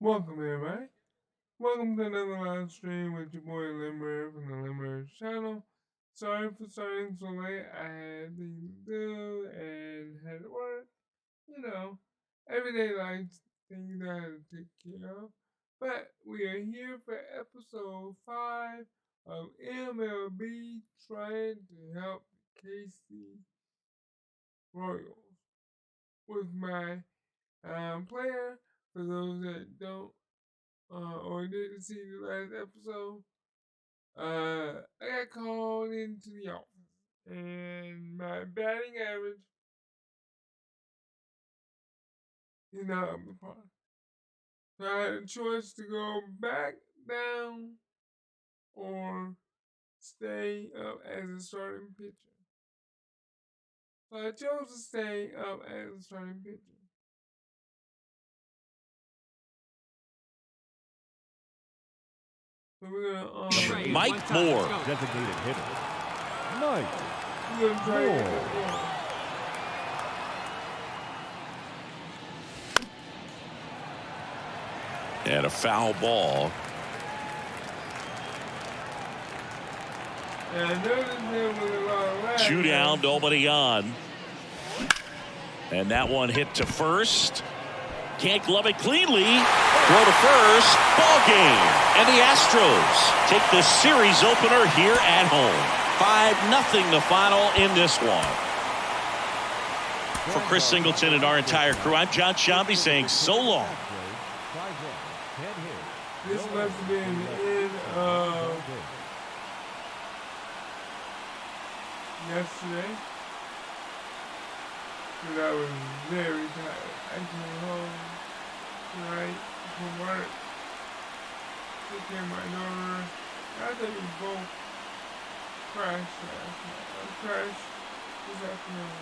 Welcome, everybody. Welcome to another live stream with your boy Limber from the Limber channel. Sorry for starting so late. I had things to do and had to work. You know, everyday life things I had to take care of. But we are here for episode 5 of MLB trying to help the KC Royals with my player. For those that don't or didn't see the last episode, I got called into the office, and my batting average is not up to par. So I had a choice to go back down or stay up as a starting pitcher. So I chose to stay up as a starting pitcher. So we're gonna Mike Moore. Designated hitter. Mike we're gonna try to get Moore. this going. And a foul ball. And I noticed there was a lot of lag. Two down, nobody on. And that one hit to first. Can't glove it cleanly. Throw to first. Ball game. And the Astros take the series opener here at home. 5-0 the final in this one. For Chris Singleton and our entire crew, I'm John Shambi saying so long. This must have been the end of yesterday. Because I was very tired. I came home tonight from work. Took care of my daughter. I think we both crashed last night. I crashed this afternoon.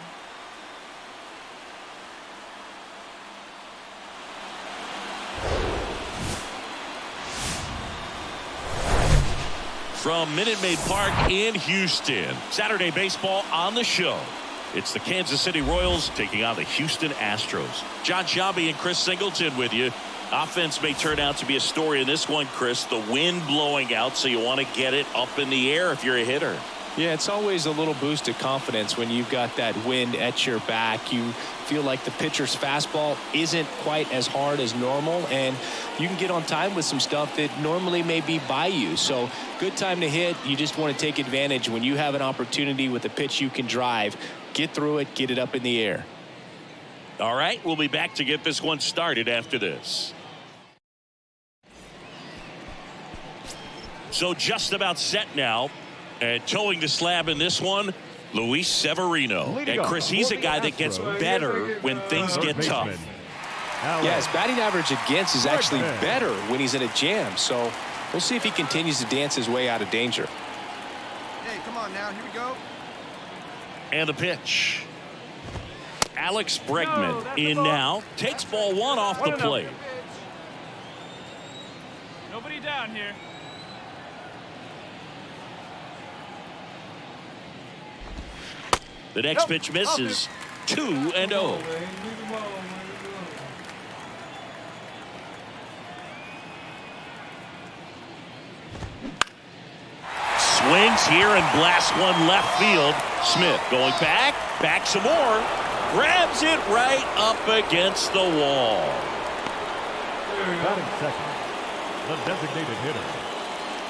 From Minute Maid Park in Houston, Saturday baseball on the show. It's the Kansas City Royals taking on the Houston Astros. John Shambi and Chris Singleton with you. Offense may turn out to be a story in this one, Chris. The wind blowing out, so you want to get it up in the air if you're a hitter. Yeah, it's always a little boost of confidence when you've got that wind at your back. You feel like the pitcher's fastball isn't quite as hard as normal, and you can get on time with some stuff that normally may be by you. So good time to hit. You just want to take advantage when you have an opportunity with a pitch you can drive. Get through it, get it up in the air. All right, we'll be back to get this one started after this. So just about set now. And towing the slab in this one, Luis Severino. And Chris, he's a guy that gets better when things get tough. Yeah, his batting average against is actually better when he's in a jam. So we'll see if he continues to dance his way out of danger. Hey, come on now. Here we go. And the pitch. Alex Bregman in now. Takes ball one off the plate. Nobody down here. The next pitch misses. 2-0. Swings here and blasts one left field. Smith going back some more. Grabs it right up against the wall. Batting second, the designated hitter,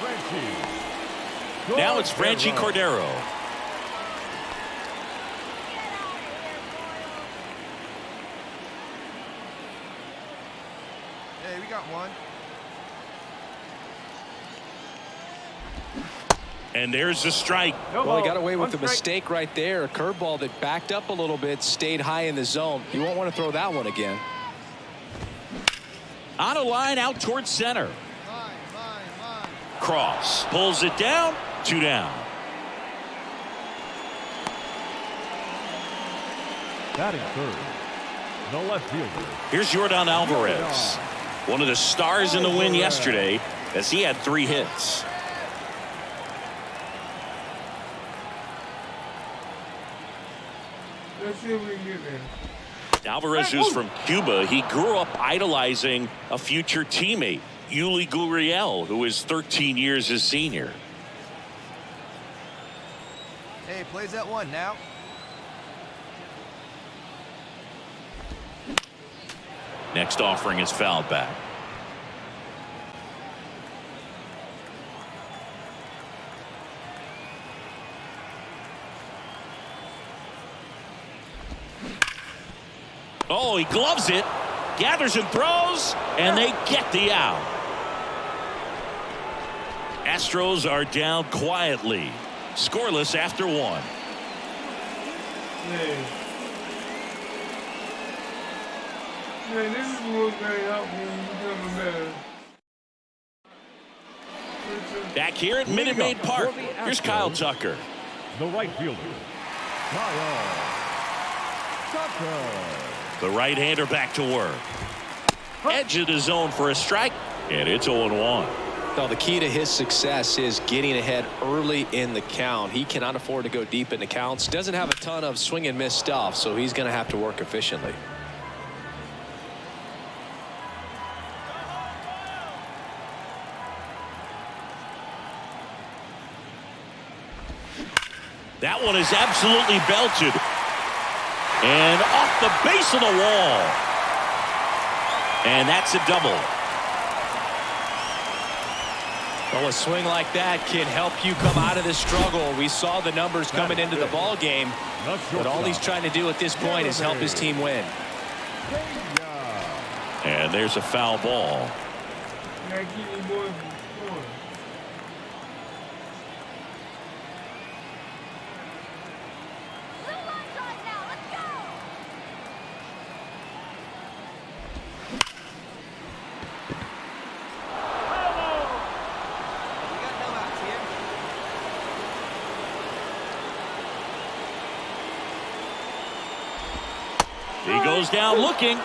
Franchi. Now it's Franchi Cordero. Hey, we got one. And there's a strike. Well, he got away with a mistake right there. A curveball that backed up a little bit, stayed high in the zone. You won't want to throw that one again. On a line out towards center. Mine. Cross pulls it down. 2 down. Batting third, the left fielder. Here's Yordan Alvarez, one of the stars in the win yesterday, as he had 3 hits. Let's see if we can get there. Alvarez, who's from Cuba, he grew up idolizing a future teammate, Yuli Gurriel, who is 13 years his senior. Hey, plays that one now. Next offering is fouled back. Oh, he gloves it, gathers and throws, and they get the out. Astros are down quietly, scoreless after one. Yeah. Man, this is what's going to help me become better. Back here at Minute Maid Park, here's Kyle Tucker. The right fielder, Kyle Tucker. The right-hander back to work. Edge of the zone for a strike, and it's 0-1. Well, the key to his success is getting ahead early in the count. He cannot afford to go deep in the counts. Doesn't have a ton of swing and miss stuff, so he's going to have to work efficiently. That one is absolutely belted. And off the base of the wall. And that's a double. Well, a swing like that can help you come out of this struggle. We saw the numbers coming into the ball game, but all he's trying to do at this point is help his team win. And there's a foul ball. Gotta keep these boys from scoring. We got no outs here. He goes down looking.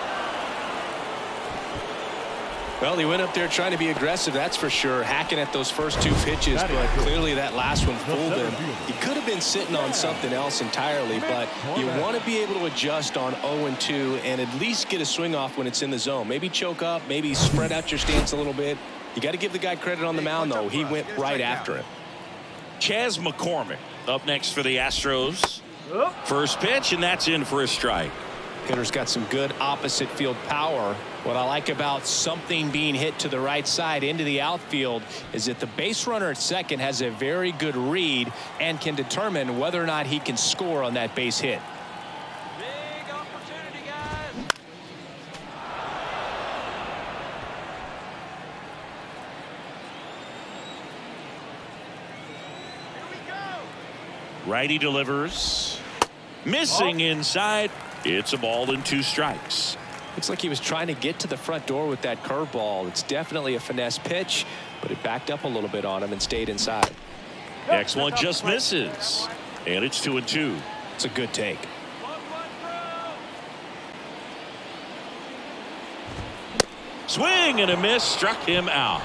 Well, he went up there trying to be aggressive, that's for sure, hacking at those first two pitches, but clearly that last one fooled him. He could have been sitting on something else entirely, but you want to be able to adjust on 0-2 and at least get a swing off when it's in the zone. Maybe choke up, maybe spread out your stance a little bit. You got to give the guy credit on the mound, though. He went right after it. Chas McCormick up next for the Astros. First pitch, and that's in for a strike. Hitter's got some good opposite field power. What I like about something being hit to the right side into the outfield is that the base runner at second has a very good read and can determine whether or not he can score on that base hit. Big opportunity, guys. Here we go. Righty delivers. Missing inside. It's a ball and 2 strikes. Looks like he was trying to get to the front door with that curveball. It's definitely a finesse pitch, but it backed up a little bit on him and stayed inside. Next one just misses. And it's 2-2. It's a good take. 1-1 throw. Swing and a miss, struck him out.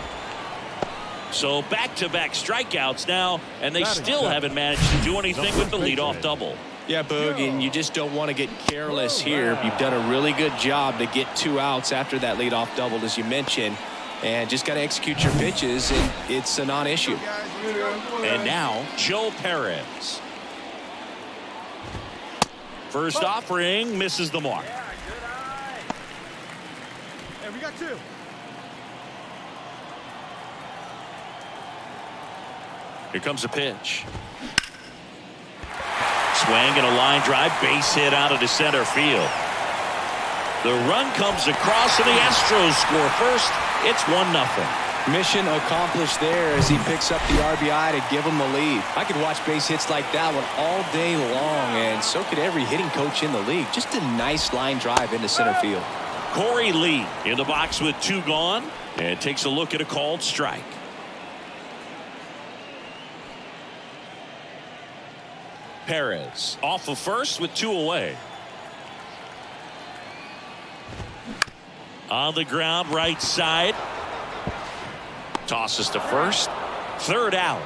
So back-to-back strikeouts now, and they still haven't managed to do anything with the leadoff double. Yeah, Boog, and you just don't want to get careless here. You've done a really good job to get 2 outs after that leadoff double, as you mentioned, and just got to execute your pitches, and it's a non-issue. And now, Joe Perez. First offering misses the mark. Yeah, good eye. Hey, we got 2. Here comes a pitch. Swing and a line drive, base hit out of the center field. The run comes across and the Astros score first. It's 1-0. Mission accomplished there as he picks up the RBI to give him the lead. I could watch base hits like that one all day long, and so could every hitting coach in the league. Just a nice line drive into center field. Corey Lee in the box with 2 gone and takes a look at a called strike. Perez off of first with 2 away. On the ground, right side. Tosses to first. 3rd out.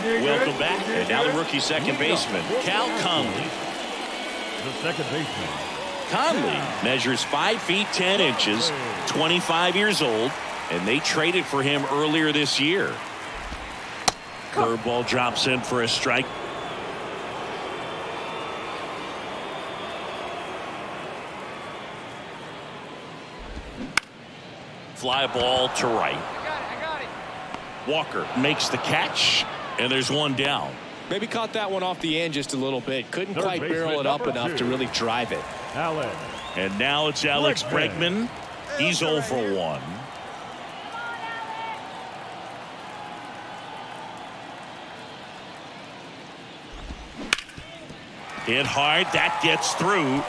Welcome back. And now the rookie second baseman, Cal Conley. The second baseman. Conley measures 5 feet 10 inches, 25 years old, and they traded for him earlier this year. Curveball drops in for a strike. Fly ball to right. I got it. Walker makes the catch, and there's one down. Maybe caught that one off the end just a little bit. Couldn't Third quite baseman, barrel it up number enough 2. to really drive it. Allen. And now it's Alex Bregman. He's 0 for 1. Hit hard. That gets through.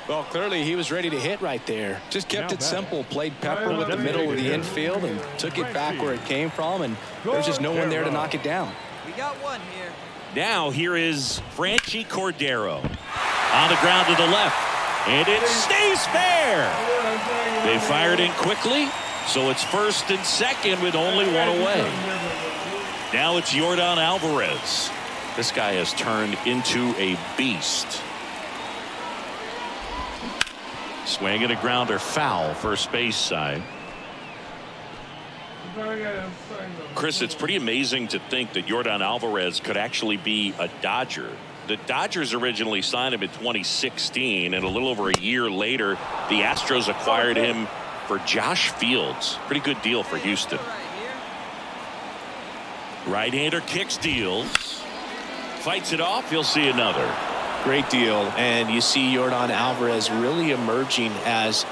Well, clearly he was ready to hit right there. Just kept Now it simple. Played pepper with the middle of the infield and took it back where it came from. And there's just no one there to knock it down. We got one here. Now here is Franchi Cordero. On the ground to the left. And it stays fair. They fired in quickly. So it's first and second with only one away. Now it's Yordan Alvarez. This guy has turned into a beast. Swing and a grounder, foul, first base side. Chris, it's pretty amazing to think that Yordan Alvarez could actually be a Dodger. The Dodgers originally signed him in 2016, and a little over a year later, the Astros acquired him for Josh Fields. Pretty good deal for Houston. Right-hander kicks, deals. Fights it off, you'll see another. Great deal. And you see Yordan Alvarez really emerging as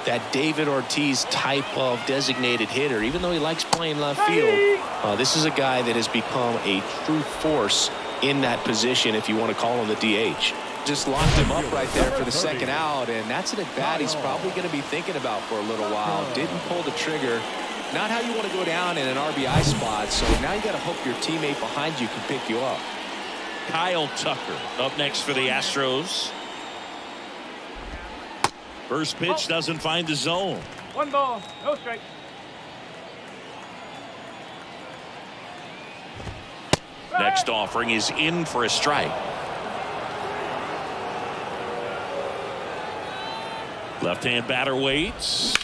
that David Ortiz type of designated hitter. Even though he likes playing left field, this is a guy that has become a true force in that position, if you want to call him the DH. Just locked him up right there for the second out, and that's an at-bat he's probably going to be thinking about for a little while. Didn't pull the trigger. Not how you want to go down in an RBI spot, so now you got to hope your teammate behind you can pick you up. Kyle Tucker up next for the Astros. First pitch doesn't find the zone. 1 ball, no strike. Next offering is in for a strike. Left-hand batter waits.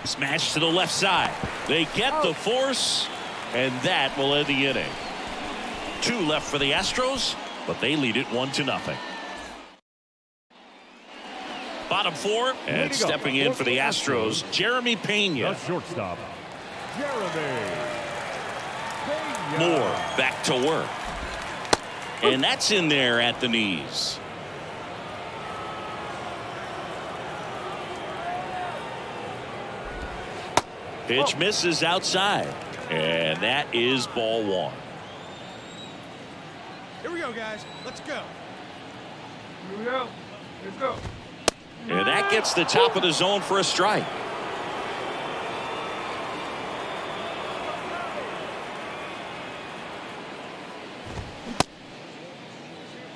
Smash to the left side. They get the force, and that will end the inning. 2 left for the Astros, but they lead it 1-0. Bottom 4, and stepping in for the Astros, Jeremy The Pena. shortstop. Jeremy. Moore back to work. And that's in there at the knees. Pitch misses outside. And that is ball 1. Here we go, guys. Let's go. Here we go. Let's go. And that gets the top of the zone for a strike.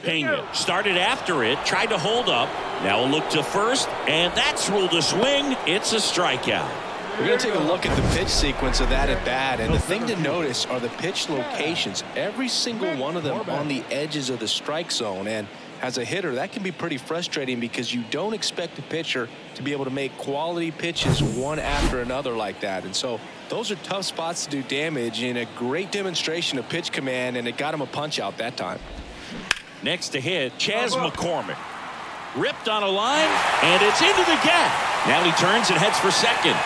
Pena started after it, tried to hold up. Now a look to first, and that's ruled a swing. It's a strikeout. We're going to take a look at the pitch sequence of that at bat, and the thing to notice are the pitch locations. Every single one of them on the edges of the strike zone, and as a hitter, that can be pretty frustrating because you don't expect a pitcher to be able to make quality pitches one after another like that. And so those are tough spots to do damage, and a great demonstration of pitch command, and it got him a punch out that time. Next to hit, Chas McCormick. Ripped on a line, and it's into the gap. Now he turns and heads for second.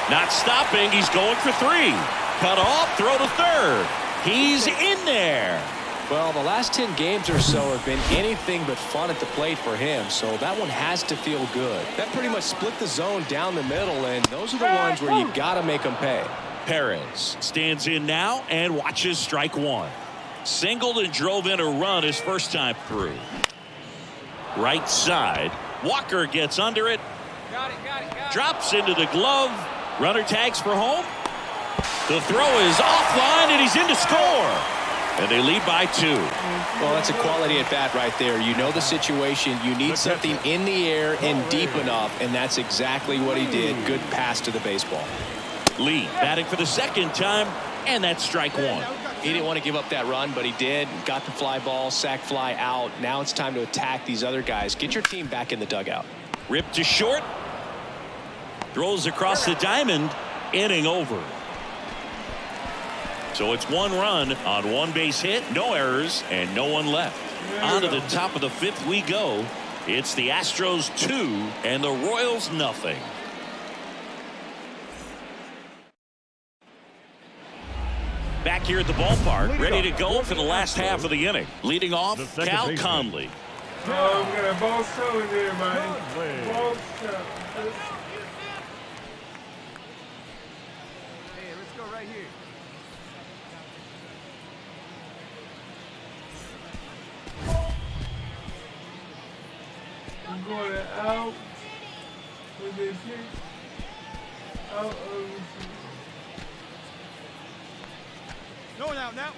Not stopping, he's going for 3. Cut off, throw to third. He's in there. Well, the last 10 games or so have been anything but fun at the plate for him, so that one has to feel good. That pretty much split the zone down the middle, and those are the ones where you got to make them pay. Perez stands in now and watches strike 1. Singled and drove in a run his first time through. Right side. Walker gets under it. Got it. Drops into the glove. Runner tags for home. The throw is offline, and he's in to score. And they lead by 2. Well, that's a quality at bat right there. You know the situation. You need something in the air and deep enough, and that's exactly what he did. Good pass to the baseball. Lee batting for the second time, and that's strike 1. He didn't want to give up that run, but he did. Got the fly ball, sac fly out. Now it's time to attack these other guys. Get your team back in the dugout. Ripped to short. Throws across the diamond. Inning over. So it's 1 run on 1 base hit, no errors, and no one left. On to the top of the 5th we go. It's the Astros 2 and the Royals nothing. Back here at the ballpark, ready to go for the last half of the inning. Leading off, Cal Conley. Oh, we got a ball showing there, man. Ball show. Hey, let's go right here. I'm going out with this hit. Out of the No one out now.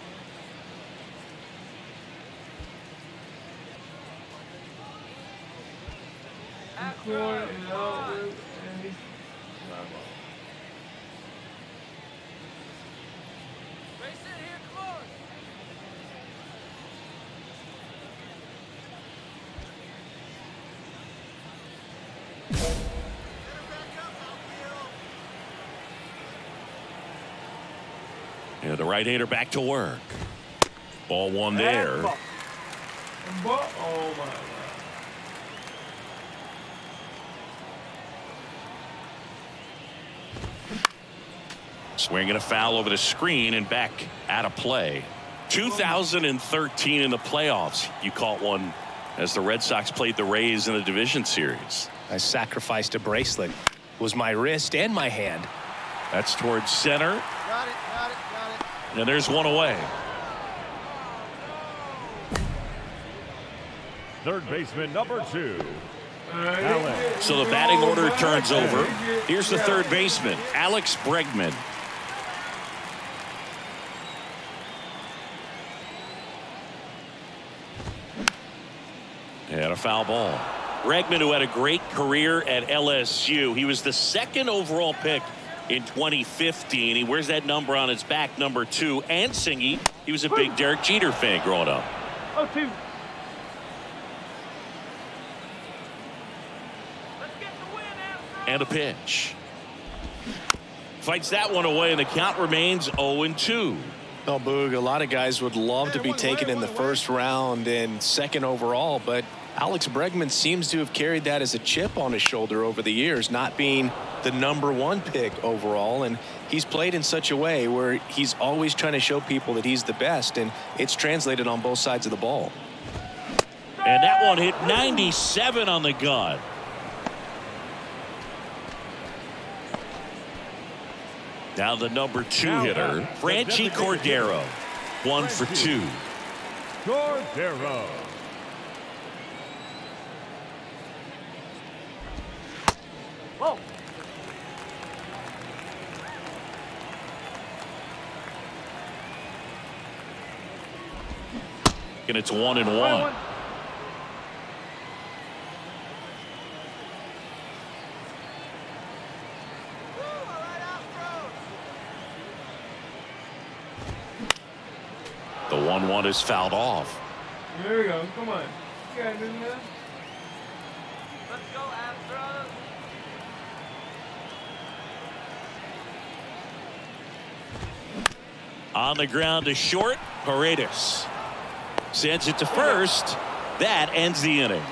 corner and out with a fly ball. Race in here, come on. And the right-hander back to work. Ball 1 there. Oh my God. Swinging a foul over the screen and back out of play. 2013 in the playoffs, you caught one as the Red Sox played the Rays in the division series. I sacrificed a bracelet. It was my wrist and my hand. That's towards center. Got it, got it, got it. And there's 1 away. Third baseman number 2. So the batting order turns over. Here's the third baseman, Alex Bregman. And a foul ball. Bregman, who had a great career at LSU. He was the 2nd overall pick in 2015. He wears that number on his back, number 2. And Singy, he was a big Derek Jeter fan growing up. 0-2. And a pitch. Fights that one away, and the count remains 0-2. Well, Boog, a lot of guys would love to be taken in the first round and 2nd overall, but Alex Bregman seems to have carried that as a chip on his shoulder over the years, not being the number 1 pick overall. And he's played in such a way where he's always trying to show people that he's the best, and it's translated on both sides of the ball. And that one hit 97 on the gun. Now the number 2 hitter, Franchi Cordero, 1 for 2. Cordero. Whoa. And it's 1-1. The 1-1 is fouled off. There we go. Come on. You got this, man. Let's go, Astros. On the ground to short, Paredes sends it to first. That ends the inning.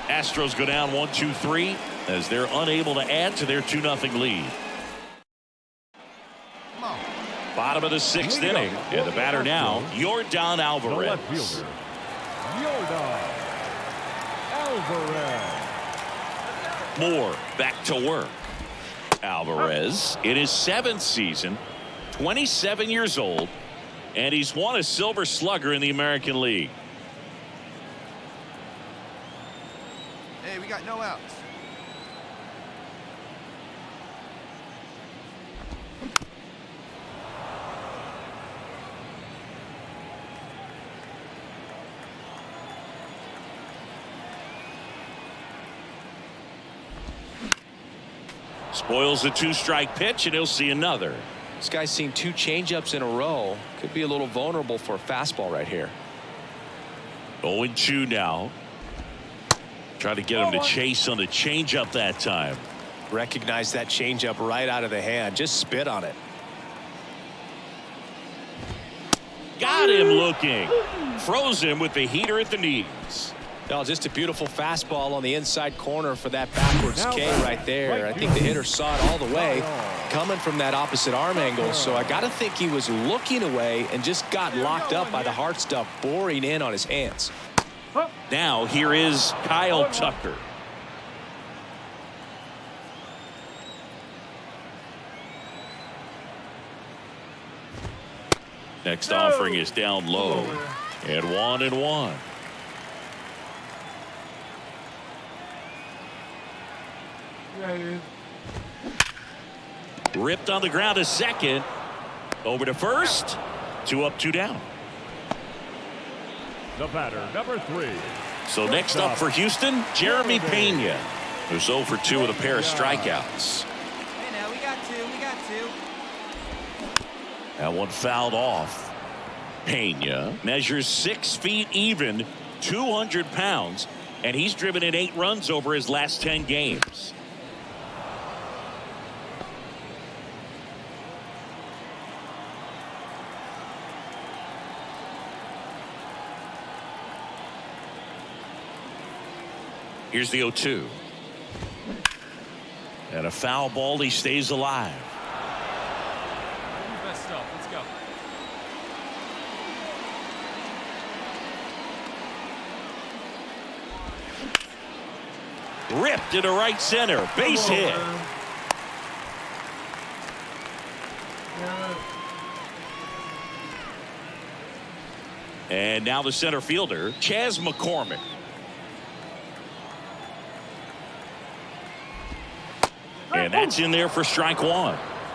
Astros go down 1-2-3 as they're unable to add to their 2-0 lead. Bottom of the 6th inning, and the batter now, Yordan The Alvarez. left fielder, Yordan Alvarez. Moore back to work. Alvarez in his 7th season, 27 years old, and he's won a Silver Slugger in the American League. Hey, we got no outs. Spoils the 2-strike pitch, and he'll see another. This guy's seen 2 changeups in a row. Could be a little vulnerable for a fastball right here. 0-2 now. Try to get him to chase on the changeup that time. Recognize that changeup right out of the hand. Just spit on it. Got him looking. Froze him with the heater at the knees. Oh, just a beautiful fastball on the inside corner for that backwards K right there. I think the hitter saw it all the way coming from that opposite arm angle. So I got to think he was looking away and just got locked up by the hard stuff boring in on his hands. Now here is Kyle Tucker. Next offering is down low. And 1-1. Ripped on the ground to second. Over to first. 2 up, 2 down. The batter, number 3. So next up for Houston, Jeremy Pena, who's 0 for 2 with a pair of strikeouts. Hey, now we got 2. We got 2. That one fouled off. Pena measures 6 feet even, 200 pounds, and he's driven in 8 runs over his last 10 games. Here's the 0-2. And a foul ball. He stays alive. Best stuff. Let's go. Ripped into right center. Base hit. And now the center fielder, Chas McCormick. And that's in there for strike 1.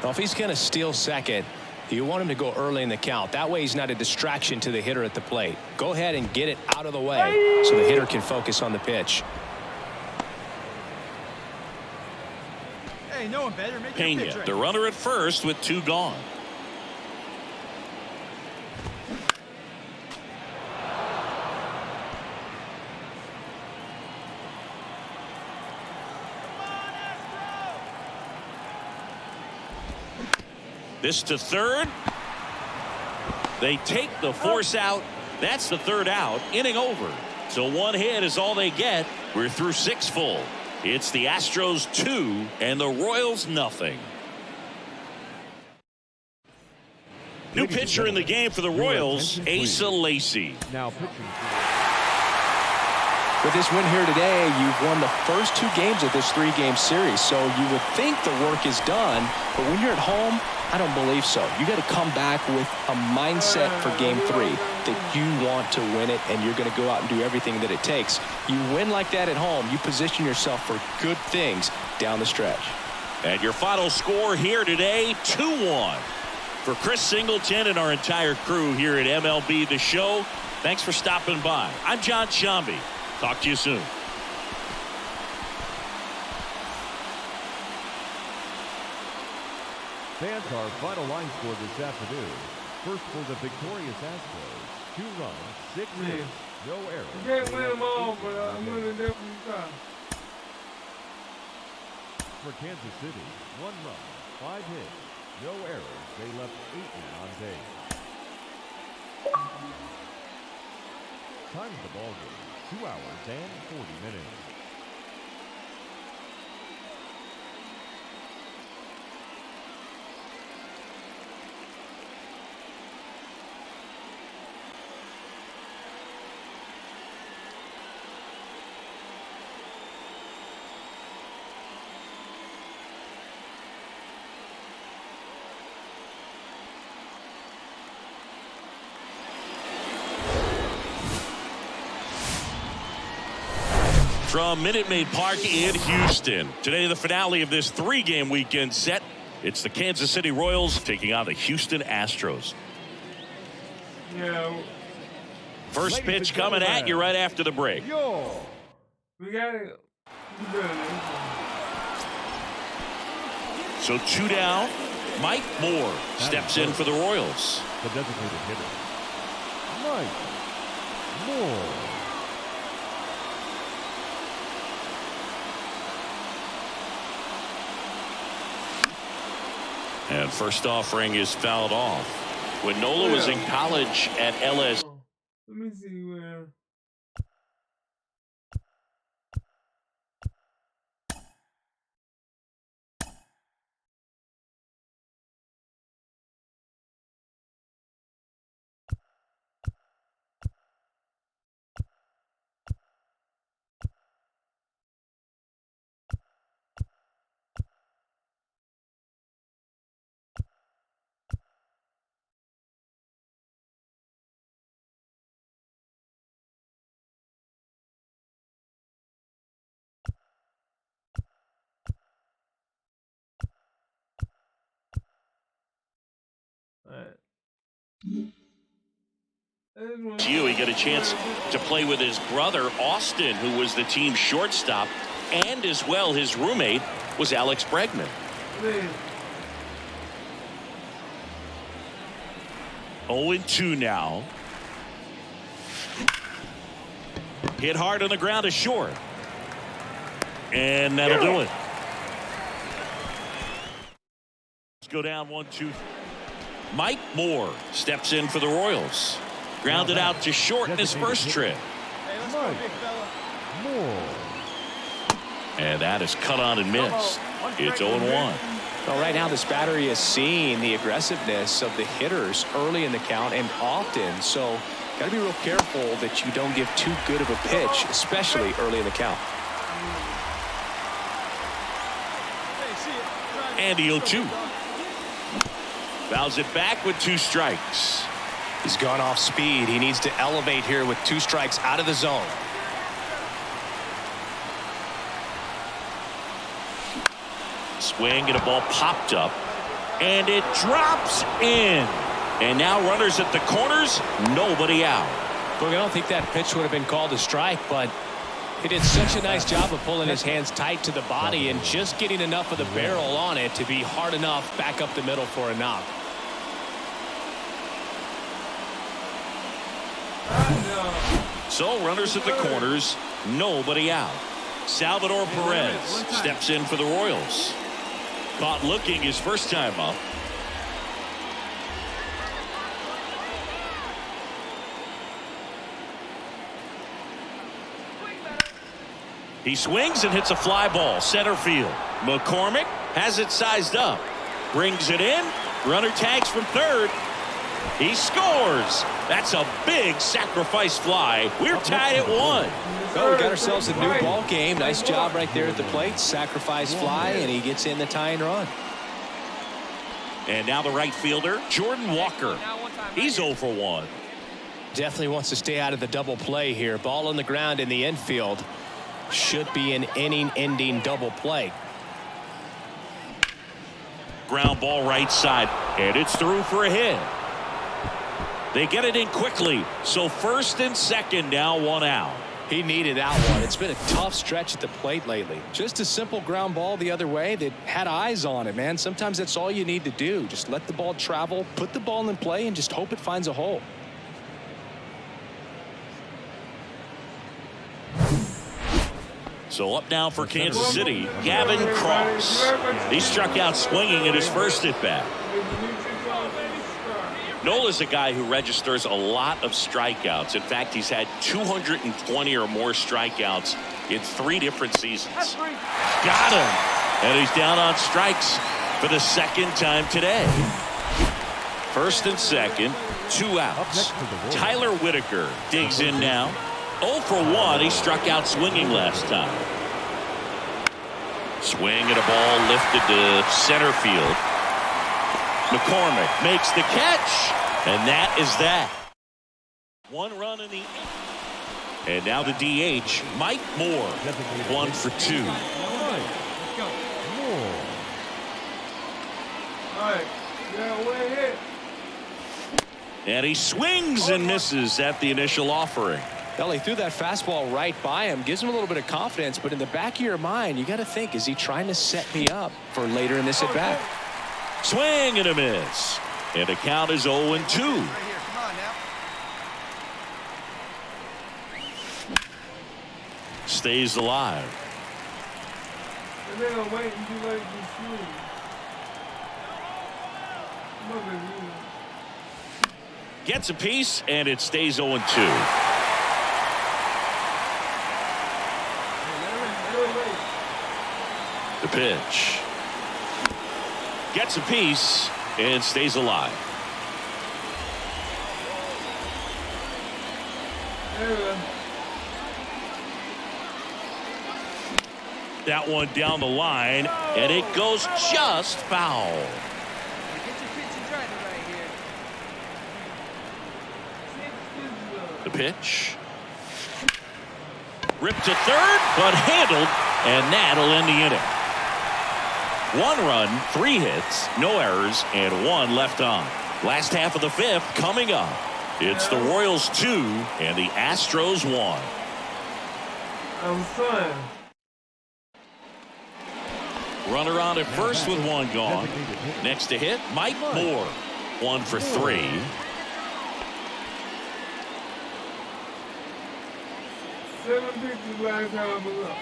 Well, if he's going to steal second, you want him to go early in the count. That way he's not a distraction to the hitter at the plate. Go ahead and get it out of the way so the hitter can focus on the pitch. Hey, no one better. Make your pitch Pena, right. the runner at first with 2 gone. This to third. They take the force out. That's the 3rd out. Inning over. So 1 hit is all they get. We're through 6 full. It's the Astros 2 and the Royals nothing. New pitcher in the game for the Royals, Asa Lacy. Now pitching. With this win here today, you've won the first 2 games of this 3-game series. So you would think the work is done. But when you're at home, I don't believe so. You got to come back with a mindset for game 3 that you want to win it and you're going to go out and do everything that it takes. You win like that at home, you position yourself for good things down the stretch. And your final score here today, 2-1. For Chris Singleton and our entire crew here at MLB The Show, thanks for stopping by. I'm John Shambi. Talk to you soon. Fans, our final line score this afternoon. First for the victorious Astros. 2 runs, 6 hits, no errors. You can't win them all, but I'm going to definitely try. For Kansas City, 1 run, 5 hits, no errors. They left 8 men on base. Time of the ball game, 2 hours and 40 minutes. From Minute Maid Park in Houston. Today, the finale of this 3-game weekend set. It's the Kansas City Royals taking on the Houston Astros. Yeah. First pitch coming at you right after the break. We got it. You better. So 2 down. Mike Moore steps in for the Royals. The designated hitter, Mike Moore. And first offering is fouled off. When Nola was in college at LSU. Let me see where. He got a chance to play with his brother Austin, who was the team's shortstop, and as well his roommate was Alex Bregman. 0-2 now. Hit hard on the ground to short, and that'll do it. Let's go down 1-2. Mike Moore steps in for the Royals. Grounded out to short in his first trip. Mike Moore. And that is cut on and missed. It's 0-1. Well, right now this battery is seeing the aggressiveness of the hitters early in the count and often. So got to be real careful that you don't give too good of a pitch, especially early in the count. And the 0-2. Fouls it back with 2 strikes. He's gone off speed. He needs to elevate here with 2 strikes out of the zone. Swing and a ball popped up. And it drops in. And now runners at the corners. Nobody out. Look, I don't think that pitch would have been called a strike, but he did such a nice job of pulling his hands tight to the body and just getting enough of the barrel on it to be hard enough back up the middle for a knock. So runners at the corners, nobody out. Salvador Perez steps in for the Royals. Caught looking his first time up. He swings and hits a fly ball center field. McCormick has it sized up, brings it in. Runner tags from third. He scores. That's a big sacrifice fly. We're tied at 1. Well, we got ourselves a new ball game. Nice job right there at the plate. Sacrifice fly, and he gets in the tying run. And now the right fielder, Jordan Walker. He's 0 for 1. Definitely wants to stay out of the double play here. Ball on the ground in the infield. Should be an inning-ending double play. Ground ball right side, and it's through for a hit. They get it in quickly, so first and second now, 1 out. He needed that one. It's been a tough stretch at the plate lately. Just a simple ground ball the other way that had eyes on it, man. Sometimes that's all you need to do. Just let the ball travel, put the ball in play, and just hope it finds a hole. So up now for Kansas City, Gavin Cross. He struck out swinging in his first at bat. Nola's a guy who registers a lot of strikeouts. In fact, he's had 220 or more strikeouts in 3 different seasons. Got him. And he's down on strikes for the second time today. First and second, 2 outs. Tyler Whitaker digs in now. 0 for 1. He struck out swinging last time. Swing and a ball lifted to center field. McCormick makes the catch, and that is that. 1 run in the and now the DH, Mike Moore, 1 for 2. And he swings and misses at the initial offering. Well, he threw that fastball right by him, gives him a little bit of confidence, but in the back of your mind, you got to think, is he trying to set me up for later in this at bat? Swing and a miss. And the count is 0-2. Right here. Come on now. Stays alive. And then I'm waiting to like the swing. Mother you. Gets a piece, and it stays 0-2. The pitch. Gets a piece and stays alive. That one down the line, and it goes just foul. Get your pitch driving right here. The pitch. Ripped to third, but handled, and that'll end the inning. 1 run, 3 hits, no errors, and 1 left on. Last half of the 5th coming up. It's the Royals 2 and the Astros 1. I was trying. Runner on at first with 1 gone. Next to hit, Mike Moore. 1 for 3. Seven pitches last time I was up.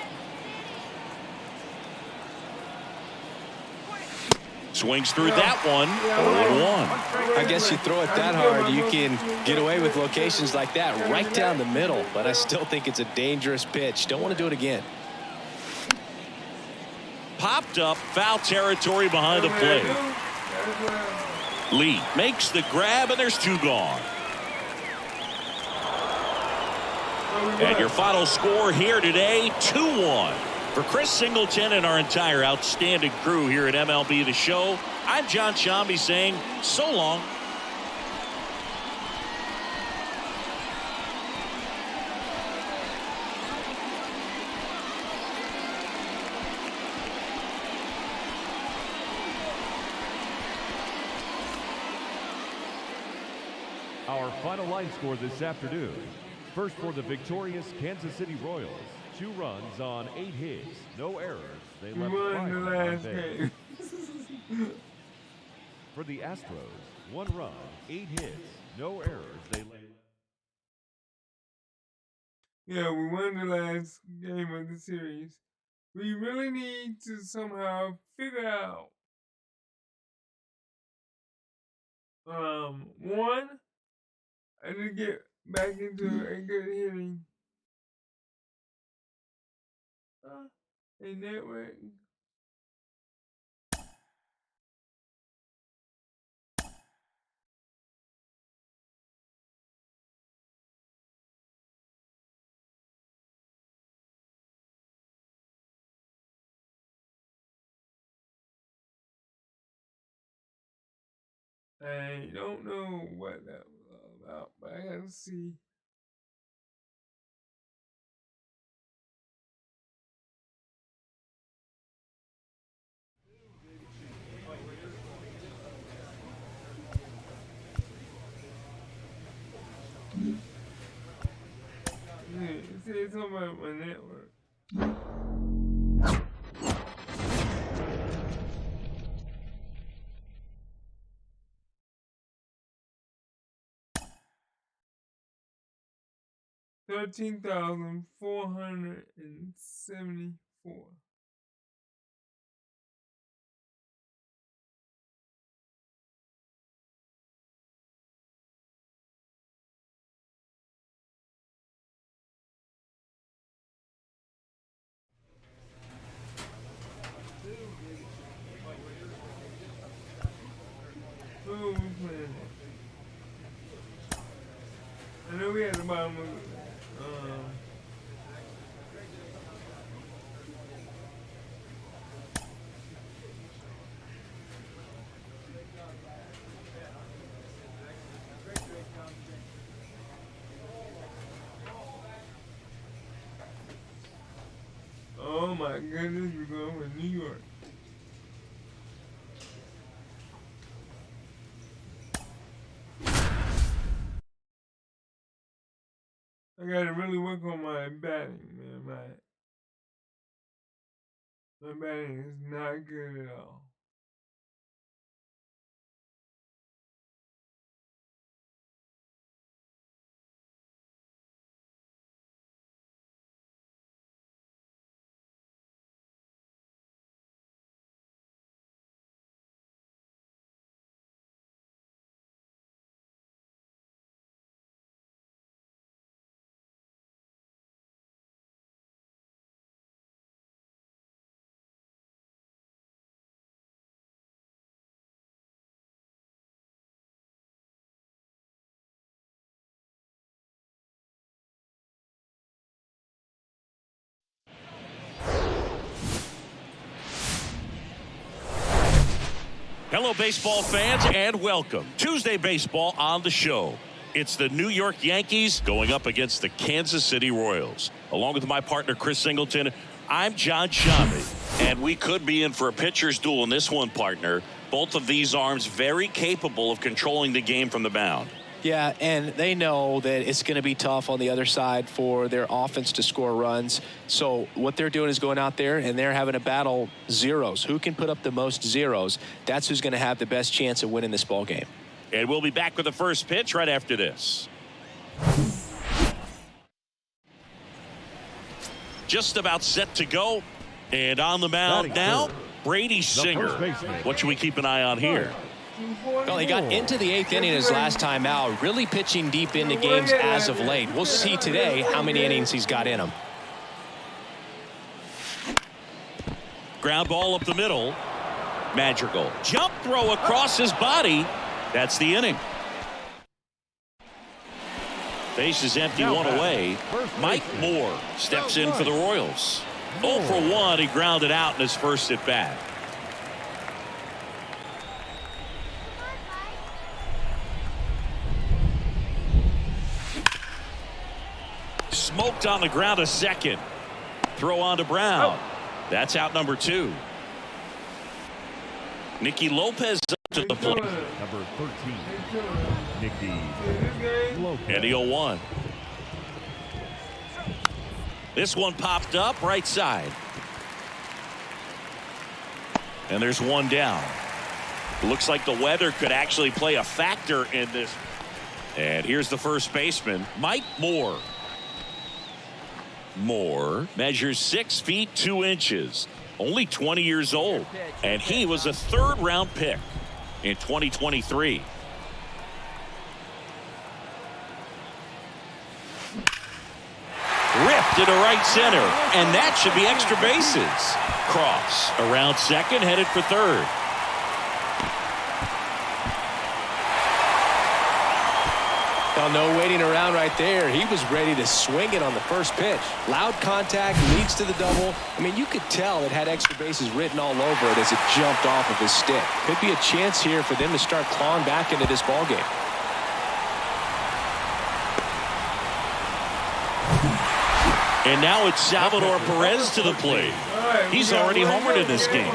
Swings through that one. 0-1. I guess you throw it that hard, you can get away with locations like that right down the middle, but I still think it's a dangerous pitch. Don't want to do it again. Popped up, foul territory behind the plate. Lee makes the grab, and there's 2 gone. And your final score here today, 2-1. For Chris Singleton and our entire outstanding crew here at MLB The Show, I'm John Shambi saying so long. Our final line score this afternoon. First for the victorious Kansas City Royals. 2 runs on 8 hits, no errors. They left Won the 5 on last base. game. For the Astros, 1 run, 8 hits, no errors. They left. Yeah, we won the last game of the series. We really need to somehow figure out one, I need to get back into a good hitting a network. I don't know what that was all about, but I gotta see. Yeah, it says something about my network. $13,474. Who are we playing? I know we had the bottom of it. Oh my goodness, we're going with New York. I gotta really work on my batting, man. My batting is not good at all. Hello, baseball fans, and welcome. Tuesday baseball on the show. It's the New York Yankees going up against the Kansas City Royals. Along with my partner, Chris Singleton, I'm John Shabby. And we could be in for a pitcher's duel in this one, partner. Both of these arms very capable of controlling the game from the mound. Yeah, and they know that it's going to be tough on the other side for their offense to score runs. So what they're doing is going out there and they're having a battle zeros. Who can put up the most zeros? That's who's going to have the best chance of winning this ball game. And we'll be back with the first pitch right after this. Just about set to go. And on the mound now, Brady Singer. What should we keep an eye on here? Well, he got into the 8th inning his last time out, really pitching deep into games as of late. We'll see today how many innings he's got in him. Ground ball up the middle. Madrigal. Jump throw across his body. That's the inning. Base is empty, one away. Mike Moore steps in for the Royals. 0 for 1. He grounded out in his first at bat. Smoked on the ground a second. Throw on to Brown. That's out number 2. Nicky Lopez up to the plate. Number 13, Nicky Lopez. And the 0-1. This one popped up right side. And there's one down. Looks like the weather could actually play a factor in this. And here's the first baseman, Mike Moore. Moore measures 6 feet 2 inches, only 20 years old, and he was a 3rd-round pick in 2023. Ripped into right center, and that should be extra bases. Cross around second, headed for third. No waiting around right there. He was ready to swing it on the first pitch. Loud contact leads to the double. I mean, you could tell it had extra bases written all over it as it jumped off of his stick. Could be a chance here for them to start clawing back into this ball game. And now it's Salvador Perez to the plate. He's already homered in this game.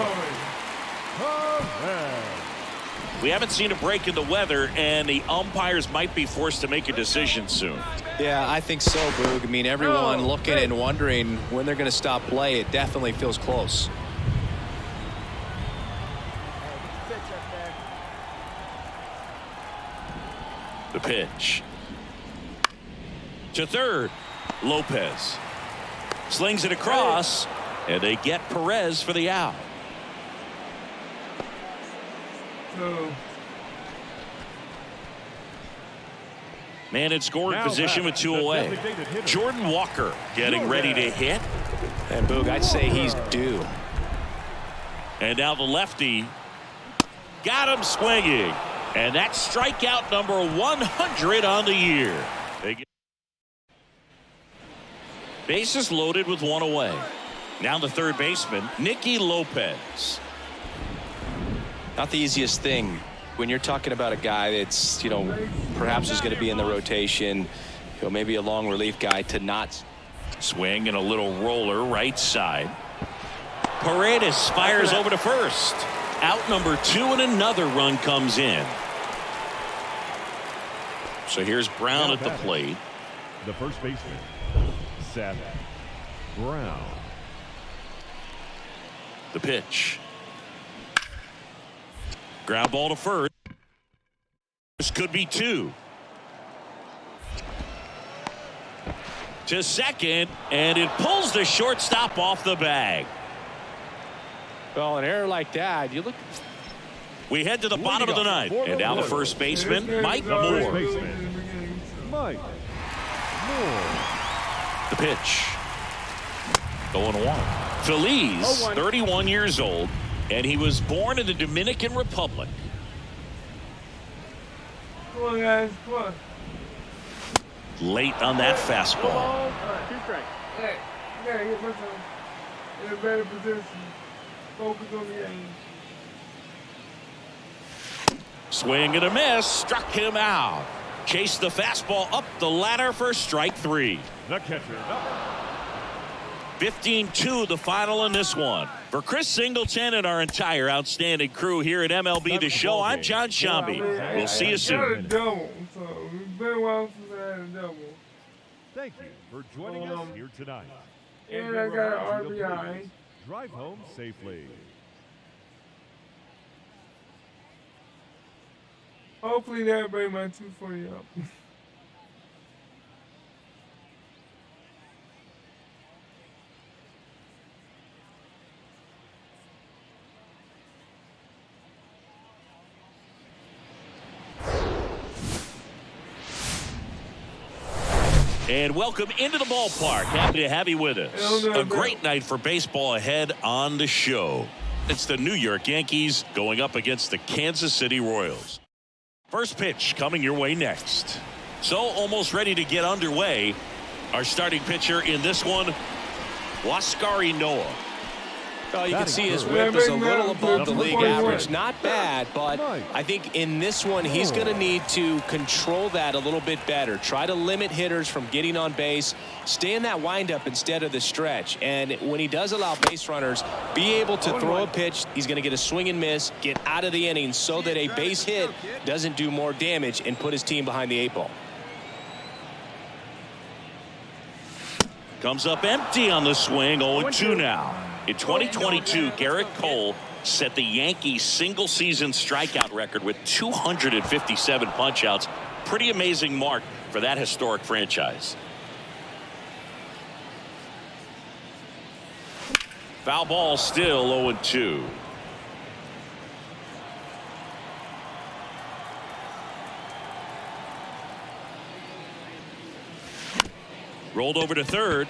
We haven't seen a break in the weather, and the umpires might be forced to make a decision soon. Yeah, I think so, Boog. I mean, everyone looking and wondering when they're going to stop play. It definitely feels close. The pitch. To third, Lopez. Slings it across, and they get Perez for the out. Man in scoring position with 2 away. Jordan Walker getting ready to hit. And Boog, I'd say he's due. And now the lefty got him swinging. And that's strikeout number 100 on the year. Bases loaded with 1 away. Now the third baseman, Nicky Lopez. Not the easiest thing when you're talking about a guy that's, perhaps is going to be in the rotation, maybe a long relief guy, to not swing and a little roller right side. Paredes fires over to first. Out number 2, and another run comes in. So here's Brown at the plate. the first baseman, Seth Brown. The pitch. Ground ball to first. This could be two. To second, and it pulls the shortstop off the bag. Well, an error like that, you look. We head to the bottom of the ninth, and now the first baseman, Mike Moore. Mike Moore. The pitch. 0-1. Feliz, 31 years old, and he was born in the Dominican Republic. Come on, guys. Come on. Late on that fastball. Hey, you gotta get myself in a better position. Focus on the game. Swing and a miss. Struck him out. Chased the fastball up the ladder for strike three. The catcher, number 15-2 the final in this one. For Chris Singleton and our entire outstanding crew here at MLB The Show, I'm John Shambi. We'll see you I got a soon. double, so it's been a while since I had a double. Thank you for joining us here tonight. And we I got an remind you to RBI. please drive home safely. Hopefully that'll bring my 240 up. And welcome into the ballpark. Happy to have you with us. A great night for baseball ahead on the show. It's the New York Yankees going up against the Kansas City Royals. First pitch coming your way next. So almost ready to get underway. Our starting pitcher in this one, Huascar Noah. Well, you can see his whip is a little above the league average. Not bad, but I think in this one, he's going to need to control that a little bit better. Try to limit hitters from getting on base. Stay in that windup instead of the stretch. And when he does allow base runners, be able to throw a pitch. He's going to get a swing and miss, get out of the inning so that a base hit doesn't do more damage and put his team behind the 8 ball. Comes up empty on the swing. 0-2 now. In 2022, Garrett Cole set the Yankees single-season strikeout record with 257 punch-outs. Pretty amazing mark for that historic franchise. Foul ball still 0-2. Rolled over to third.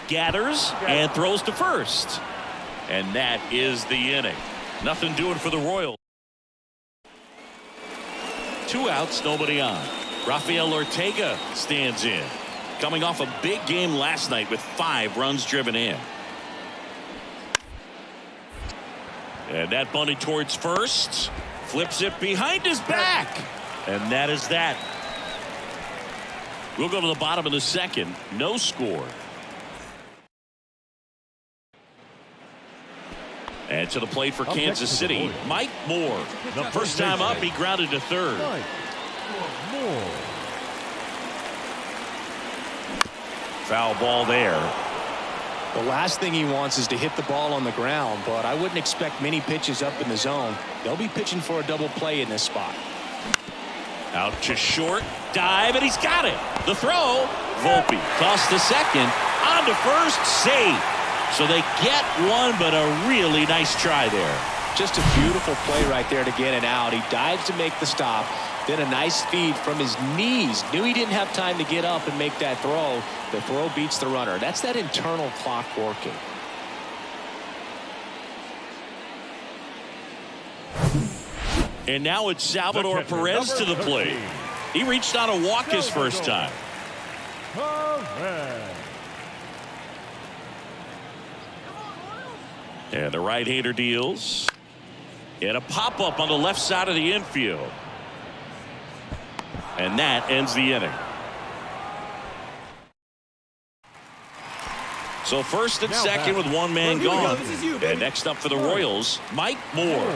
Gathers and throws to first. And that is the inning. Nothing doing for the Royals. 2 outs, nobody on. Rafael Ortega stands in. Coming off a big game last night with 5 runs driven in. And that bunted towards first. Flips it behind his back. And that is that. We'll go to the bottom of the second. No score. And to the plate for Kansas City, Mike Moore. The first time up, he grounded to third. Mike Moore. Foul ball there. The last thing he wants is to hit the ball on the ground, but I wouldn't expect many pitches up in the zone. They'll be pitching for a double play in this spot. Out to short, dive, and he's got it. The throw, Volpe tossed to second, on to first, safe. So they get one, but a really nice try there. Just a beautiful play right there to get it out. He dives to make the stop. Then a nice feed from his knees. Knew he didn't have time to get up and make that throw. The throw beats the runner. That's that internal clock working. And now it's Salvador Perez to the plate. He reached on a walk his first time. And the right-hander deals. And a pop-up on the left side of the infield. And that ends the inning. So first and second with one man gone. And next up for the Royals, Mike Moore.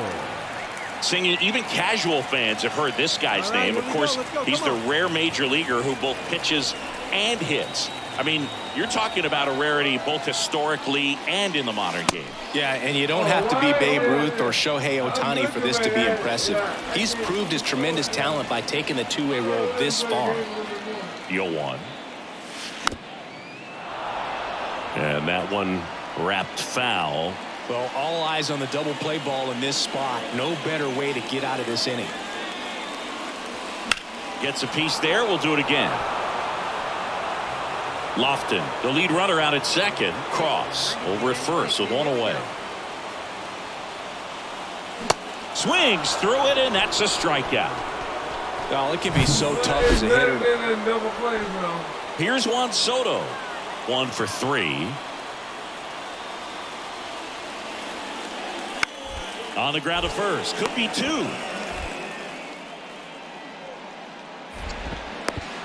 Singing, even casual fans have heard this guy's name. Of course, he's the rare major leaguer who both pitches and hits. I mean, you're talking about a rarity both historically and in the modern game. Yeah, and you don't have to be Babe Ruth or Shohei Ohtani for this to be impressive. He's proved his tremendous talent by taking the two-way role this far. 0-1. And that one wrapped foul. Well, all eyes on the double play ball in this spot. No better way to get out of this inning. Gets a piece there. We'll do it again. Lofton, the lead runner out at second. Cross over at first with one away. Swings through it, and that's a strikeout. Well, it can be so tough as a hitter. Here's Juan Soto. 1 for 3. On the ground to first. Could be 2.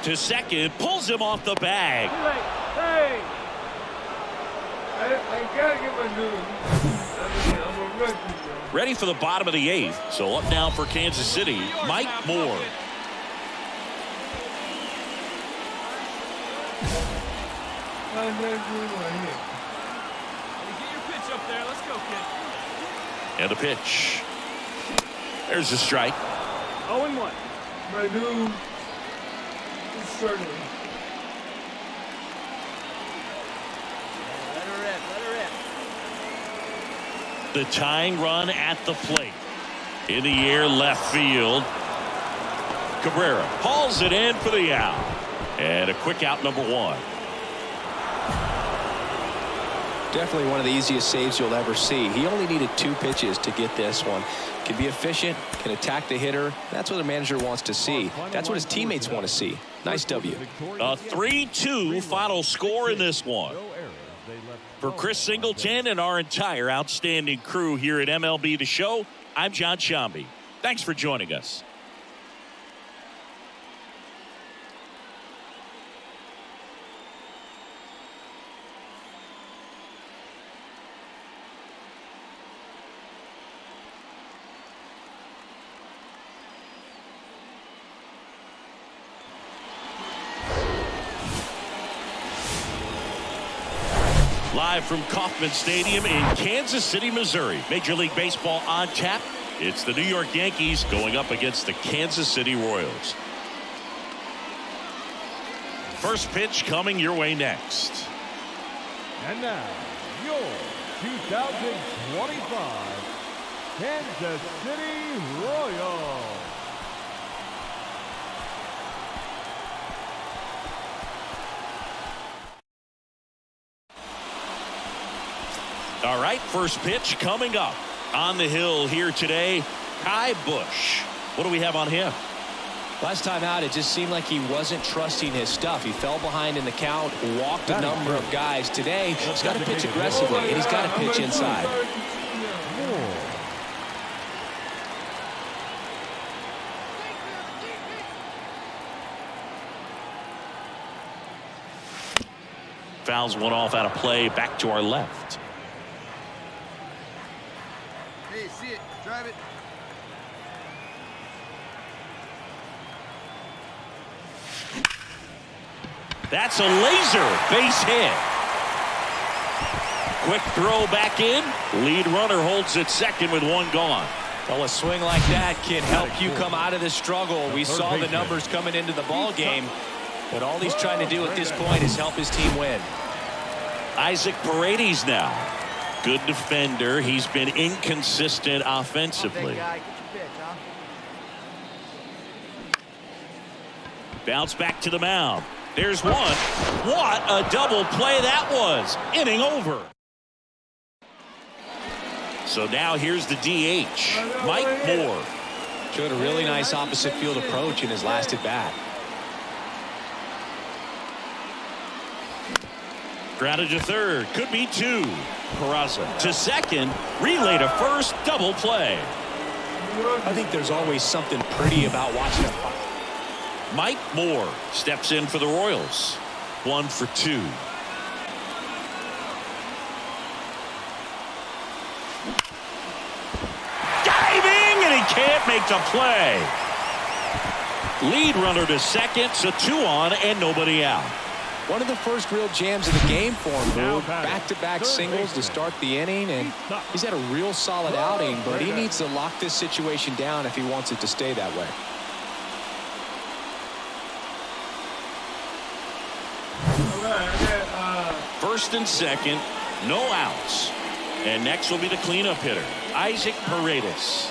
To second. Pulls him off the bag. Hey! I gotta get my dude. I'm a rookie, bro. Ready for the bottom of the 8th. So up now for Kansas City, Mike Moore. Get your pitch up there. Let's go, kid. And a pitch. There's a strike. 0-1. My dude is struggling. Let her rip. Let her rip. The tying run at the plate. In the air, left field. Cabrera hauls it in for the out. And a quick out, number 1. Definitely one of the easiest saves you'll ever see. He only needed 2 pitches to get this one. Can be efficient, can attack the hitter. That's what a manager wants to see. That's what his teammates want to see. Nice W. A 3-2 final score in this one. For Chris Singleton and our entire outstanding crew here at MLB The Show, I'm John Shambi. Thanks for joining us. Live from Kauffman Stadium in Kansas City, Missouri. Major League Baseball on tap. It's the New York Yankees going up against the Kansas City Royals. First pitch coming your way next. And now, your 2025 Kansas City Royals. All right, first pitch coming up. On the hill here today, Kai Busch. What do we have on him? Last time out, it just seemed like he wasn't trusting his stuff. He fell behind in the count, walked a number of guys. Today, he's got to pitch aggressively, and he's got to pitch inside. Fouls one off out of play, back to our left. Hey, see it. Drive it. That's a laser base hit. Quick throw back in. Lead runner holds it second with 1 gone. Well, a swing like that can help you come out of this struggle. We saw the numbers coming into the ball game, but all he's trying to do at this point is help his team win. Isaac Paredes now. Good defender. He's been inconsistent offensively. Bounce back to the mound. There's one. What a double play that was. Inning over. So now here's the DH, Mike Moore. Showed a really nice opposite field approach in his last at bat. Grounded to third. Could be 2. Peraza to second. Relay to first. Double play. I think there's always something pretty about watching him. Mike Moore steps in for the Royals. 1 for 2. Diving, and he can't make the play. Lead runner to second, so 2 on and nobody out. One of the first real jams of the game for him, Boog. Back-to-back singles to start the inning, and he's had a real solid outing, but he needs to lock this situation down if he wants it to stay that way. First and second, no outs. And next will be the cleanup hitter, Isaac Paredes.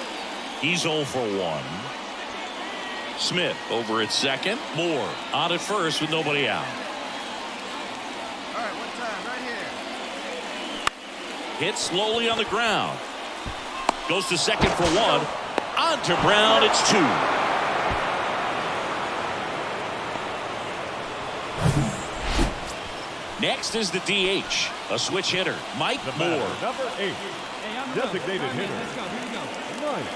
He's 0 for 1. Smith over at second. Moore on at first with nobody out. All right, one time, right here. Hit slowly on the ground. Goes to second for 1. On to Brown, it's 2. Next is the DH, a switch hitter, Mike Moore. Number 8, designated hitter, Mike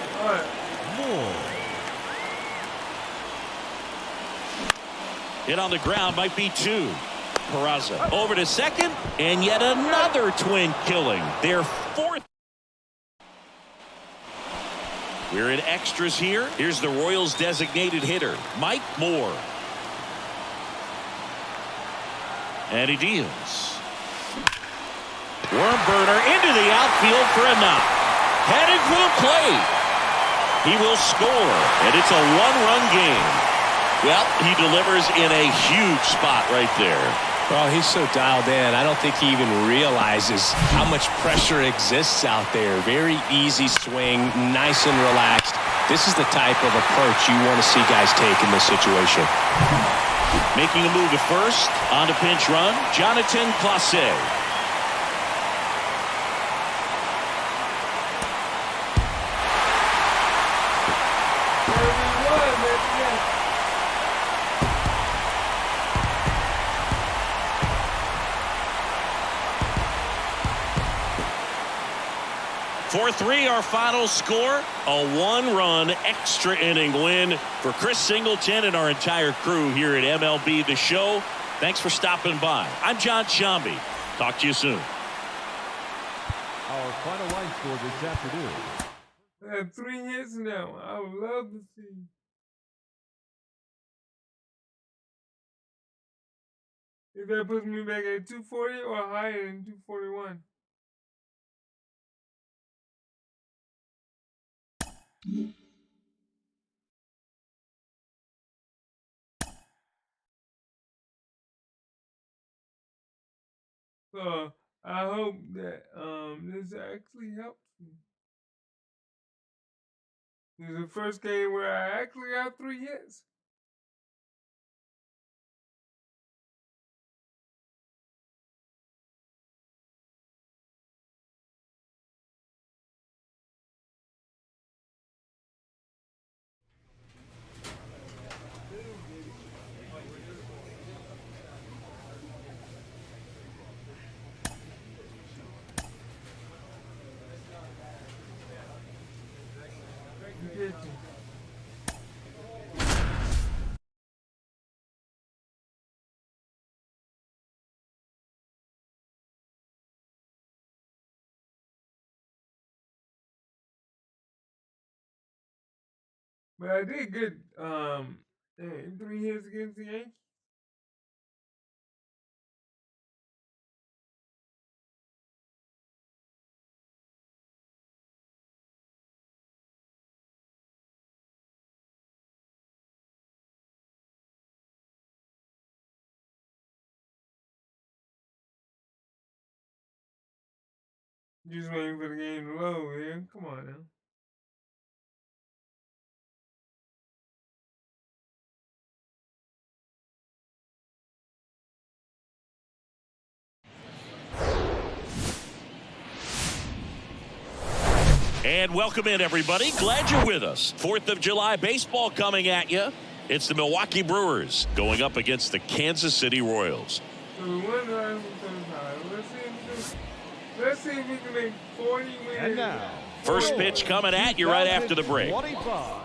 Moore. Hit on the ground, might be 2. Peraza over to second, and yet another twin killing. Their 4th. We're in extras here. Here's the Royals designated hitter, Mike Moore. And he deals. Worm burner into the outfield for a knock. Headed for the plate. He will score, and it's a 1-run game. Well, he delivers in a huge spot right there. Well, he's so dialed in. I don't think he even realizes how much pressure exists out there. Very easy swing, nice and relaxed. This is the type of approach you want to see guys take in this situation. Making a move to first, on to pinch run, Jonathan Clase. For 3, our final score, a 1-run extra inning win for Chris Singleton and our entire crew here at MLB The Show. Thanks for stopping by. I'm John Shambi. Talk to you soon. Our final line score this afternoon. I have 3 hits now. I would love to see. If that puts me back at 240 or higher than 241. So I hope that this actually helps me. This is the first game where I actually got 3 hits. But I did good 3 hits against the Yankees. Just waiting for the game to load, man. Come on now. And welcome in, everybody. Glad you're with us. 4th of July baseball coming at you. It's the Milwaukee Brewers going up against the Kansas City Royals. So we won the last 135. Let's see if we can make 40 wins. And now, First pitch coming at you right after the break. 25.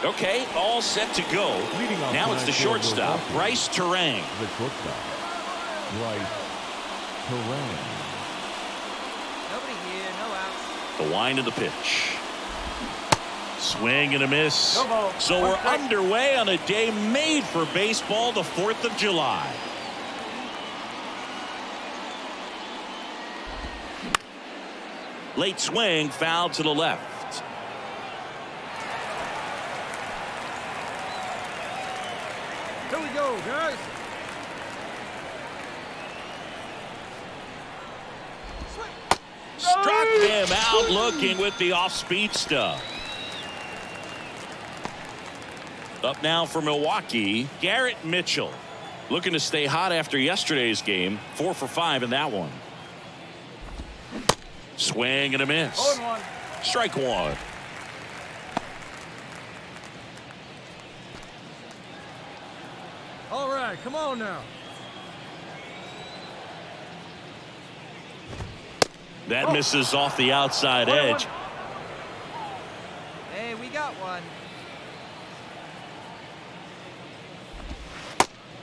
Okay, all set to go. Now it's the shortstop, Bryce Terang. The shortstop, Bryce Terang. Nobody here, no outs. The wind of the pitch. Swing and a miss. No ball. So we're underway on a day made for baseball, the 4th of July. Late swing, foul to the left. Here we go, guys. Struck him out looking with the off-speed stuff. Up now for Milwaukee, Garrett Mitchell. Looking to stay hot after yesterday's game. 4 for 5 in that one. Swing and a miss. 0-1. Strike one. All right, come on now. That misses off the outside edge. Hey, we got one.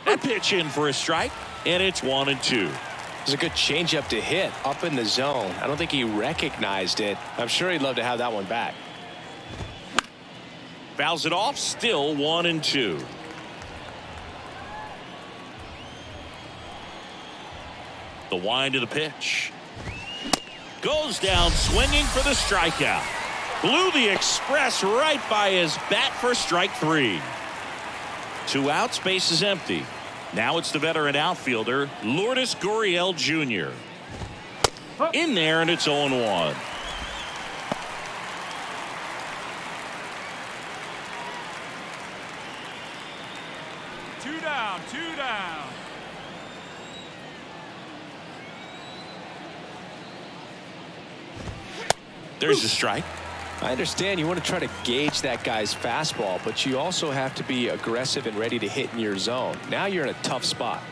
That pitch in for a strike, and it's 1-2. It was a good changeup to hit up in the zone. I don't think he recognized it. I'm sure he'd love to have that one back. Fouls it off, still 1-2. The wind of the pitch. Goes down swinging for the strikeout. Blew the express right by his bat for strike 3. 2 outs, base is empty. Now it's the veteran outfielder, Lourdes Gurriel Jr. In there, and it's 0-1. Two down, 2 down. There's a strike. I understand you want to try to gauge that guy's fastball, but you also have to be aggressive and ready to hit in your zone. Now you're in a tough spot.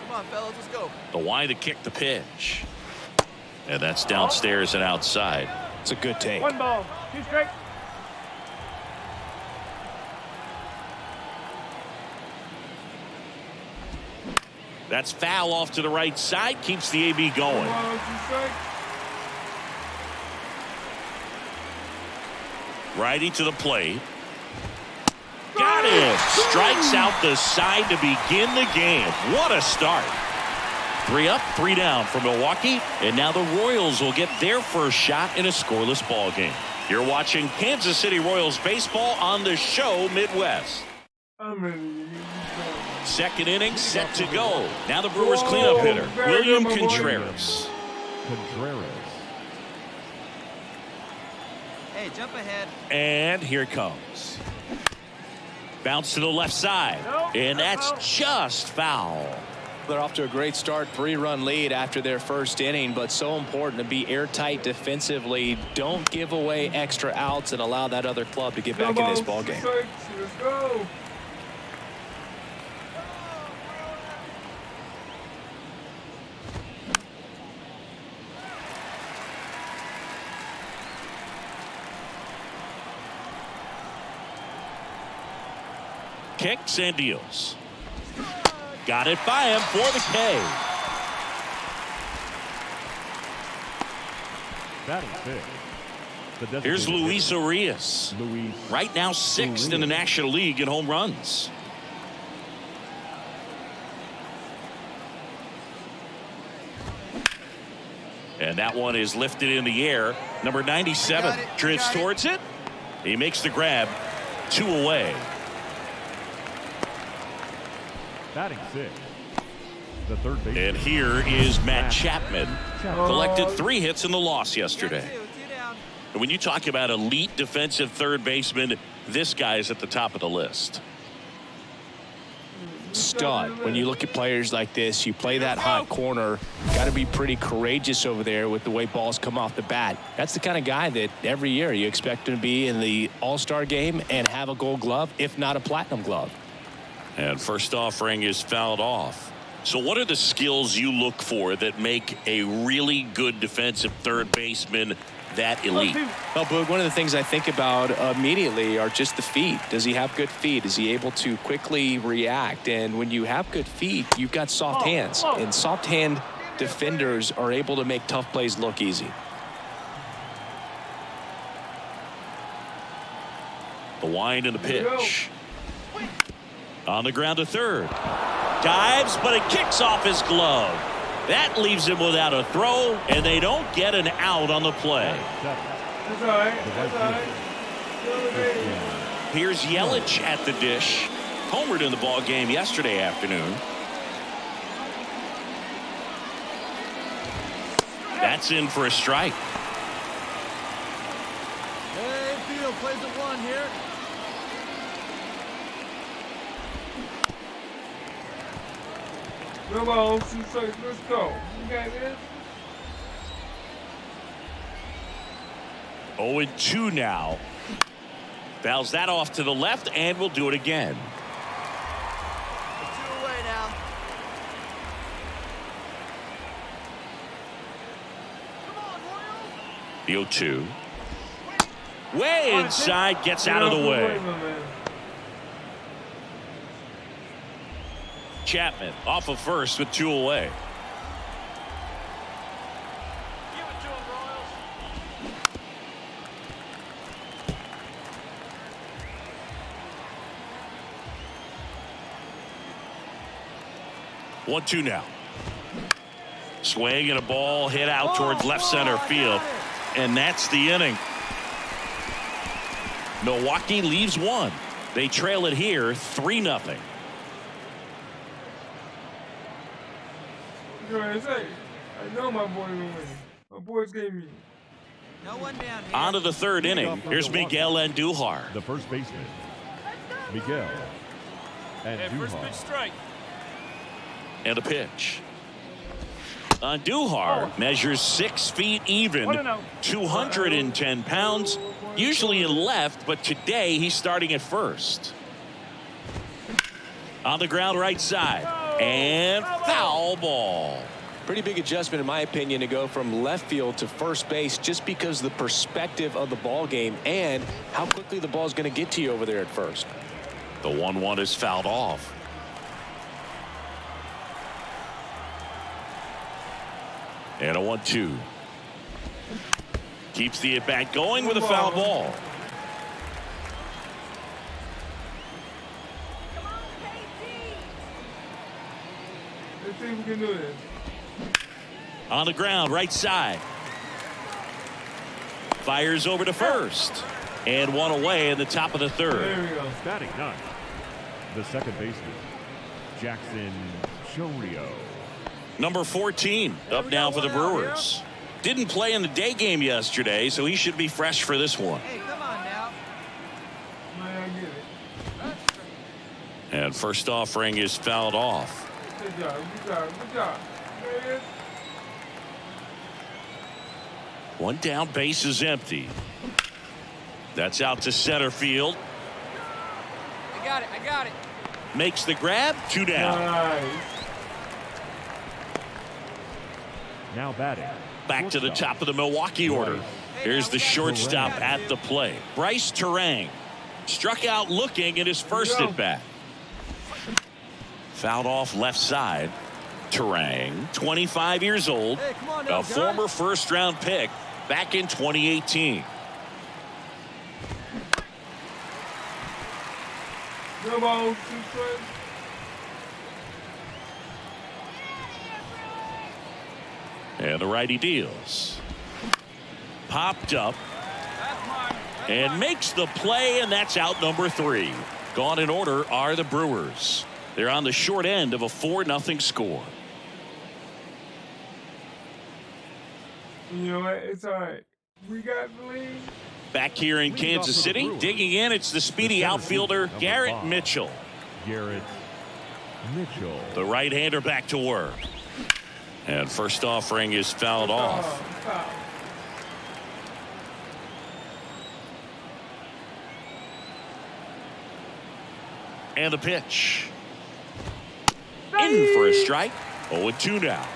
Come on, fellas, let's go. The wind to kick the pitch. And that's downstairs and outside. It's a good take. 1 ball, 2 strikes. That's foul off to the right side. Keeps the AB going. Righty to the plate. Got it. Strikes out the side to begin the game. What a start. 3 up, 3 down for Milwaukee. And now the Royals will get their first shot in a scoreless ball game. You're watching Kansas City Royals baseball on the show Midwest. I'm ready. Second inning set to go. Now the Brewers cleanup hitter, William Contreras. Contreras. Hey, jump ahead. And here it comes. Bounce to the left side. And that's just foul. They're off to a great start, 3-run lead after their first inning, but so important to be airtight defensively. Don't give away extra outs and allow that other club to get back in this ball game. Let's go. Kicks and deals. Got it by him for the K. Batting fifth. Here's Luis Arias. Right now 6th in the National League in home runs. And that one is lifted in the air. Number 97 drifts towards it. He makes the grab. 2 away. Batting sixth. The third baseman. And here is Matt Chapman. Collected 3 hits in the loss yesterday. Two down. And when you talk about elite defensive third baseman, this guy's at the top of the list. Stud. When you look at players like this, you play that hot corner, got to be pretty courageous over there with the way balls come off the bat. That's the kind of guy that every year you expect him to be in the All-Star game and have a Gold Glove, if not a Platinum Glove. And first offering is fouled off. So what are the skills you look for that make a really good defensive third baseman that elite? Well, Boog, one of the things I think about immediately are just the feet. Does he have good feet? Is he able to quickly react? And when you have good feet, you've got soft hands. And soft hand defenders are able to make tough plays look easy. wind in the pitch. On the ground to third. Dives, but it kicks off his glove. That leaves him without a throw, and they don't get an out on the play. That's all right. That's all right. Here's Yelich at the dish. Homered in the ball game yesterday afternoon. That's in for a strike. Hey, field plays at 1 here. No balls, 2 strikes. Let's go. You got this? 0-2 now. Fouls that off to the left, and will do it again. 2 away now. Come on, Royals. The 0-2. Way inside, gets out of the way. Chapman off of first with 2 away. Give it to him, Royals. 1-2 now. Swing and a ball hit out towards left center field. And that's the inning. Milwaukee leaves 1. They trail it here 3-0. I know my boy will win. My boys gave me. No one down here. On to the third inning. Here's Miguel Andujar. The first baseman, Miguel First pitch Andujar. strike. And a pitch. Andujar measures 6 feet even, 210 pounds, usually in left, but today he's starting at first. On the ground right side, and foul ball. Pretty big adjustment, in my opinion, to go from left field to first base, just because of the perspective of the ball game and how quickly the ball is going to get to you over there at first. The 1-1 is fouled off. And a 1-2. Keeps the at-bat going with a foul ball. Let's see if we can do this. On the ground, right side. Fires over to first. And 1 away in the top of the third. There we go. Batting 9, the second baseman, Jackson Chourio. Number 14 up now for the Brewers. Didn't play in the day game yesterday, so he should be fresh for this one. Hey, come on now. Man, I get it. And first offering is fouled off. Good job. Good job. Good job. There it is. One down, base is empty. That's out to center field. I got it. I got it. Makes the grab, 2 down. Nice. Now batting. Back to the top of the Milwaukee order. Here's the shortstop at the plate. Bryce Terang struck out looking at his first at bat. Fouled off left side. Terang, 25 years old, Hey, come on now, a guys. former first-round pick back in 2018. No balls, 2 strikes. And the righty deals. Popped up and makes the play, and that's out number 3. Gone in order are the Brewers. They're on the short end of a 4-0 score. You know what? It's all right. We got the lead. Back here in Kansas City, digging in, it's the speedy outfielder Garrett Mitchell. Garrett Mitchell. The right-hander back to work. And first offering is fouled off. Foul. And the pitch. In for a strike. 0-2 now.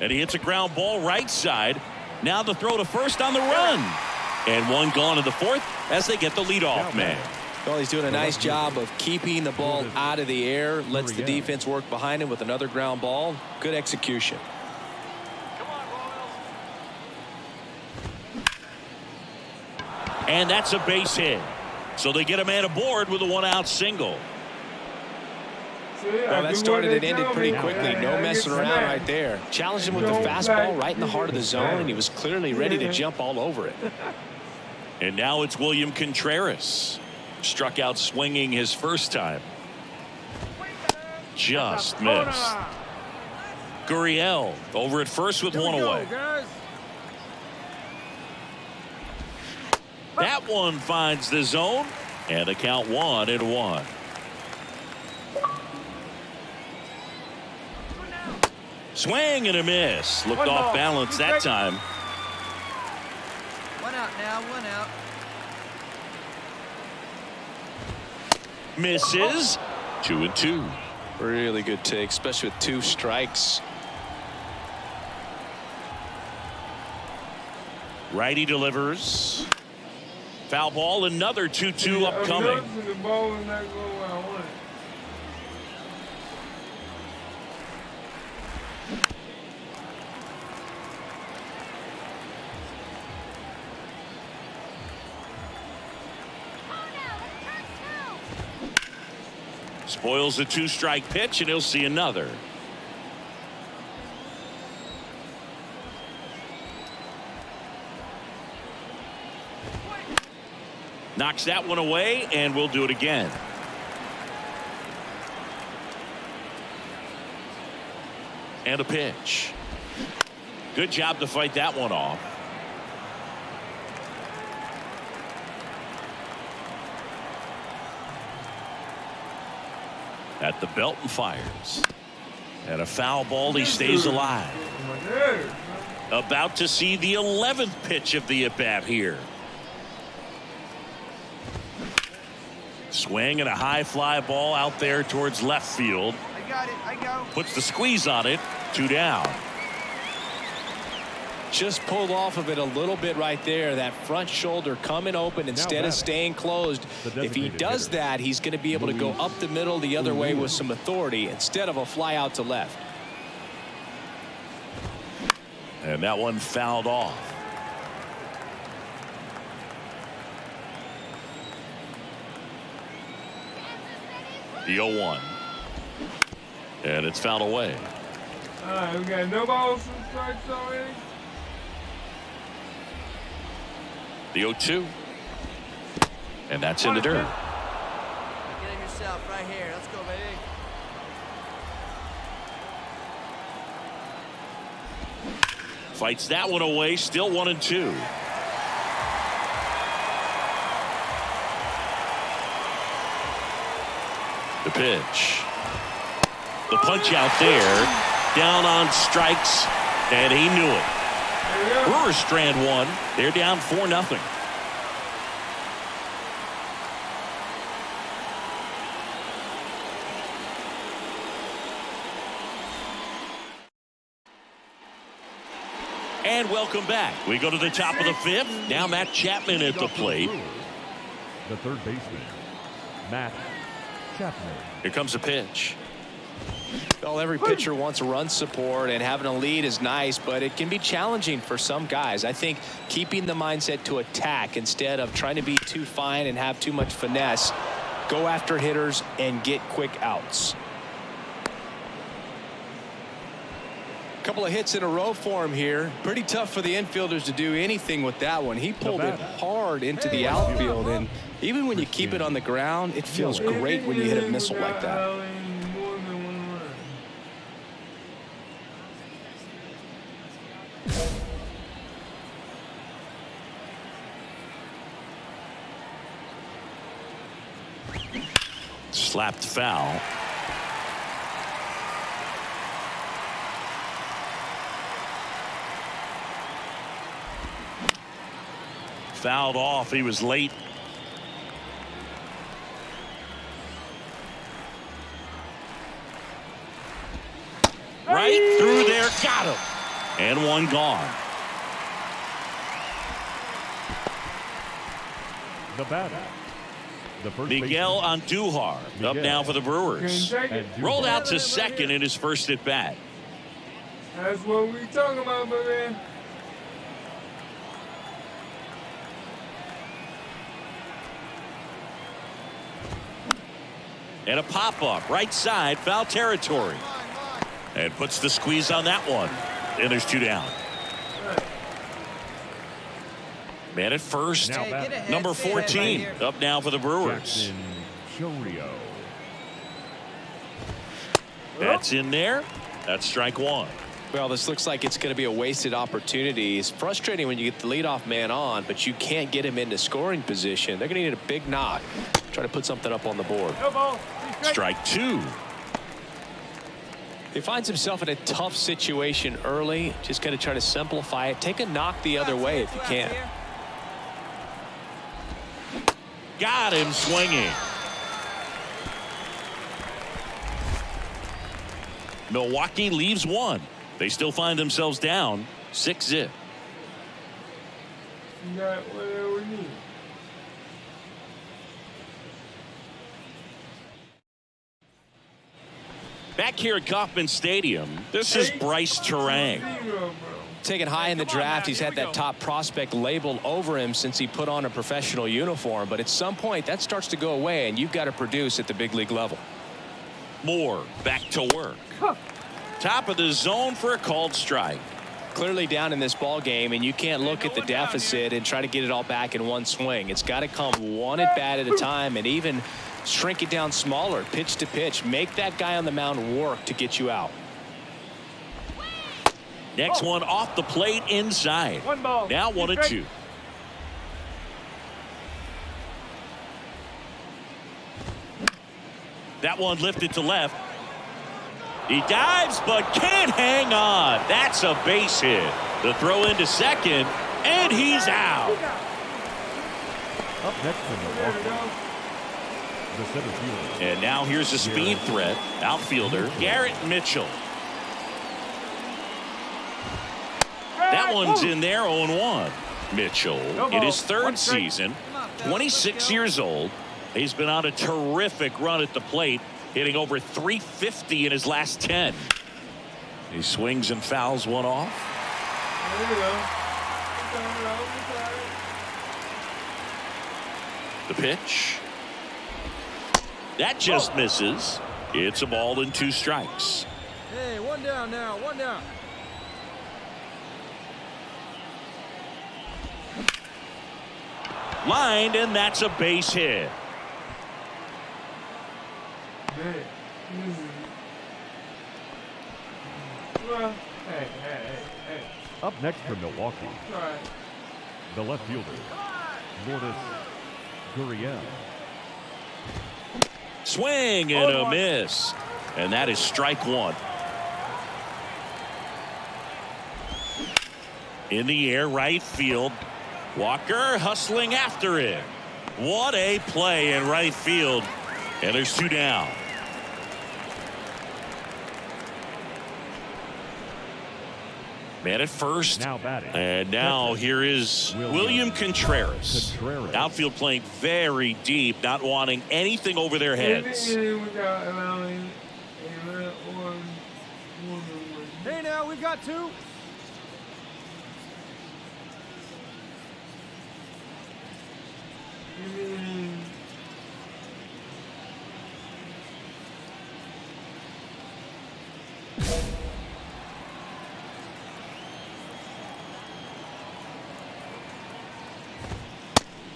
And he hits a ground ball right side. Now the throw to first on the run. And 1 gone in the 4th as they get the leadoff man. Well, he's doing a nice job of keeping the ball out of the air. Lets the defense work behind him with another ground ball. Good execution. And that's a base hit. So they get a man aboard with a one-out single. Well, that started and ended pretty quickly. No messing around right there. Challenged him with the fastball right in the heart of the zone, and he was clearly ready to jump all over it. And now it's William Contreras. Struck out swinging his first time. Just missed. Gurriel over at first with one away. That one finds the zone, and the count 1-1. Swing and a miss. Looked off balance that time. One out now, one out. Misses. 2-2. Really good take, especially with 2 strikes. Righty delivers. Foul ball. Another 2-2 upcoming. The ball is not going where I want it. Spoils the 2-strike pitch, and he'll see another. Knocks that one away, and we'll do it again. And a pitch. Good job to fight that one off. At the belt and fires. And a foul ball. He stays alive. About to see the 11th pitch of the at-bat here. Swing and a high fly ball out there towards left field. I got it. I go. Puts the squeeze on it. 2 down. Just pulled off of it a little bit right there. That front shoulder coming open instead of staying closed. If he does that, he's going to be able to go up the middle the other way with some authority instead of a fly out to left. And that one fouled off. The 0-1. And it's fouled away. All right, we got no balls and strikes already. The 0-2. And that's in the dirt. Get him yourself right here. Let's go, baby. Fights that one away. Still 1-2. The pitch. The punch out there. Down on strikes. And he knew it. Brewers strand one. They're down 4-0. And welcome back. We go to the top of the 5th. Now Matt Chapman at the plate. The third baseman, Matt Chapman. Here comes a pitch. Well, every pitcher wants run support, and having a lead is nice, but it can be challenging for some guys. I think keeping the mindset to attack instead of trying to be too fine and have too much finesse, go after hitters and get quick outs. Couple of hits in a row for him here. Pretty tough for the infielders to do anything with that one. He pulled it hard into the outfield, and even when you keep it on the ground, it feels great when you hit a missile like that. Slapped foul. Fouled off. He was late. Right through there. Got him. And one gone. The batter, the first Miguel baseman, Andujar up now for the Brewers. Rolled out to second in his first at bat. That's what we talking about, baby. And a pop-up right side, foul territory. And puts the squeeze on that one. And there's 2 down. Man at first. Now Hey, Number 14 right up now for the Brewers. Jackson Chorio. That's in there. That's strike 1. Well, this looks like it's going to be a wasted opportunity. It's frustrating when you get the leadoff man on, but you can't get him into scoring position. They're going to need a big knock. Try to put something up on the board. Strike 2. He finds himself in a tough situation early. Just got to try to simplify it. Take a knock the other way if you can. Got him swinging. Milwaukee leaves 1. They still find themselves down 6-0. You got whatever we need. Back here at Kauffman Stadium, this is Bryce Terang. 0, bro. Taken high in the draft, he's had that top prospect labeled over him since he put on a professional uniform. But at some point, that starts to go away, and you've got to produce at the big league level. Moore back to work. Top of the zone for a called strike. Clearly down in this ball game, and you can't look at the deficit and try to get it all back in one swing. It's got to come one at bat at a time, and even shrink it down smaller, pitch to pitch. Make that guy on the mound work to get you out. Next one off the plate inside. 1 ball. Now 1-2. That one lifted to left. He dives but can't hang on. That's a base hit. The throw into second, and he's out. Up next from Milwaukee, the center fielder. And now here's a speed threat. Outfielder Garrett Mitchell. That one's in there, 0-1. Mitchell in his 3rd season, 26 years old. He's been on a terrific run at the plate, hitting over 350 in his last 10. He swings and fouls one off. There you go. The pitch. That just misses. It's a ball and 2 strikes. Hey, 1 down now. 1 down. Lined, and that's a base hit. Man, this is... Well, hey. Up next from Milwaukee, Try. the left fielder, Lourdes Gurriel. Swing and a miss. And that is strike 1. In the air, right field. Walker hustling after it. What a play in right field. And there's 2 down. Man at first. Now batting. And now here is William Contreras. Outfield playing very deep, not wanting anything over their heads. Without allowing a red one. Hey, now we've got 2.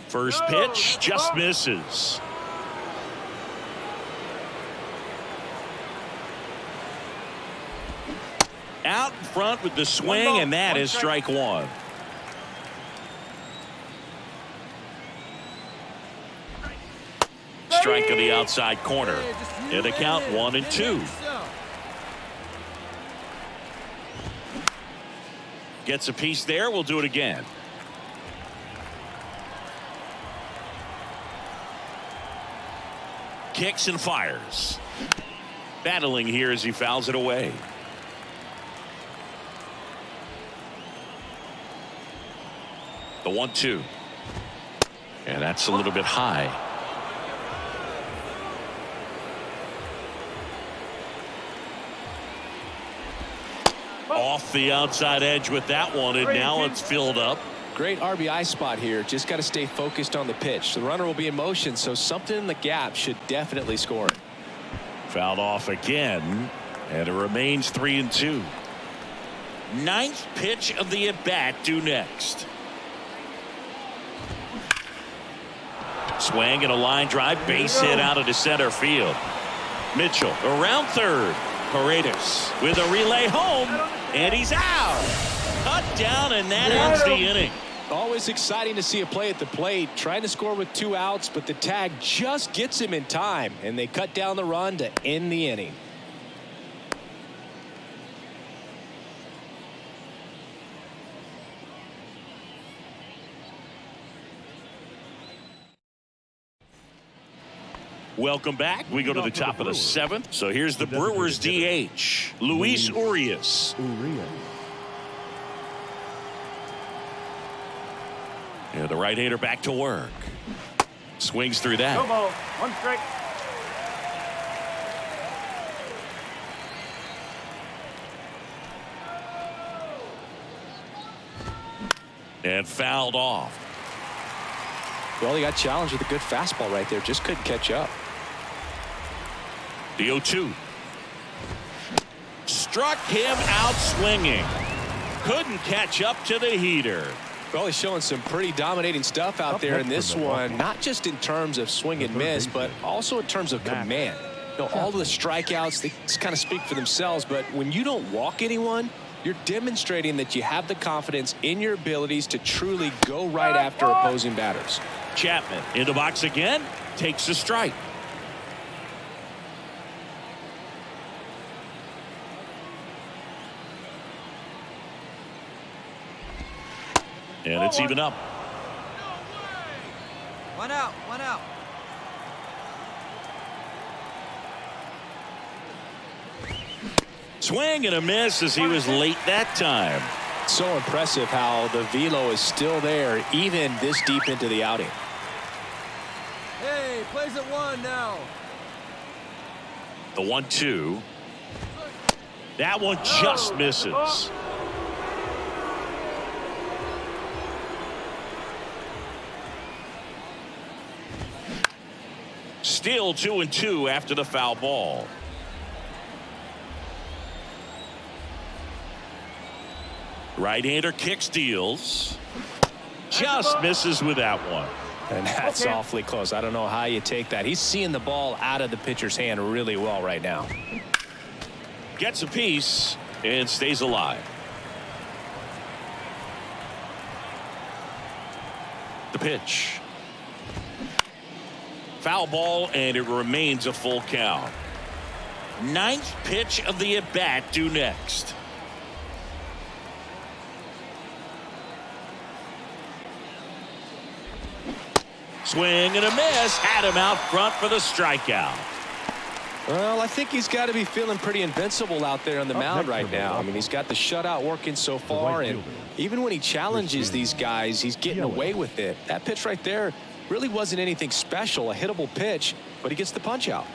First pitch just misses. Out in front with the swing, and that is strike 1. Strike on the outside corner. In the count 1-2. Gets a piece there. We'll do it again. Kicks and fires. Battling here as he fouls it away. The 1-2. And that's a little bit high. Off the outside edge with that one, and now it's filled up. Great RBI spot here. Just got to stay focused on the pitch. The runner will be in motion, so something in the gap should definitely score it. Fouled off again, and it remains 3-2. Ninth pitch of the at-bat due next. Swing and a line drive, base hit out into center field. Mitchell around third. Paredes with a relay home, and he's out. Cut down, and that ends the inning. Always exciting to see a play at the plate, trying to score with 2 outs, but the tag just gets him in time, and they cut down the run to end the inning. Welcome back. We go to the top of the 7th. So here's the Brewers DH, Luis Urias. And the right-hander back to work. Swings through that. No ball. 1 strike. And fouled off. Well, he got challenged with a good fastball right there. Just couldn't catch up. The 0-2. Struck him out swinging. Couldn't catch up to the heater. Well, he's showing some pretty dominating stuff out there in this one, not just in terms of swing and miss, but also in terms of command. You know, all of the strikeouts, they kind of speak for themselves, but when you don't walk anyone, you're demonstrating that you have the confidence in your abilities to truly go right after opposing batters. Chapman in the box again, takes a strike. And it's even up. 1 out, 1 out. Swing and a miss as he was late that time. So impressive how the velo is still there even this deep into the outing. Hey, plays at 1 now. The 1-2. That one just misses. Still 2-2 after the foul ball. Right-hander kicks, deals. Just misses with that one. And that's awfully close. I don't know how you take that. He's seeing the ball out of the pitcher's hand really well right now. Gets a piece and stays alive. The pitch. Foul ball, and it remains a full count. Ninth pitch of the at-bat due next. Swing and a miss. Had him out front for the strikeout. Well, I think he's got to be feeling pretty invincible out there on the mound right now. I mean, he's got the shutout working so far, and even when he challenges these guys, he's getting away with it. That pitch right there really wasn't anything special, a hittable pitch, but he gets the punch out.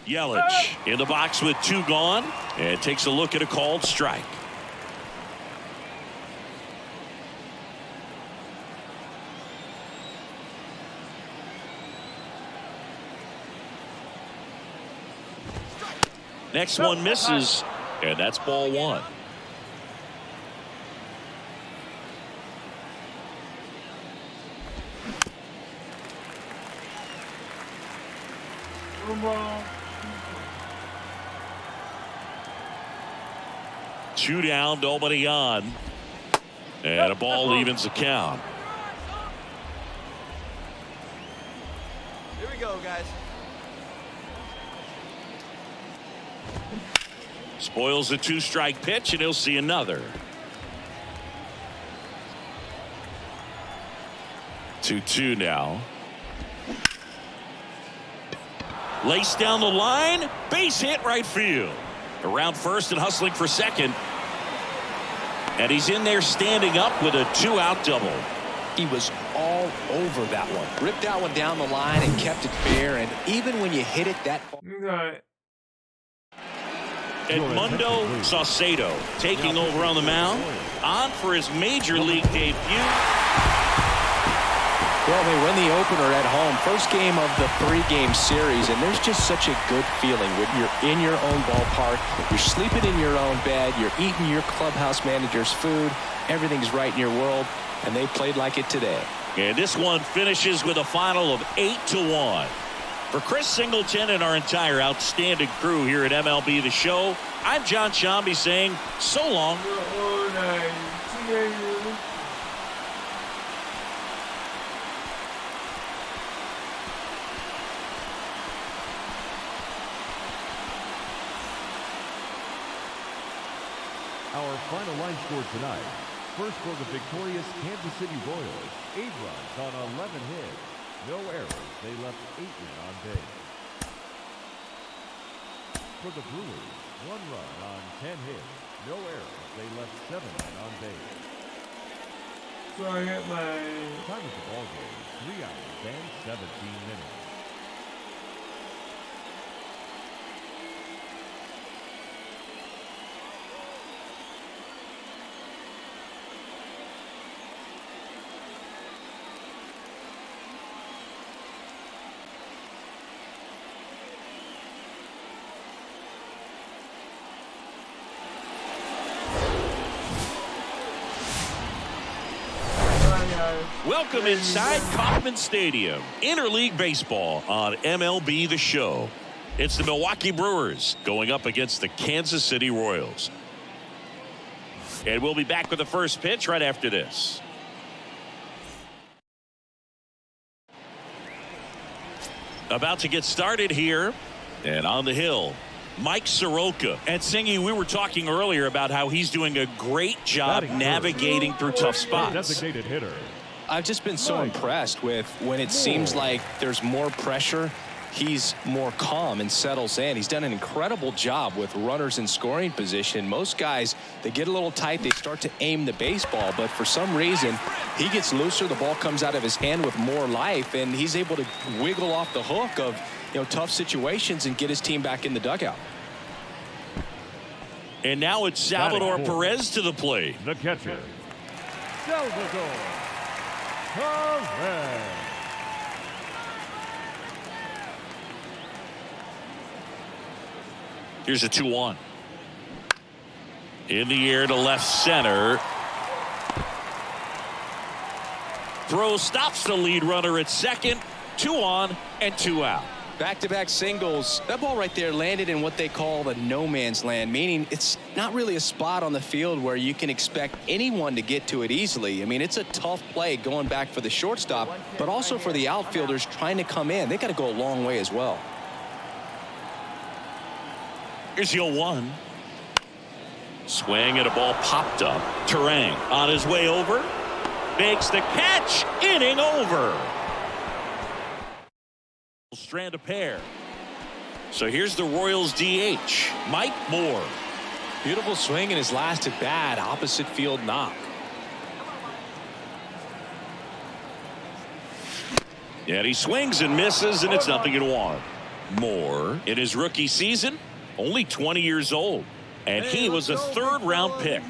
Yelich in the box with 2 gone, and takes a look at a called strike. Next one misses, and that's ball 1. Two down, nobody on, and a ball evens the count. Here we go, guys. Spoils the 2-strike pitch, and he'll see another. 2-2 now. Laced down the line, base hit right field. Around first and hustling for second. And he's in there standing up with a 2-out double. He was all over that one. Ripped that one down the line and kept it fair. And even when you hit it that far. Okay. Edmundo Saucedo taking over on the mound. On for his major league debut. Well, they win the opener at home. First game of the 3-game series, and there's just such a good feeling when you're in your own ballpark. You're sleeping in your own bed. You're eating your clubhouse manager's food. Everything's right in your world, and they played like it today. And this one finishes with a final of 8-1. For Chris Singleton and our entire outstanding crew here at MLB The Show, I'm John Shambi saying so long. Our final line score tonight. First for the victorious Kansas City Royals, 8 runs on 11 hits. No errors. They left 8 men on base. For the Brewers, 1 run on 10 hits. No errors. They left 7 men on base. So I get my Time of the ball game, 3 hours and 17 minutes. Welcome inside Kauffman Stadium. Interleague Baseball on MLB The Show. It's the Milwaukee Brewers going up against the Kansas City Royals. And we'll be back with the first pitch right after this. About to get started here. And on the hill, Mike Soroka. And Singy, we were talking earlier about how he's doing a great job navigating through tough spots. Designated hitter. I've just been so impressed with when it seems like there's more pressure, he's more calm and settles in. He's done an incredible job with runners in scoring position. Most guys, they get a little tight, they start to aim the baseball, but for some reason, he gets looser, the ball comes out of his hand with more life, and he's able to wiggle off the hook of, you know, tough situations and get his team back in the dugout. And now it's Salvador Perez to the plate. The catcher, Salvador Perez. Here's a 2-1. In the air to left center. Throw stops the lead runner at second. 2 on and 2 out. Back-to-back singles. That ball right there landed in what they call the no man's land, meaning it's not really a spot on the field where you can expect anyone to get to it easily. I mean, it's a tough play going back for the shortstop, but also for the outfielders trying to come in. They got to go a long way as well. Here's the 0-1. Swing and a ball popped up. Terang on his way over. Makes the catch. Inning over. Strand a pair. So here's the Royals DH, Mike Moore. Beautiful swing in his last at bat. Opposite field knock. And he swings and misses, and it's 0-1. Moore, in his rookie season, only 20 years old. And he was a 3rd-round pick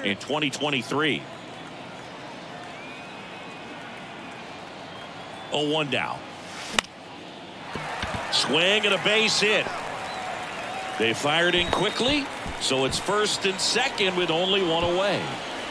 in 2023. 0-1 now. Swing and a base hit. They fired in quickly, so it's 1st and 2nd with only 1 away.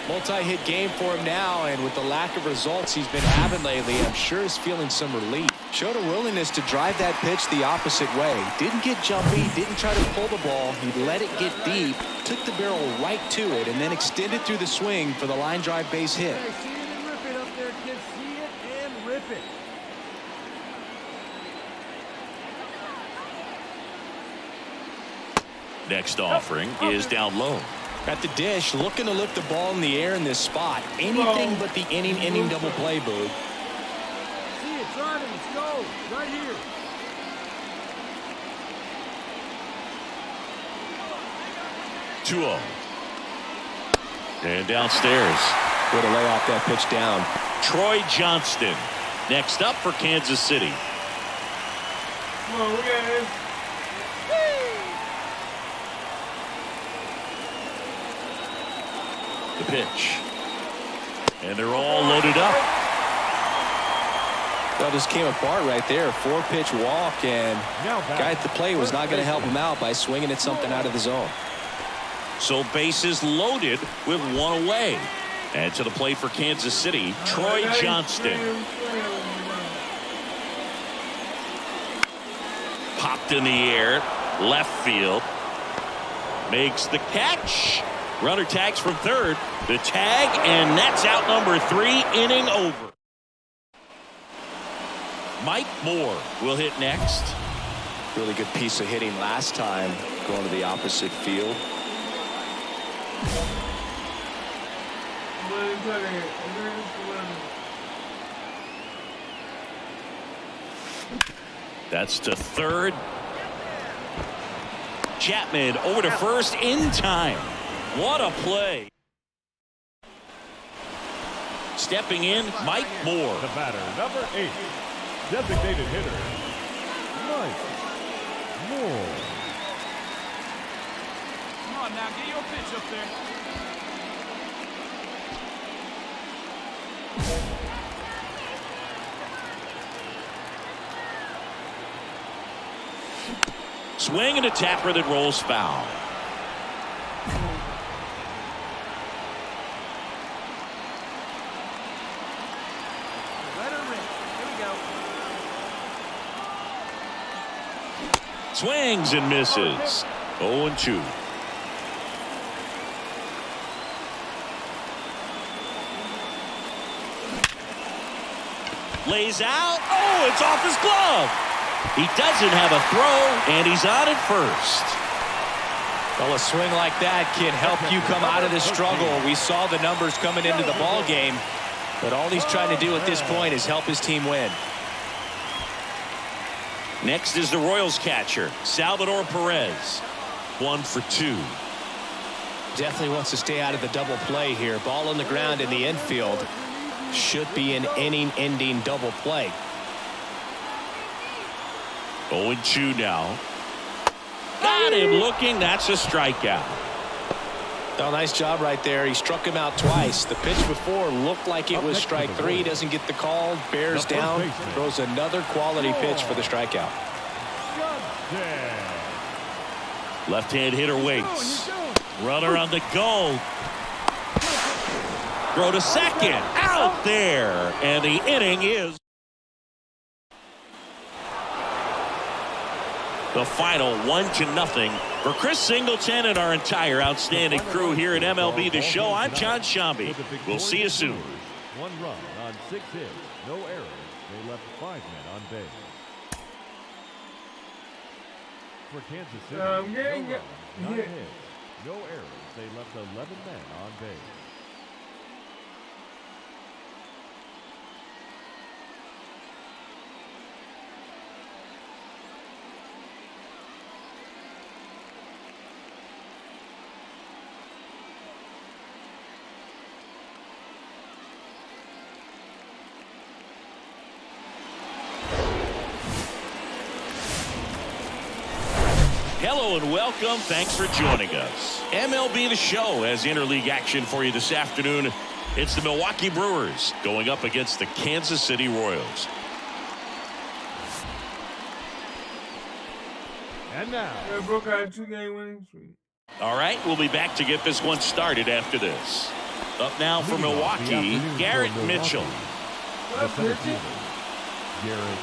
Multi-hit game for him now, and with the lack of results he's been having lately, I'm sure he's feeling some relief. Showed a willingness to drive that pitch the opposite way. Didn't get jumpy, didn't try to pull the ball. He let it get deep, took the barrel right to it, and then extended through the swing for the line drive base hit. Okay, see it and rip it up there, kids. See it and rip it. Next offering is down low. At the dish, looking to lift the ball in the air in this spot. Anything but the inning double play, Boog. See it, try it, let's go. Right here. Oh. And downstairs. Way to lay off that pitch down. Troy Johnston next up for Kansas City. Come on, we got it. The pitch. And they're all loaded up. Well, just came apart right there. 4-pitch walk, and guy at the plate was not going to help him out by swinging at something out of the zone. So bases loaded with one away. And to the plate for Kansas City, Troy Johnston. Popped in the air, left field. Makes the catch. Runner tags from third. The tag, and that's out number 3, inning over. Mike Moore will hit next. Really good piece of hitting last time, going to the opposite field. That's to third. Chapman over to first in time. What a play. Stepping in, Mike Moore. The batter, number 8, designated hitter, Mike Moore. Come on now, get your pitch up there. Swing and a tapper that rolls foul. Let her rip. Here we go. Swings and misses. 0-2. Lays out. Oh, it's off his glove. He doesn't have a throw, and he's on at first. Well, a swing like that can help you come out of this struggle. We saw the numbers coming into the ball game, but all he's trying to do at this point is help his team win. Next is the Royals catcher, Salvador Perez. 1 for 2. Definitely wants to stay out of the double play here. Ball on the ground in the infield. Should be an inning-ending double play. 0-2 now. Got him looking. That's a strikeout. Oh, nice job right there. He struck him out twice. The pitch before looked like it was strike 3. Doesn't get the call. Bears down. Throws another quality pitch for the strikeout. Left-hand hitter waits. Runner on the go. Throw to second. Out there. And the inning is the final 1-0 for Chris Singleton and our entire outstanding crew here at MLB The Show. I'm John Shambi. We'll see you soon. 1 run on 6 hits, no errors. They left 5 men on base. For Kansas City, no runs, 9 hits, no errors. They left 11 men on base. Hello and welcome. Thanks for joining us. MLB The Show has interleague action for you this afternoon. It's the Milwaukee Brewers going up against the Kansas City Royals. And now, Broke out a 2-game winning streak. All right, we'll be back to get this one started after this. Up now for Milwaukee, Garrett Mitchell. the center fielder, Garrett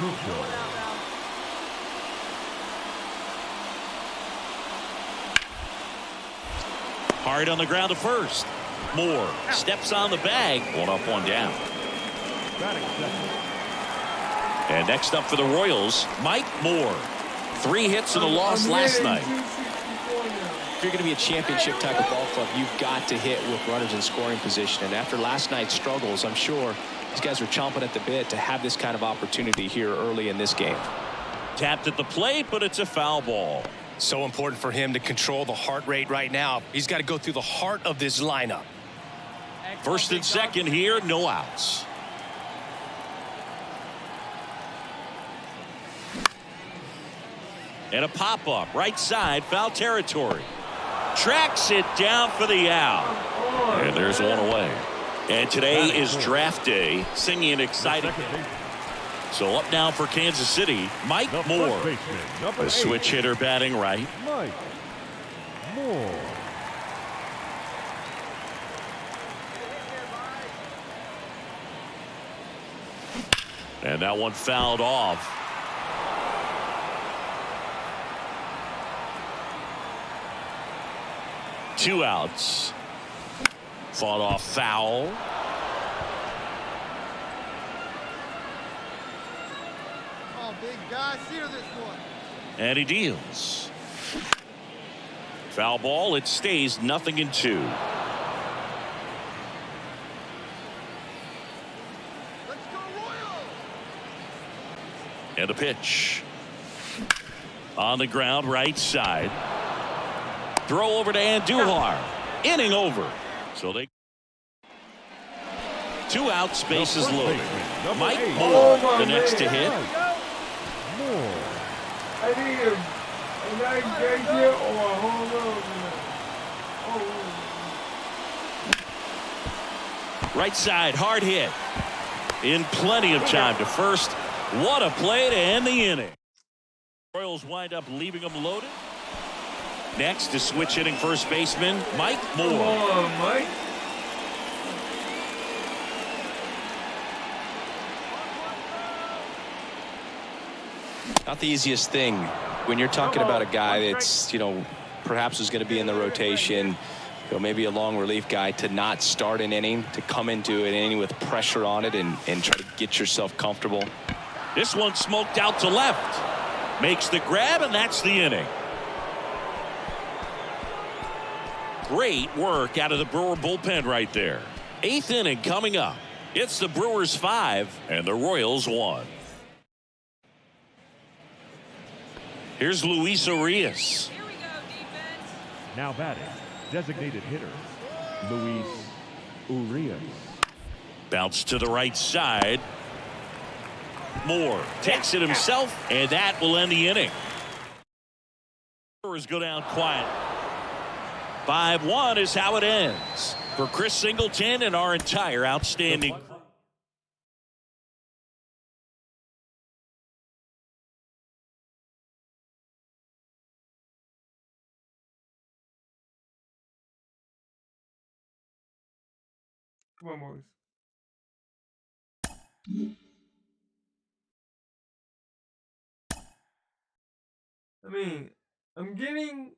Mitchell. Hard on the ground to first. Moore steps on the bag. 1 up, 1 down. And next up for the Royals, Mike Moore. 3 hits in a loss last night. If you're going to be a championship type of ball club, you've got to hit with runners in scoring position. And after last night's struggles, I'm sure these guys are chomping at the bit to have this kind of opportunity here early in this game. Tapped at the plate, but it's a foul ball. So important for him to control the heart rate right now. He's got to go through the heart of this lineup. First and second here, no outs. And a pop-up, right side, foul territory. Tracks it down for the out. And there's one away. And today is draft day, singing and exciting. Second baseman, So up now for Kansas City, Mike the Moore. first baseman, number The 8, switch hitter batting right. Mike Moore. And that one fouled off. Two outs. Fought off foul. Oh, big guy, seal this one. And he deals. Foul ball. It stays 0-2. Let's go Royals! And a pitch. On the ground, right side. Throw over to Andujar. Inning over. So they. 2 outs, bases The first loaded. baseman, number Mike 8, Moore, Oh, the next to man. hit. Moore. I need a nice base hit or a home run. Oh, Right side, hard hit. In plenty of time to first. What a play to end the inning. Royals wind up leaving them loaded. Next is switch hitting first baseman Mike come Moore. on, Mike. Not the easiest thing when you're talking about a guy that's, perhaps is going to be in the rotation, maybe a long relief guy, to not start an inning, to come into an inning with pressure on it and try to get yourself comfortable. This one smoked out to left. Makes the grab, and that's the inning. Great work out of the Brewer bullpen right there. 8th inning coming up. It's the Brewers 5 and the Royals 1. Here's Luis Urias. Here we go, defense. Now batting, designated hitter, Luis Urias. Bounce to the right side. Moore takes it himself, and that will end the inning. Brewers go down quiet. 5-1 is how it ends. For Chris Singleton and our entire outstanding. Come on, boys. I mean, I'm getting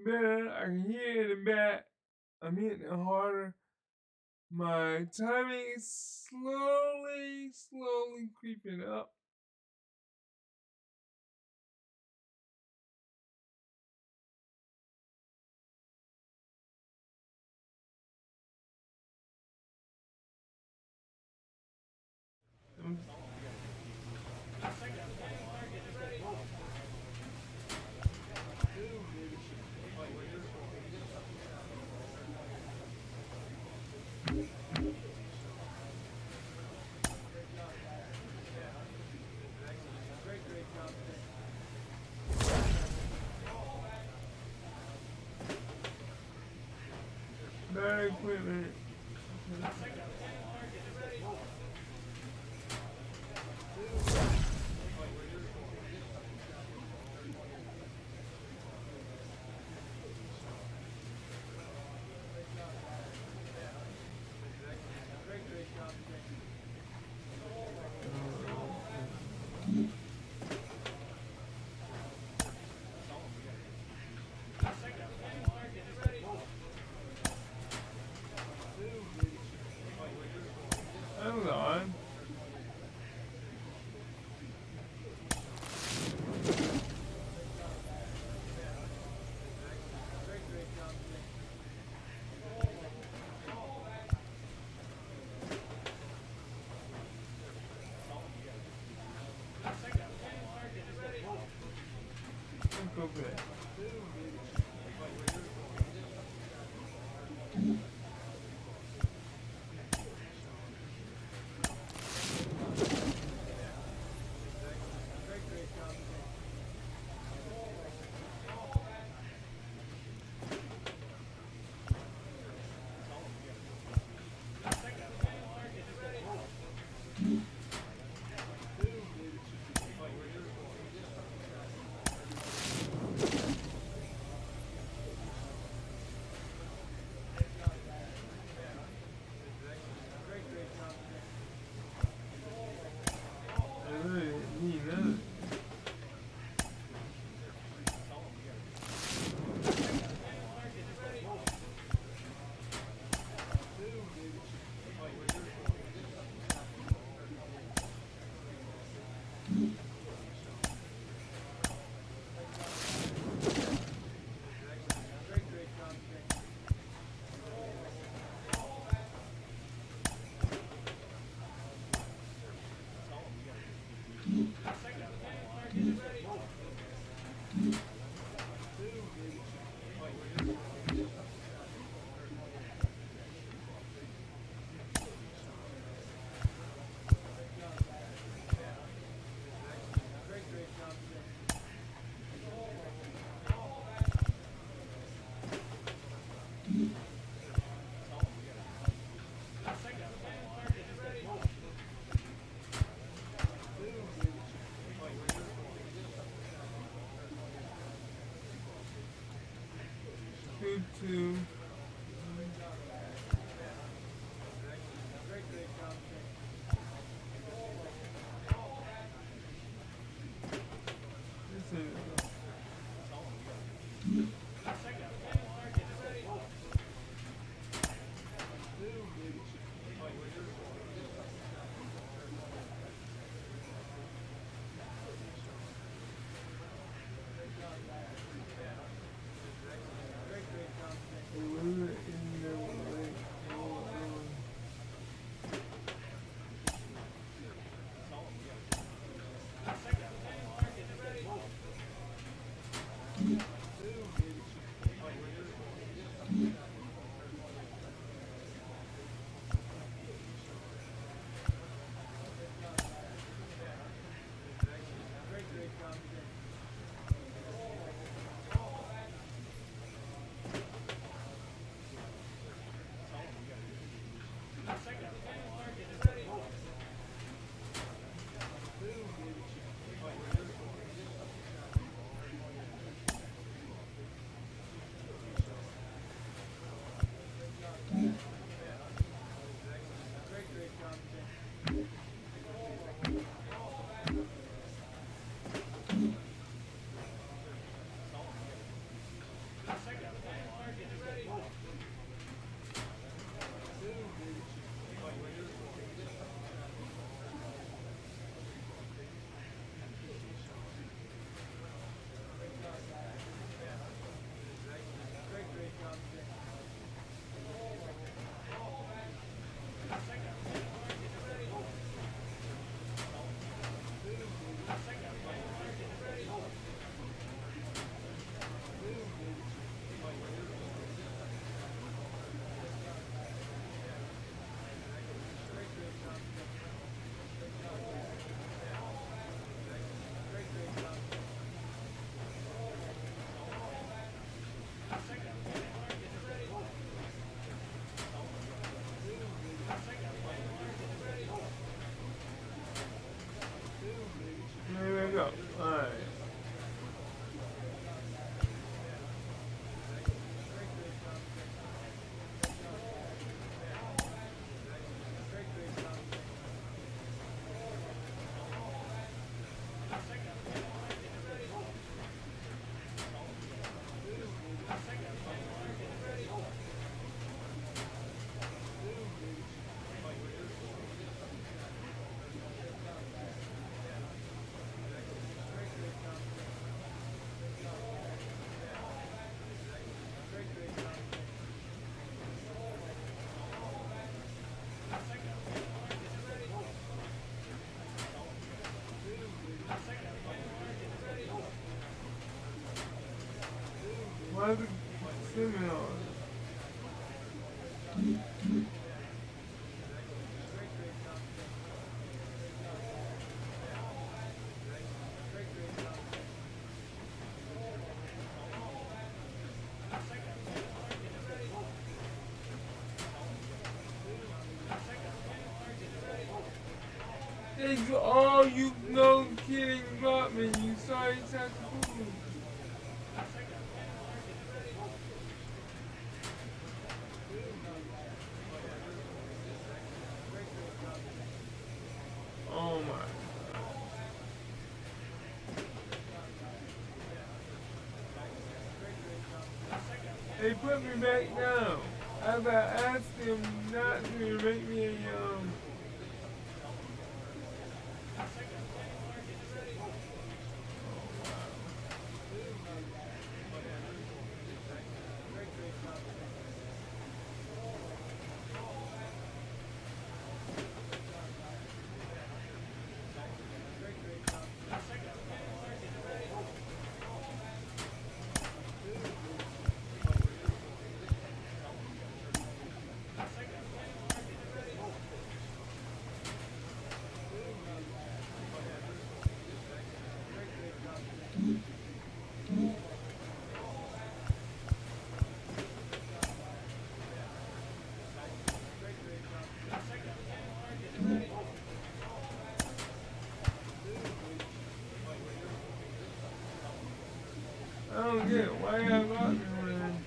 better. I can hit it back. I'm hitting it harder. My timing is slowly creeping up. Better equipment. Hold on. Let's go back. mother seminars. Thanks for all you know kidding about me, you sorry sack of food. Oh my God. They put me back down. As I asked them not to make me a I don't get it. Why y'all got me when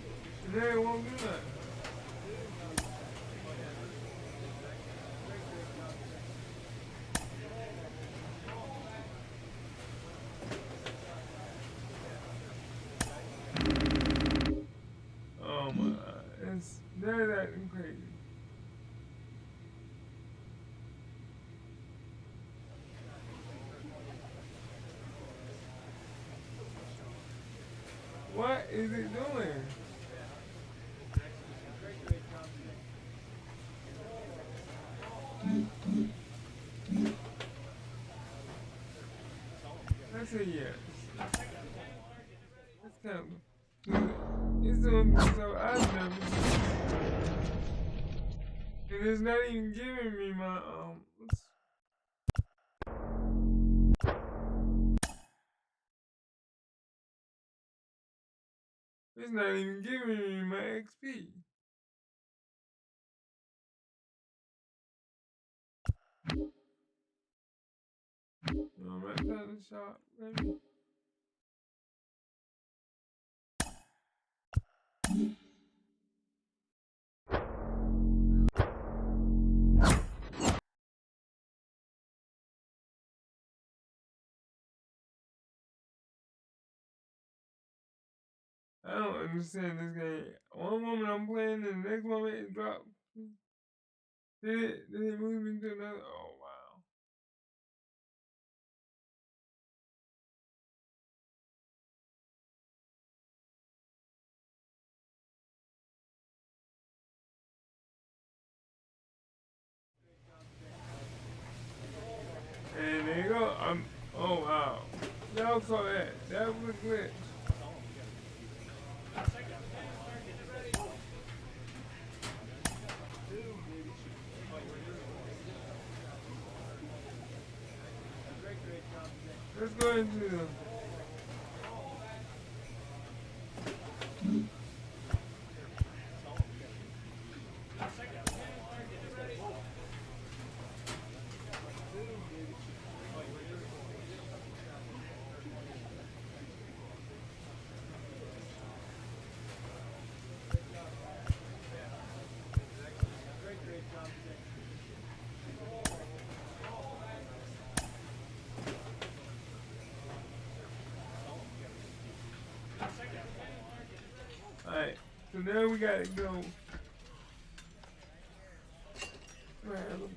they won't do that? Oh my God. They're acting crazy. What is it doing? That's a yes. That's kind of good. It's doing stuff I've never seen. And it's not even giving me my it's not even giving me my XP. I'm right down the shop, baby. I don't understand this game. One moment I'm playing, and the next moment it drops. Did it move me to another? Oh wow. And there you go. Oh wow. Y'all saw that. That was a glitch. Let's go into the alright. So now we gotta go. Random.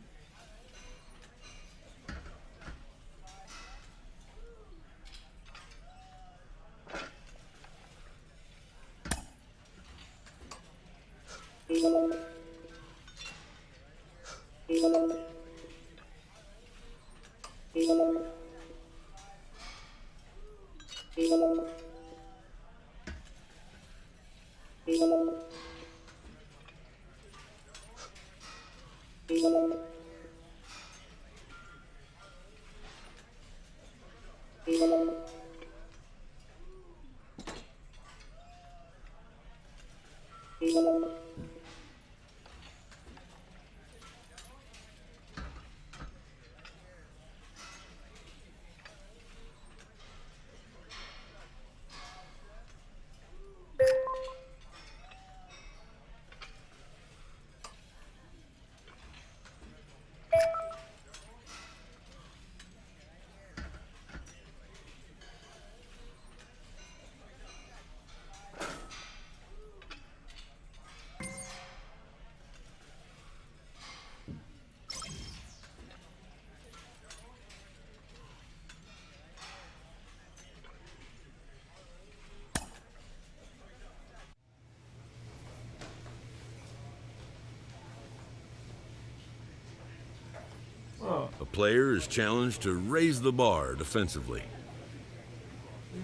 A player is challenged to raise the bar defensively.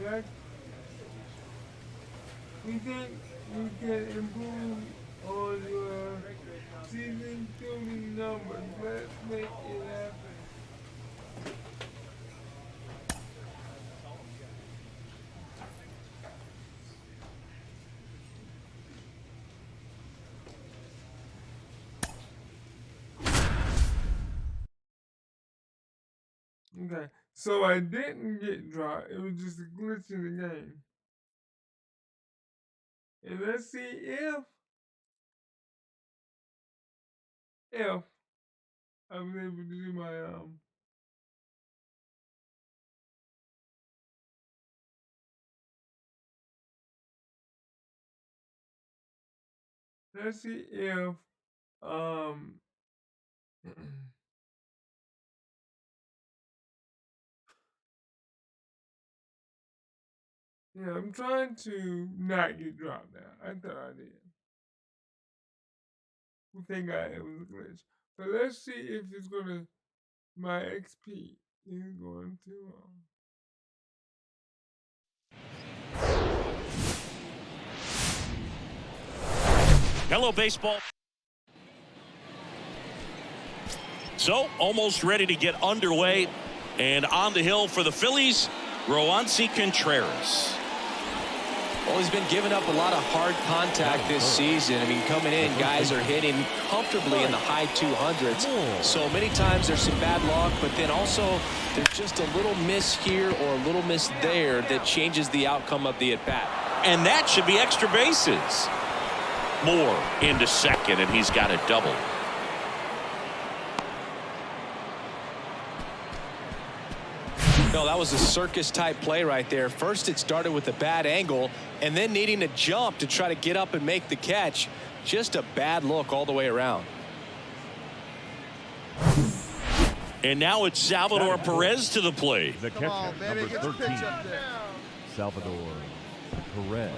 Yeah. We think you can improve on your season shooting numbers. Let's make it happen. Okay, so I didn't get dropped. It was just a glitch in the game. And let's see if I was able to do my let's see if yeah, I'm trying to not get dropped now. I thought I did. We think it was a glitch. But let's see if it's gonna my XP is going to Hello, baseball. So, almost ready to get underway. And on the hill for the Phillies, Roansy Contreras. Well, he's been giving up a lot of hard contact this season. I mean, coming in, guys are hitting comfortably in the high 200s. So many times there's some bad luck, but then also there's just a little miss here or a little miss there that changes the outcome of the at-bat. And that should be extra bases. Moore into second, and he's got a double. No, that was a circus-type play right there. First, it started with a bad angle, and then needing to jump to try to get up and make the catch. Just a bad look all the way around. And now it's Salvador Perez to the plate. The catcher, number 13, Salvador Perez.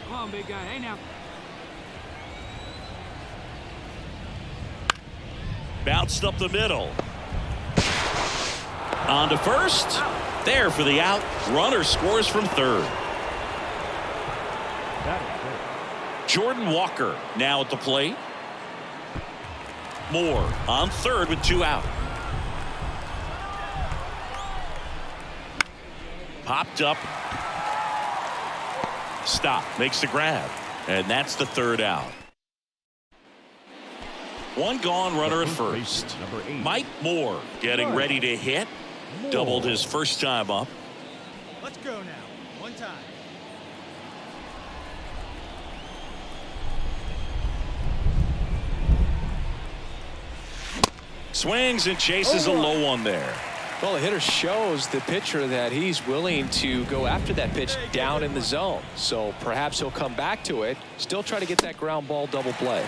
Come on, big guy. Hey, now. Bounced up the middle. On to first. There for the out. Runner scores from third. Jordan Walker now at the plate. Moore on third with 2 out. Popped up. Stop. Makes the grab. And that's the 3rd out. 1 gone, runner at first. Mike Moore getting ready to hit. Doubled his first time up. Let's go now. One time. Swings and chases a low one there. Well, the hitter shows the pitcher that he's willing to go after that pitch down in the zone. So perhaps he'll come back to it. Still try to get that ground ball double play.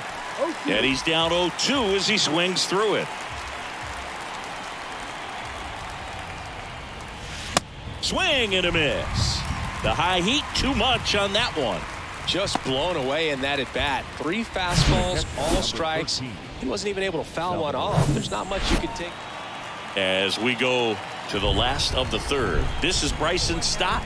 And he's down 0-2 as he swings through it. Swing and a miss. The high heat too much on that one. Just blown away in that at bat. 3 fastballs, all strikes. He wasn't even able to foul one off. There's not much you can take. As we go to the last of the 3rd. This is Bryson Stott.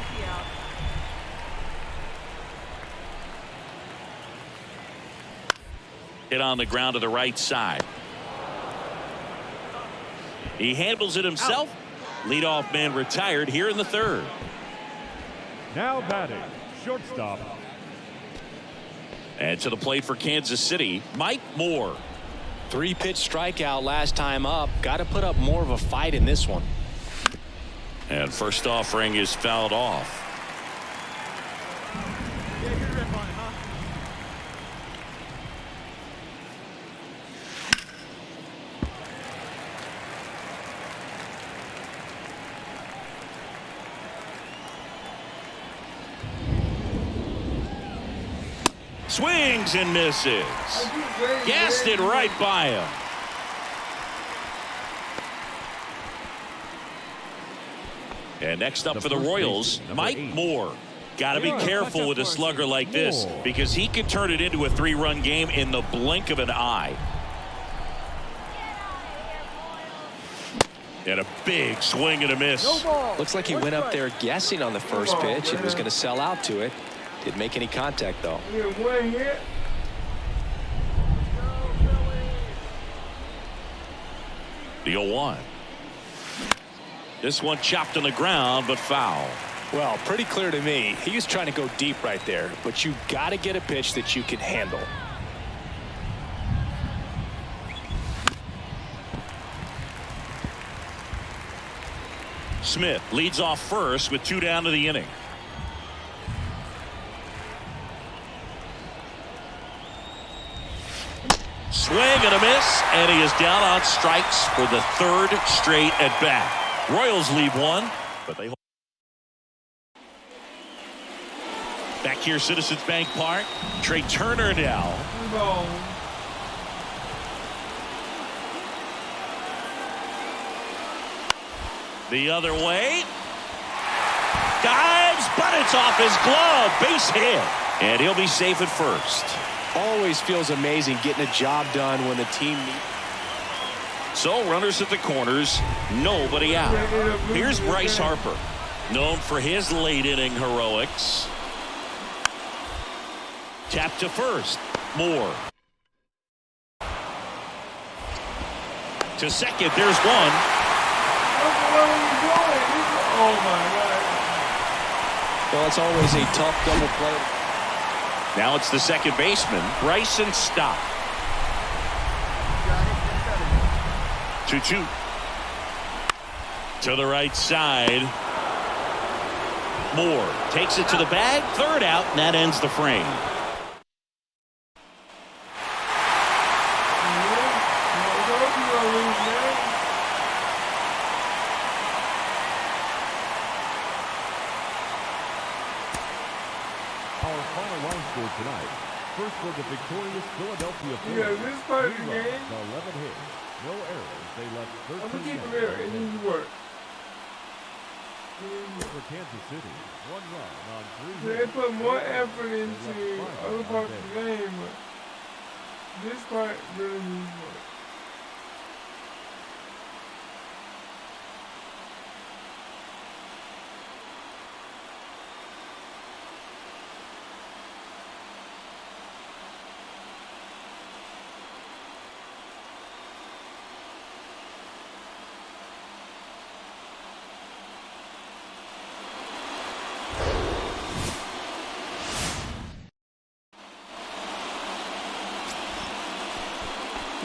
Hit on the ground to the right side. He handles it himself. Leadoff man retired here in the third. Now batting, shortstop. And to the plate for Kansas City, Mike Moore. 3-pitch strikeout last time up. Got to put up more of a fight in this one. And first offering is fouled off. Yeah, good rip on it, huh? Swings and misses. Gassed it right by him. And next up for the Royals, Mike Moore. Got to be careful with a slugger like this because he could turn it into a 3-run game in the blink of an eye. And a big swing and a miss. Looks like he went up there guessing on the first pitch and was going to sell out to it. Didn't make any contact, though. The 0-1. This one chopped on the ground, but foul. Well, pretty clear to me. He was trying to go deep right there, but you got to get a pitch that you can handle. Smith leads off first with 2 down to the inning. Swing and a miss, and he is down on strikes for the 3rd straight at bat. Royals lead 1, but they hold. Back here, Citizens Bank Park. Trey Turner now. The other way. Dives, but it's off his glove. Base hit. And he'll be safe at first. Always feels amazing getting a job done when the team needs. So runners at the corners, nobody out. Here's Bryce Harper, known for his late inning heroics. Tap to first. Moore. To second, there's one. Oh my God. Well, it's always a tough double play. Now it's the second baseman, Bryson Stott. 2-2. To the right side. Moore takes it to the bag. 3rd out, and that ends the frame. Our final line score tonight. First for the victorious Philadelphia Phillies. Yeah, this part of the game. 11 hits, no errors. They left 13 I'm gonna keep it men. there. It needs to work. For Kansas City, 1 run on 3 They hits. put more effort into other parts of the game, but this part really needs work.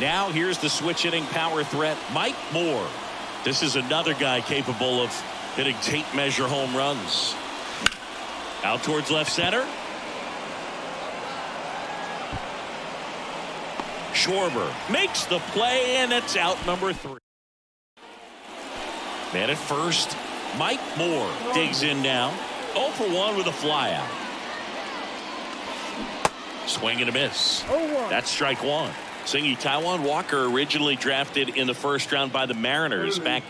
Now here's the switch hitting power threat, Mike Moore. This is another guy capable of hitting tape measure home runs. Out towards left center. Schwarber makes the play, and it's out number 3. Man at first, Mike Moore digs in now. 0 for 1 with a flyout. Swing and a miss. That's strike 1. Singy, Taijuan Walker originally drafted in the 1st round by the Mariners back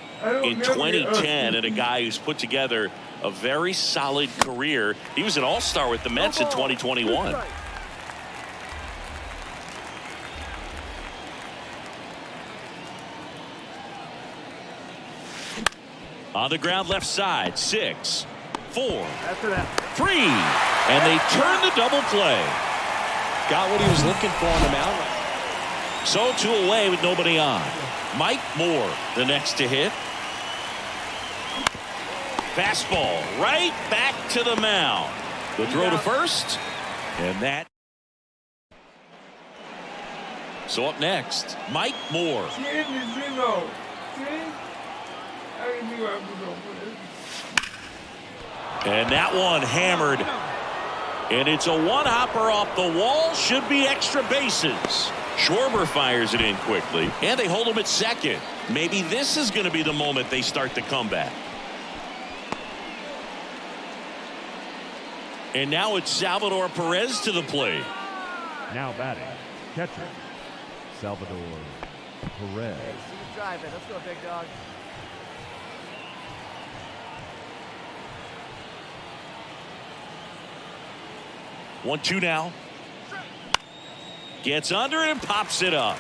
in 2010, and a guy who's put together a very solid career. He was an all-star with the Mets in 2021. On the ground left side, 6, 4, 3, and they turn the double play. Got what he was looking for on the mound. So 2 away with nobody on. Mike Moore, the next to hit. Fastball right back to the mound. The throw to first, and that. So up next, Mike Moore. See, I knew I was going for this. And that one hammered. And it's a one-hopper off the wall. Should be extra bases. Schwarber fires it in quickly, and they hold him at second. Maybe this is going to be the moment they start the comeback. And now it's Salvador Perez to the plate. Now batting, catcher, Salvador Perez. Hey, see you driving. Let's go, big dog. One, two now. Gets under it and pops it up.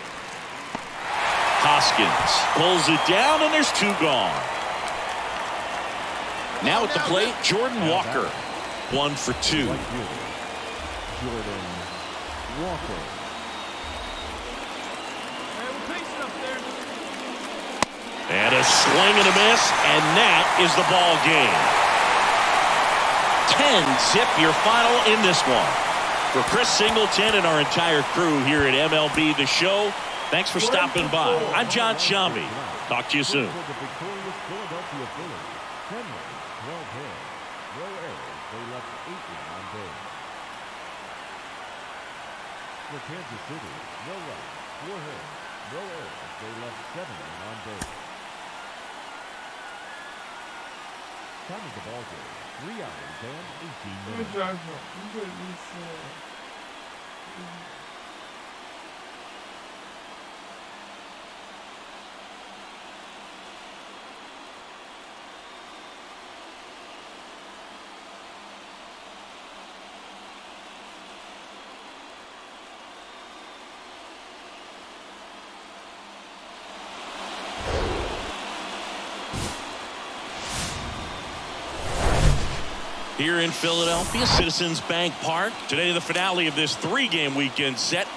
Hoskins pulls it down, and there's two gone. Now at the plate, Jordan Walker. 1 for 2. Jordan Walker. And a swing and a miss, and that is the ball game. 10-zip your final in this one. For Chris Singleton and our entire crew here at MLB The Show, thanks for stopping by. I'm John Shambi. Talk to you soon. The victorious Philadelphia Phillies. 10 runs, 12 hits, no errors. They left 8 on base. For Kansas City, no runs, 4 hits, no errors. They left 7 on base. Time of the ball game, 3 hours and 18 minutes. Good job, you could at least Here in Philadelphia, Citizens Bank Park. Today, the finale of this 3-game weekend set.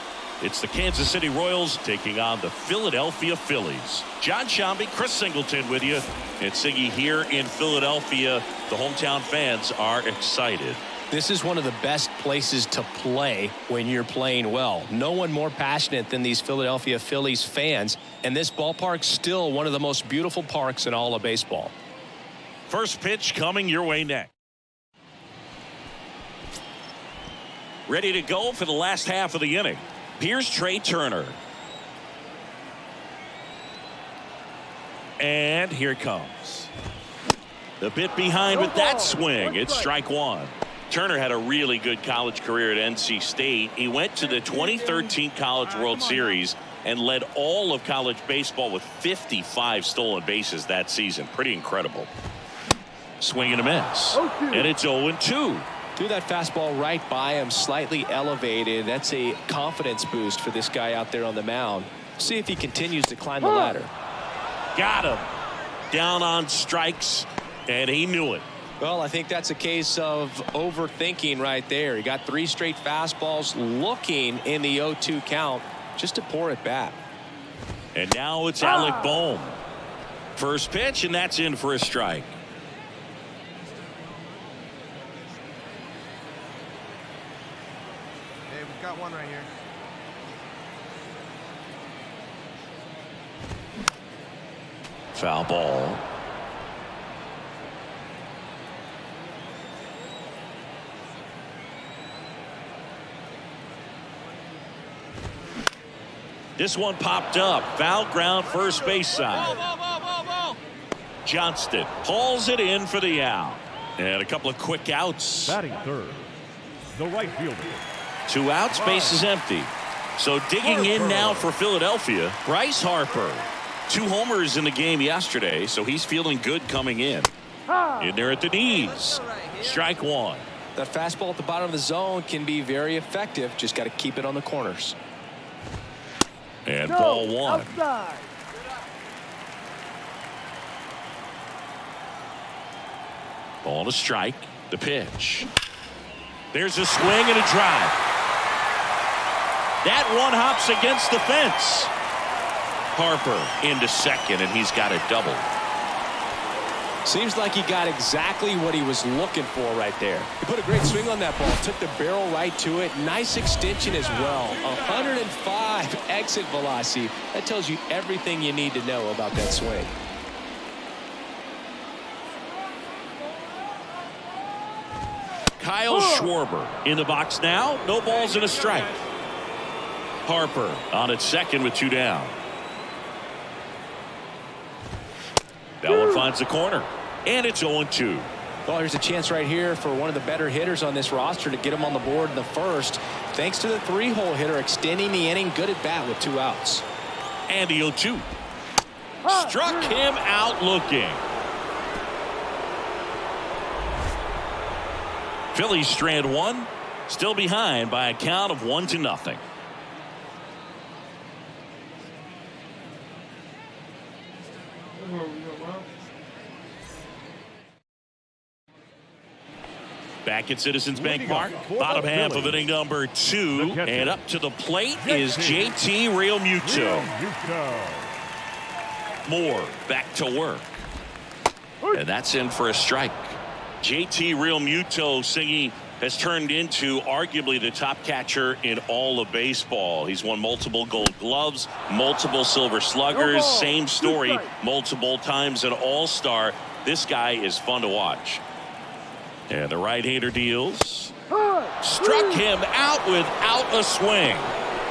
It's the Kansas City Royals taking on the Philadelphia Phillies. John Shambi, Chris Singleton with you. And Siggy here in Philadelphia. The hometown fans are excited. This is one of the best places to play when you're playing well. No one more passionate than these Philadelphia Phillies fans. And this ballpark's still one of the most beautiful parks in all of baseball. First pitch coming your way next. Ready to go for the last half of the inning. Here's Trey Turner. And here it comes. The bit behind with that swing. It's strike one. Turner had a really good college career at NC State. He went to the 2013 College World Series and led all of college baseball with 55 stolen bases that season. Pretty incredible. Swing and a miss. And it's 0-2. Threw that fastball right by him, slightly elevated. That's a confidence boost for this guy out there on the mound. See if he continues to climb the ladder. Got him. Down on strikes, and he knew it. Well, I think that's a case of overthinking right there. He got 3 straight fastballs, looking in the 0-2 count just to pour it back. And now it's Alec Bohm. First pitch, and that's in for a strike. Got one right here. Foul ball. This one popped up. Foul ground, first base side. Ball. Johnston hauls it in for the out. And a couple of quick outs. Batting third, the right fielder. 2 outs, base is empty. So digging in now for Philadelphia, Bryce Harper. 2 homers in the game yesterday, so he's feeling good coming in. In there at the knees. Strike one. That fastball at the bottom of the zone can be very effective. Just got to keep it on the corners. And ball one. Outside. Ball to strike. The pitch. There's a swing and a drive. That one hops against the fence. Harper into second, and he's got a double. Seems like he got exactly what he was looking for right there. He put a great swing on that ball, took the barrel right to it. Nice extension as well. 105 exit velocity. That tells you everything you need to know about that swing. Kyle Schwarber in the box now. No balls and a strike. Harper on at second with 2 down. That one finds the corner, and it's 0-2. Well, here's a chance right here for one of the better hitters on this roster to get him on the board in the first. Thanks to the 3-hole hitter extending the inning. Good at bat with 2 outs. And the 0-2. Struck him out looking. Phillies strand 1. Still behind by a count of 1-0. Back at Citizens Bank Park, bottom half of inning number 2, and up to the plate is JT Realmuto. Moore back to work, and that's in for a strike. JT Realmuto singing has turned into arguably the top catcher in all of baseball. He's won multiple Gold Gloves, multiple Silver Sluggers, same story, multiple times an All-Star. This guy is fun to watch. And the right-hander deals. Struck him out without a swing.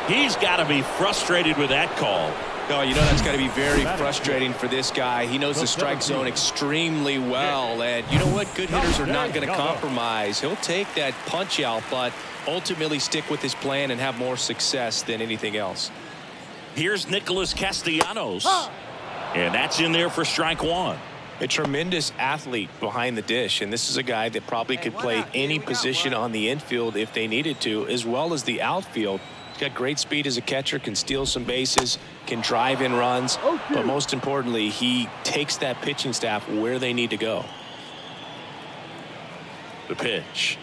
He's got to be frustrated with that call. Oh, you know that's got to be very frustrating for this guy. He knows the strike zone extremely well. And you know what? Good hitters are not going to compromise. He'll take that punch out, but ultimately stick with his plan and have more success than anything else. Here's Nicholas Castellanos. And that's in there for strike 1. A tremendous athlete behind the dish, and this is a guy that probably could play any position on the infield if they needed to, as well as the outfield. He's got great speed as a catcher, can steal some bases, can drive in runs, but most importantly, he takes that pitching staff where they need to go. The pitch.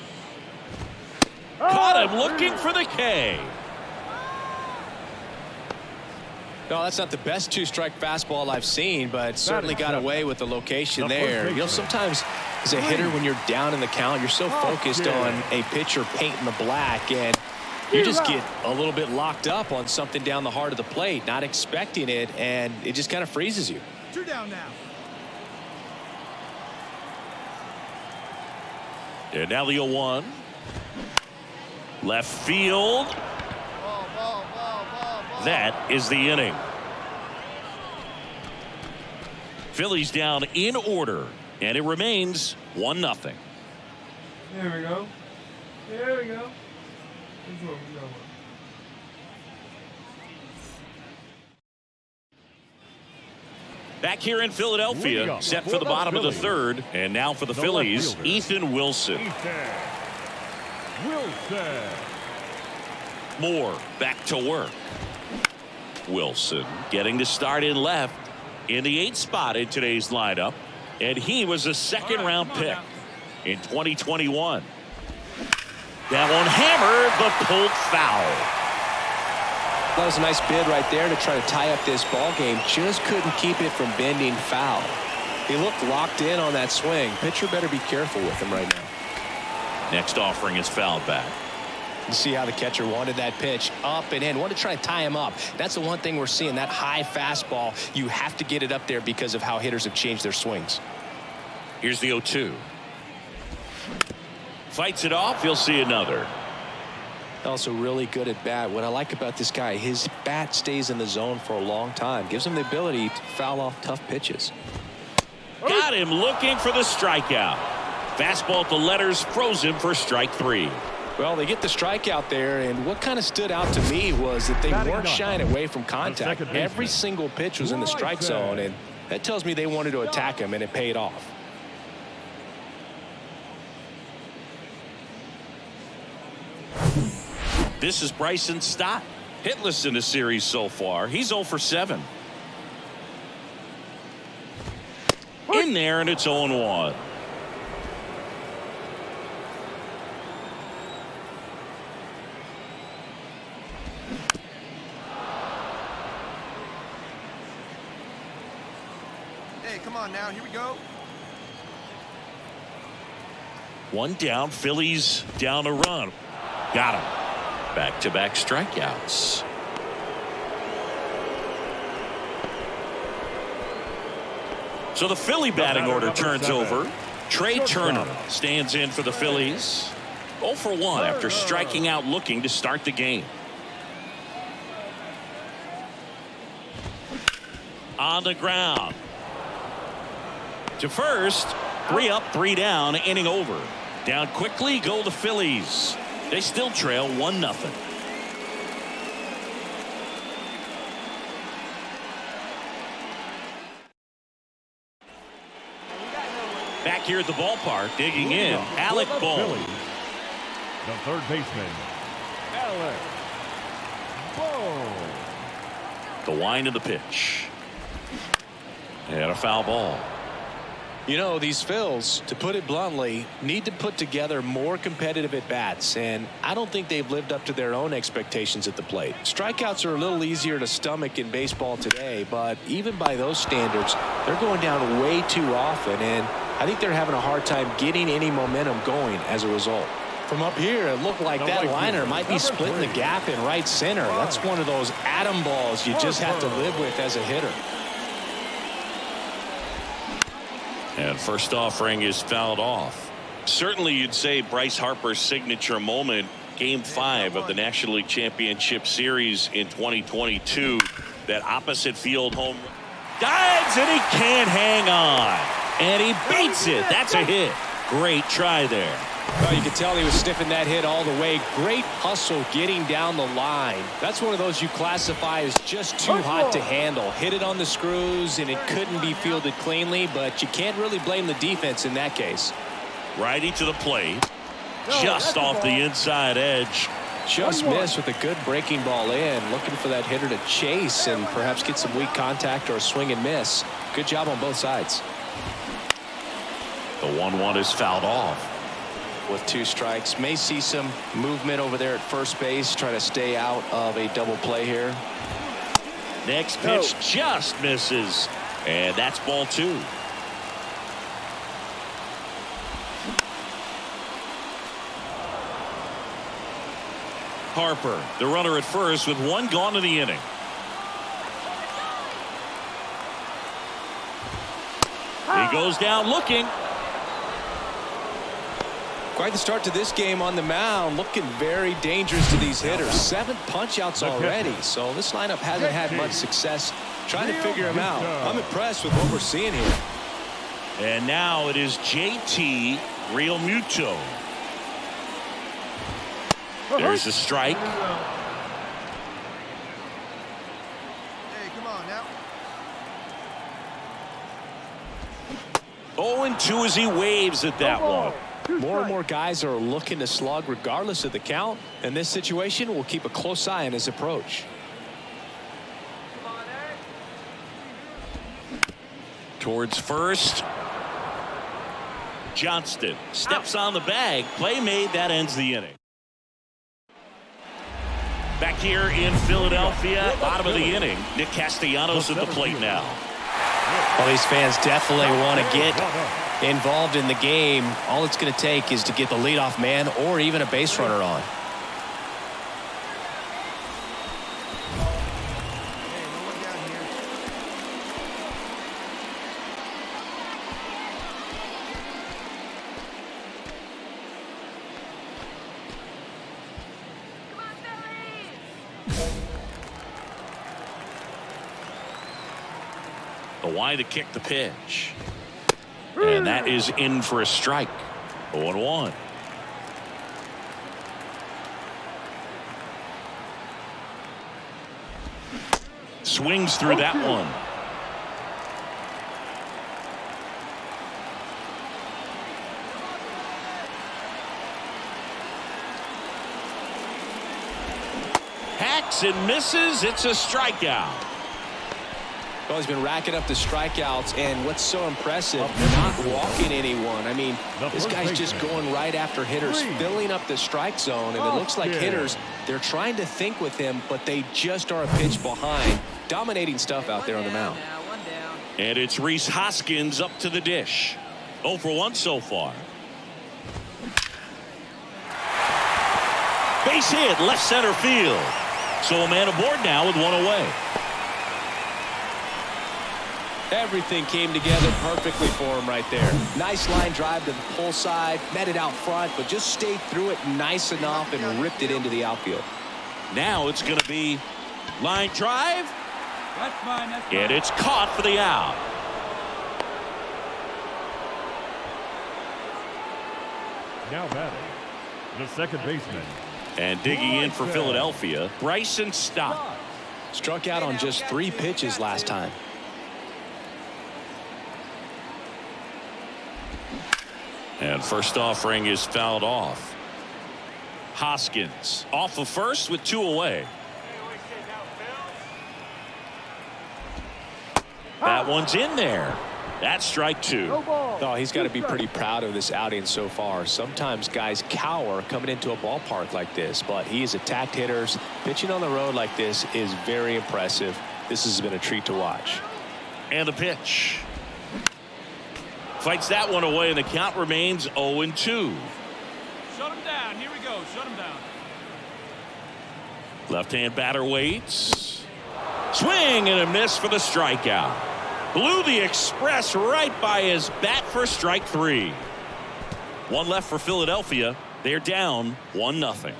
Caught him looking for the K. No, that's not the best 2-strike fastball I've seen, but certainly got away with the location there. You know, sometimes as a hitter, when you're down in the count, you're so focused on a pitcher painting the black, and you just get a little bit locked up on something down the heart of the plate, not expecting it, and it just kind of freezes you. 2 down now. And now the 0-1. Left field. That is the inning. Phillies down in order, and it remains 1-0. There we go. There we go. This one we got. Back here in Philadelphia, set for the bottom of the 3rd, and now for the Phillies, Ethan Wilson. Moore back to work. Wilson getting to start in left in the 8th spot in today's lineup, and he was a 2nd-round pick in 2021. That one hammered, but pulled foul. That was a nice bid right there to try to tie up this ball game. Just couldn't keep it from bending foul. He looked locked in on that swing. Pitcher better be careful with him right now. Next offering is fouled back. You see how the catcher wanted that pitch up and in. Wanted to try to tie him up. That's the one thing we're seeing, that high fastball. You have to get it up there because of how hitters have changed their swings. Here's the 0-2. Fights it off. You'll see another. Also really good at bat. What I like about this guy, his bat stays in the zone for a long time. Gives him the ability to foul off tough pitches. Got him looking for the strikeout. Fastball at the letters froze him for strike 3. Well, they get the strikeout there, and what kind of stood out to me was that they weren't shying away from contact. Every single pitch was in the strike zone, and that tells me they wanted to attack him, and it paid off. This is Bryson Stott. Hitless in the series so far. He's 0 for 7. In there, and it's 0-1. Hey, come on now. Here we go. One down. Phillies down a run. Got him. Back-to-back strikeouts. So the Philly batting order turns over. Trey Turner stands in for the Phillies. 0 for 1 after striking out looking to start the game. On the ground. To first. 3 up, 3 down, inning over. Down quickly go the Phillies. They still trail 1-0. Back here at the ballpark, digging in, Alec Bohm. The third baseman, Alec Bohm. The wind of the pitch. And a foul ball. You know, these Phils, to put it bluntly, need to put together more competitive at-bats, and I don't think they've lived up to their own expectations at the plate. Strikeouts are a little easier to stomach in baseball today, but even by those standards, they're going down way too often, and I think they're having a hard time getting any momentum going as a result. From up here, it looked like that liner might be splitting the gap in right center. That's one of those atom balls you just have to live with as a hitter. And first offering is fouled off. Certainly you'd say Bryce Harper's signature moment, Game 5 of the National League Championship Series in 2022. That opposite field home run. Dives and he can't hang on. And he beats it. That's a hit. Great try there. Well, you can tell he was sniffing that hit all the way. Great hustle getting down the line. That's one of those you classify as just too hot to handle. Hit it on the screws, and it couldn't be fielded cleanly, but you can't really blame the defense in that case. Righty to the plate. Just off the inside edge. Just missed with a good breaking ball in. Looking for that hitter to chase and perhaps get some weak contact or a swing and miss. Good job on both sides. The 1-1 is fouled off. With 2 strikes, may see some movement over there at first base, try to stay out of a double play here. Next pitch just misses, and that's ball 2. Harper, the runner at first with 1 gone in the inning. He goes down looking. Quite the start to this game on the mound, looking very dangerous to these hitters. 7 punch-outs already, so this lineup hasn't had much success trying to figure him out. I'm impressed with what we're seeing here. And now it is JT Realmuto. There's a strike. Hey, come on now. 0-2 as he waves at that one. More and more guys are looking to slug regardless of the count. In this situation, we'll keep a close eye on his approach. Towards first. Johnston steps on the bag. Play made. That ends the inning. Back here in Philadelphia, bottom of the inning. Nick Castellanos at the plate now. Well, these fans definitely want to get involved in the game. All it's going to take is to get the leadoff man or even a base runner on. The wide to kick the pitch. And that is in for a strike. 0-1. Swings through that one. Hacks and misses. It's a strikeout. Well, he's been racking up the strikeouts, and what's so impressive, not walking anyone. I mean, this guy's just going right after hitters, filling up the strike zone, and it looks like hitters, they're trying to think with him, but they just are a pitch behind. Dominating stuff out there on the mound. And it's Rhys Hoskins up to the dish. 0 for 1 so far. Base hit, left center field. So a man aboard now with one away. Everything came together perfectly for him right there. Nice line drive to the pull side, met it out front, but just stayed through it nice enough and ripped it into the outfield. Now it's going to be line drive. That's fine. That's fine. And it's caught for the out. Now batting, the second baseman. And digging in for Philadelphia, Bryson Stott. Struck out on just 3 pitches last time. And first offering is fouled off. Hoskins off of first with 2 away. That one's in there. That's strike 2. Oh, he's got to be pretty proud of this outing so far. Sometimes guys cower coming into a ballpark like this, but he's attacked hitters. Pitching on the road like this is very impressive. This has been a treat to watch. And the pitch. Fights that one away, and the count remains 0-2. Shut him down. Here we go. Shut him down. Left-hand batter waits. Swing and a miss for the strikeout. Blew the express right by his bat for strike 3. 1 left for Philadelphia. They're down 1-0.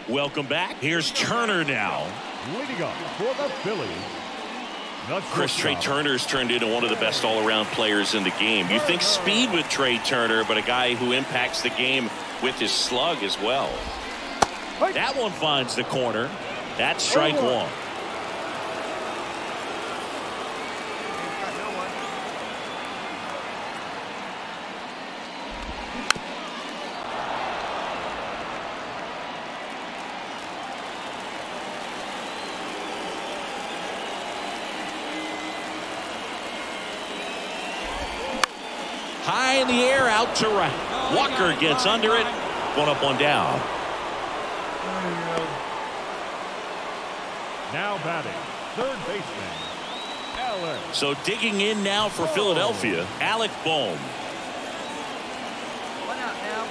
Welcome back. Here's Turner now. Leading up for the Phillies, the Chris, Trey shortstop. Turner's turned into one of the best all-around players in the game. You think speed with Trey Turner, but a guy who impacts the game with his slug as well. That one finds the corner. That's strike 1. High in the air, out to right. Walker gets under it. 1 up, 1 down. Now batting, third baseman, Allen. So digging in now for Philadelphia, Alec Bohm. 1 out now.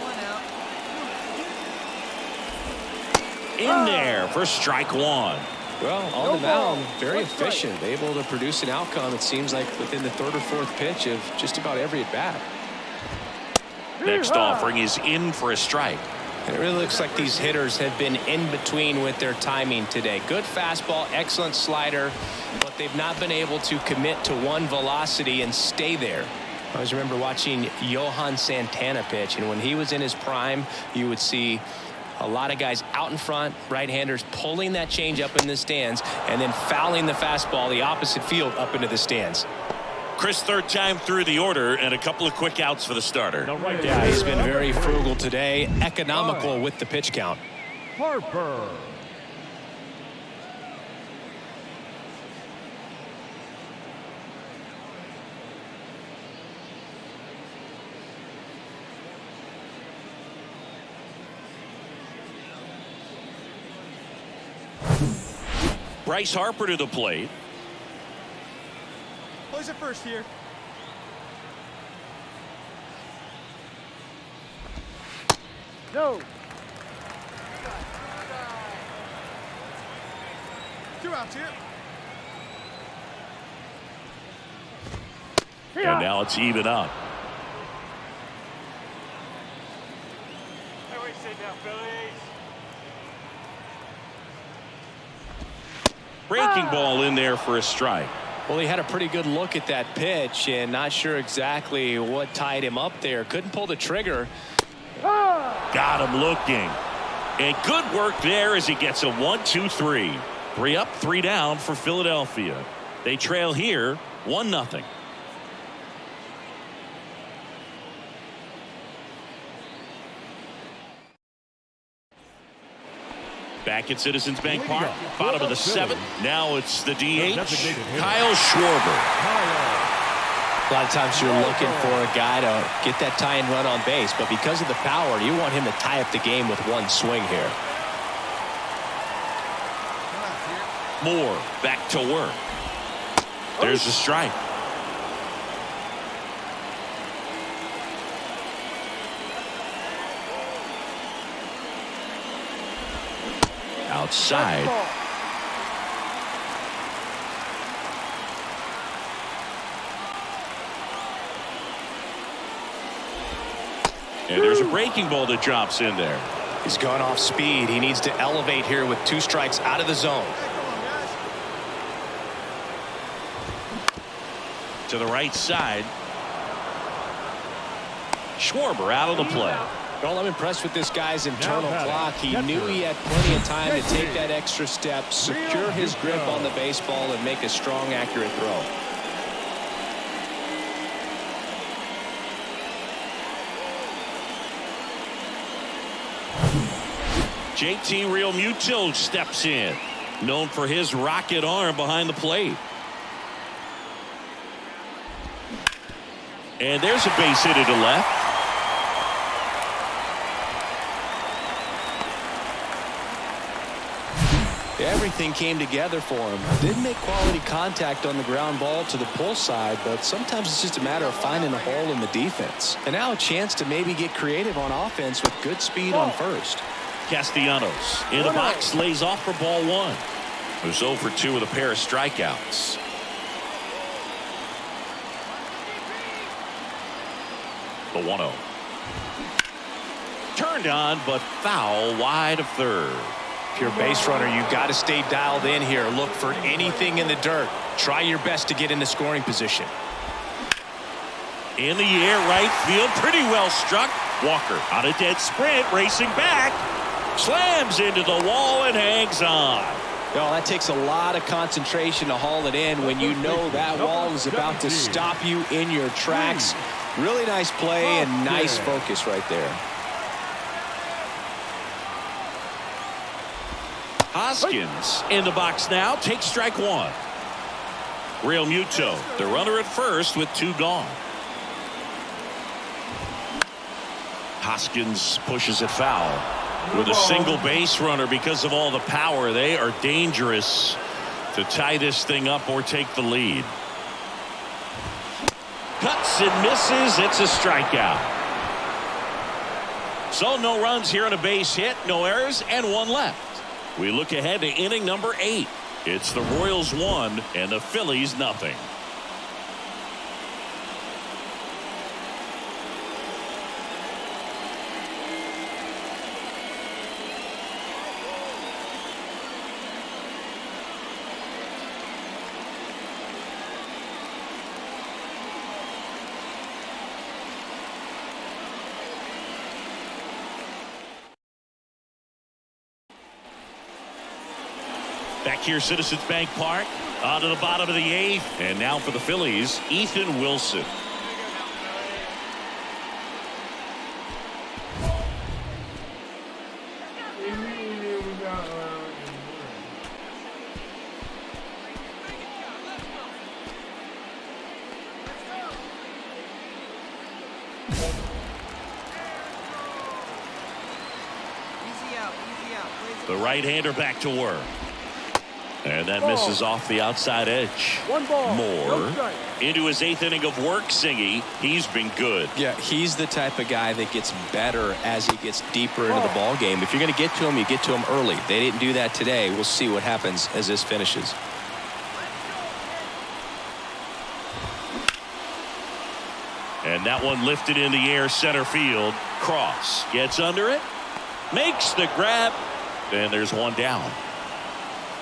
1 out. In there for strike 1. Well, on the mound, very efficient, able to produce an outcome, it seems like, within the 3rd or 4th pitch of just about every at-bat. Next offering is in for a strike. And it really looks like these hitters have been in between with their timing today. Good fastball, excellent slider, but they've not been able to commit to one velocity and stay there. I always remember watching Johan Santana pitch, and when he was in his prime, you would see a lot of guys out in front, right-handers pulling that change up in the stands and then fouling the fastball the opposite field up into the stands. Chris, 3rd time through the order, and a couple of quick outs for the starter. Yeah, he's been very frugal today, economical with the pitch count. Harper. Bryce Harper to the plate. Plays it first here. No. 2 outs here. And now it's even up. Highway stay down, Phillies. Breaking ball in there for a strike. Well, he had a pretty good look at that pitch and not sure exactly what tied him up there. Couldn't pull the trigger. Got him looking. And good work there as he gets a 1-2-3. 3 up, 3 down for Philadelphia. They trail here 1-0. Back at Citizens Bank Park, bottom of the 7th. Now it's the DH, Kyle Schwarber. A lot of times you're looking for a guy to get that tie-in run on base, but because of the power, you want him to tie up the game with one swing here. Moore back to work. There's a strike. outside. And there's a breaking ball that drops in there. He's gone off speed. He needs to elevate here with 2 strikes out of the zone. To the right side. Schwarber out of the play. Well, I'm impressed with this guy's internal clock. He knew he had plenty of time to take that extra step, secure his grip on the baseball, and make a strong, accurate throw. JT Realmuto steps in, known for his rocket arm behind the plate. And there's a base hit to left. Everything came together for him. Didn't make quality contact on the ground ball to the pull side, but sometimes it's just a matter of finding a hole in the defense. And now a chance to maybe get creative on offense with good speed on first. Castellanos in the box, lays off for ball 1. Who's 0 for 2 with a pair of strikeouts. The 1-0. Turned on, but foul wide of third. If you're a base runner, you've got to stay dialed in here. Look for anything in the dirt. Try your best to get into scoring position. In the air, right field, pretty well struck. Walker on a dead sprint, racing back. Slams into the wall and hangs on. Well, that takes a lot of concentration to haul it in when you know that wall is about to stop you in your tracks. Really nice play and nice focus right there. Hoskins in the box now, takes strike 1. Realmuto, the runner at first with 2 gone. Hoskins pushes it foul. With a single base runner, because of all the power, they are dangerous to tie this thing up or take the lead. Cuts and misses. It's a strikeout. So no runs here on a base hit, no errors, and 1 left. We look ahead to inning number 8. It's the Royals 1 and the Phillies nothing. Back here, Citizens Bank Park, on to the bottom of the 8th. And now for the Phillies, Ethan Wilson. The right-hander back to work. And that misses off the outside edge. 1 ball. Moore into his 8th inning of work. Singy, he's been good. Yeah, he's the type of guy that gets better as he gets deeper into the ball game. If you're going to get to him, you get to him early. They didn't do that today. We'll see what happens as this finishes. And that one lifted in the air, center field. Cross gets under it, makes the grab, and there's 1 down.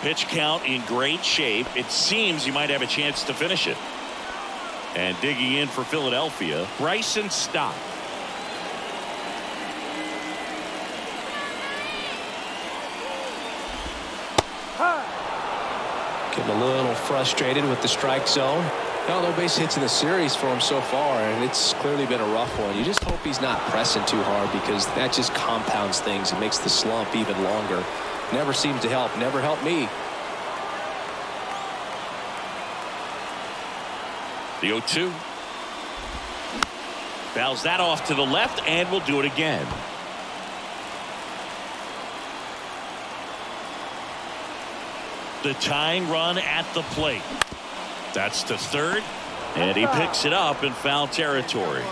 Pitch count in great shape. It seems you might have a chance to finish it. And digging in for Philadelphia, Bryson Stott. Getting a little frustrated with the strike zone. No base hits in the series for him so far, and it's clearly been a rough one. You just hope he's not pressing too hard, because that just compounds things and makes the slump even longer. Never seems to help. Never helped me. The 0-2. Fouls that off to the left, and will do it again. The tying run at the plate. That's to third, and he picks it up in foul territory.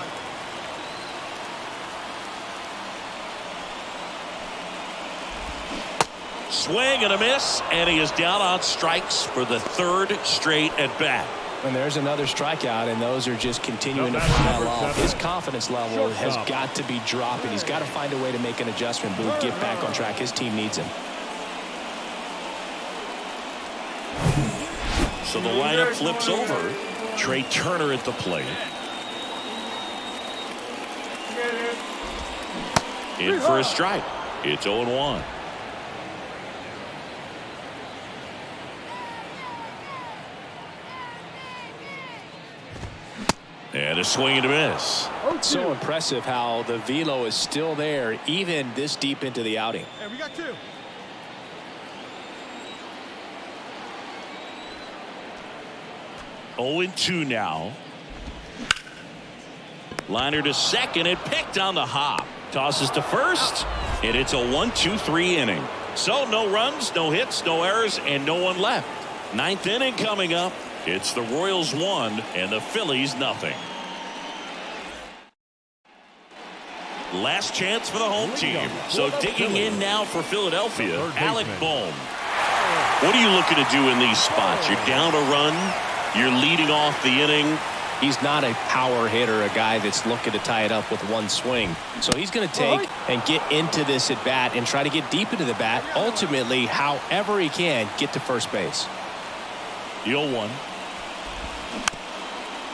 swing and a miss, and he is down on strikes for the third straight at bat. And there's another strikeout, and those are just continuing to pile off. His confidence level has got to be dropping. He's got to find a way to make an adjustment, Boog, get back on track. His team needs him. So the lineup flips over. Trey Turner at the plate. In for a strike. It's 0-1. And a swing and a miss. So impressive how the velo is still there even this deep into the outing. And we got 2. 0-2 now. Liner to second and picked on the hop. Tosses to first, and it's a 1-2-3 inning. So no runs, no hits, no errors, and no one left. 9th inning coming up. It's the Royals 1 and the Phillies nothing. Last chance for the home team. So digging in now for Philadelphia, Alec Bohm. What are you looking to do in these spots? You're down a run. You're leading off the inning. He's not a power hitter, a guy that's looking to tie it up with one swing. So he's going to take and get into this at bat and try to get deep into the bat. Ultimately, however he can, get to first base. The 0-1.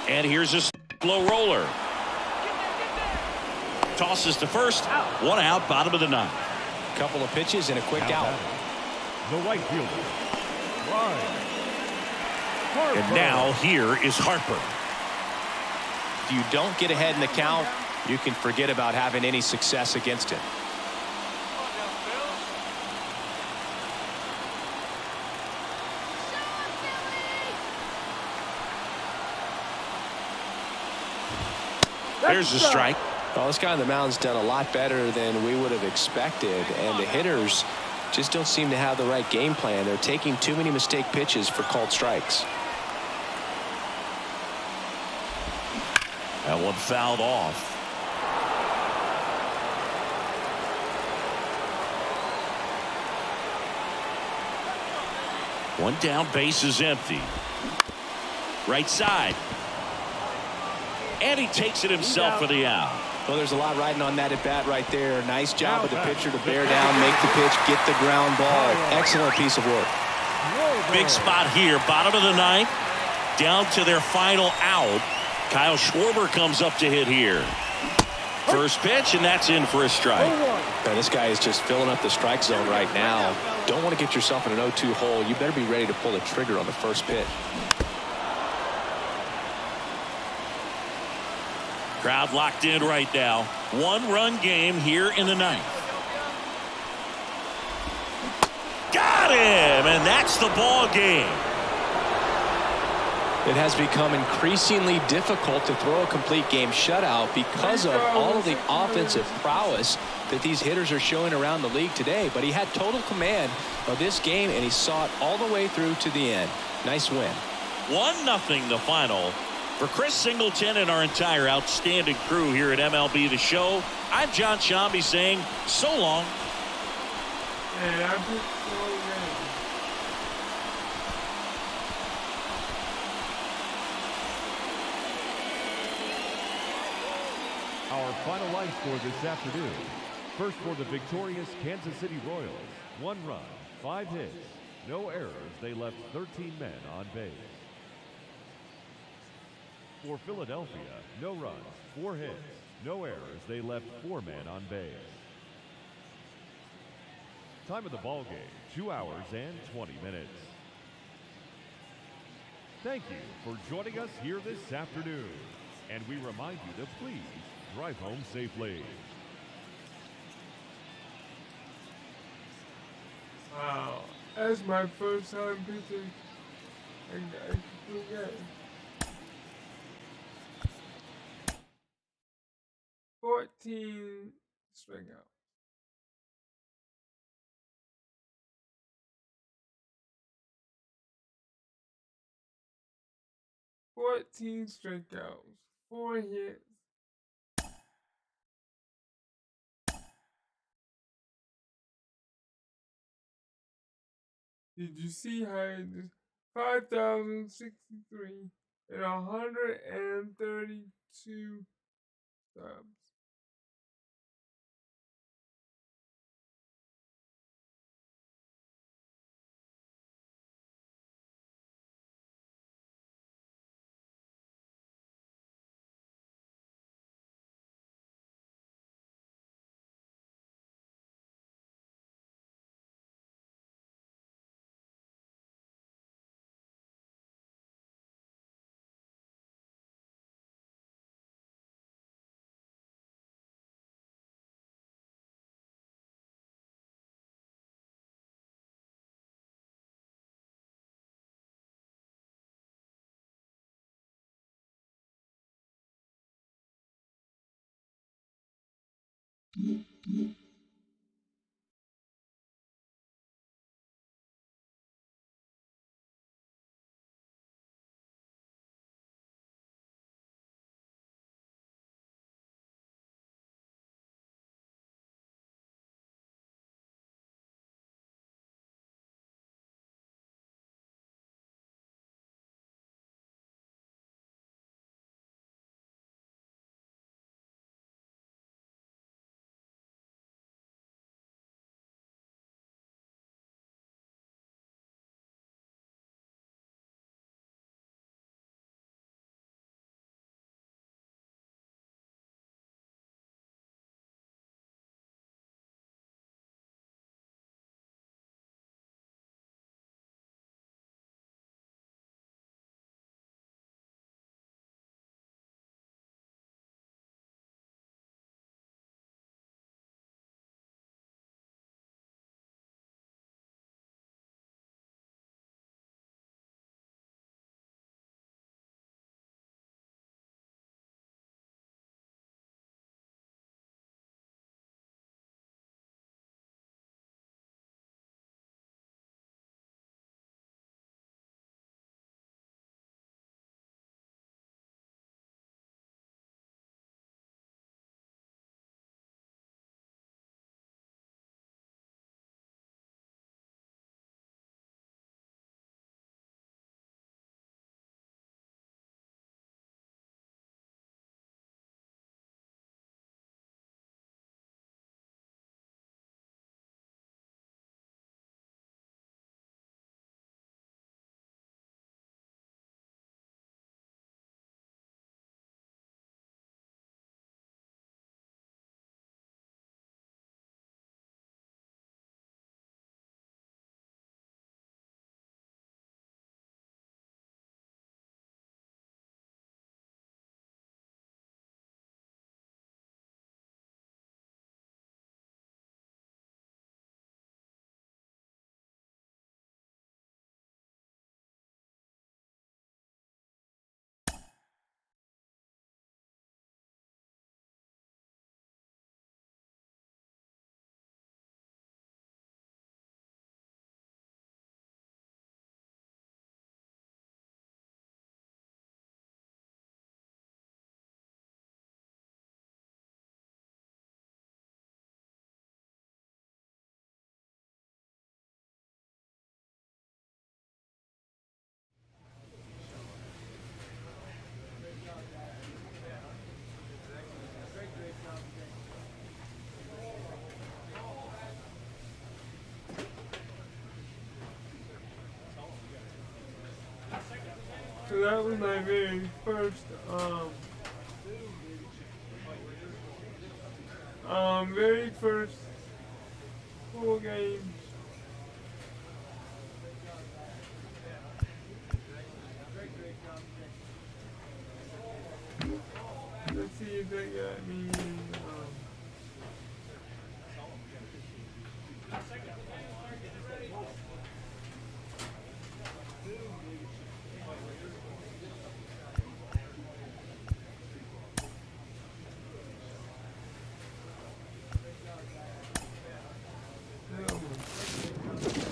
And here's a slow roller. Tosses to first. 1 out, bottom of the 9th. Couple of pitches and a quick out. The right fielder. And now here is Harper. If you don't get ahead in the count, you can forget about having any success against it. There's a strike. Well, this guy on the mound's done a lot better than we would have expected, and the hitters just don't seem to have the right game plan. They're taking too many mistake pitches for called strikes. That one fouled off. One down, base is empty. Right side. And he takes it himself for the out. Well, there's a lot riding on that at bat right there. Nice job of the pitcher to bear down, make the pitch, get the ground ball. Excellent piece of work. Big spot here, bottom of the 9th. Down to their final out. Kyle Schwarber comes up to hit here. First pitch, and that's in for a strike. Now, this guy is just filling up the strike zone right now. Don't want to get yourself in an 0-2 hole. You better be ready to pull the trigger on the first pitch. Crowd locked in right now. 1-run game here in the 9th. Got him, and that's the ball game. It has become increasingly difficult to throw a complete game shutout because of all of the offensive prowess that these hitters are showing around the league today. But he had total command of this game, and he saw it all the way through to the end. Nice win. 1-0 the final. For Chris Singleton and our entire outstanding crew here at MLB The Show, I'm John Shambi saying so long. And I picked so good. Our final line score this afternoon. First for the victorious Kansas City Royals. 1 run, 5 hits, no errors. They left 13 men on base. For Philadelphia, no runs, 4 hits, no errors. They left 4 men on base. Time of the ball game, 2 hours and 20 minutes. Thank you for joining us here this afternoon. And we remind you to please drive home safely. Wow, that's my first time pitching. I forget. 14 strikeouts. Fourteen strikeouts, 4 hits, Did you see how it just 5,063 and 132 subs? So that was my very first full game. Let's see if they got me.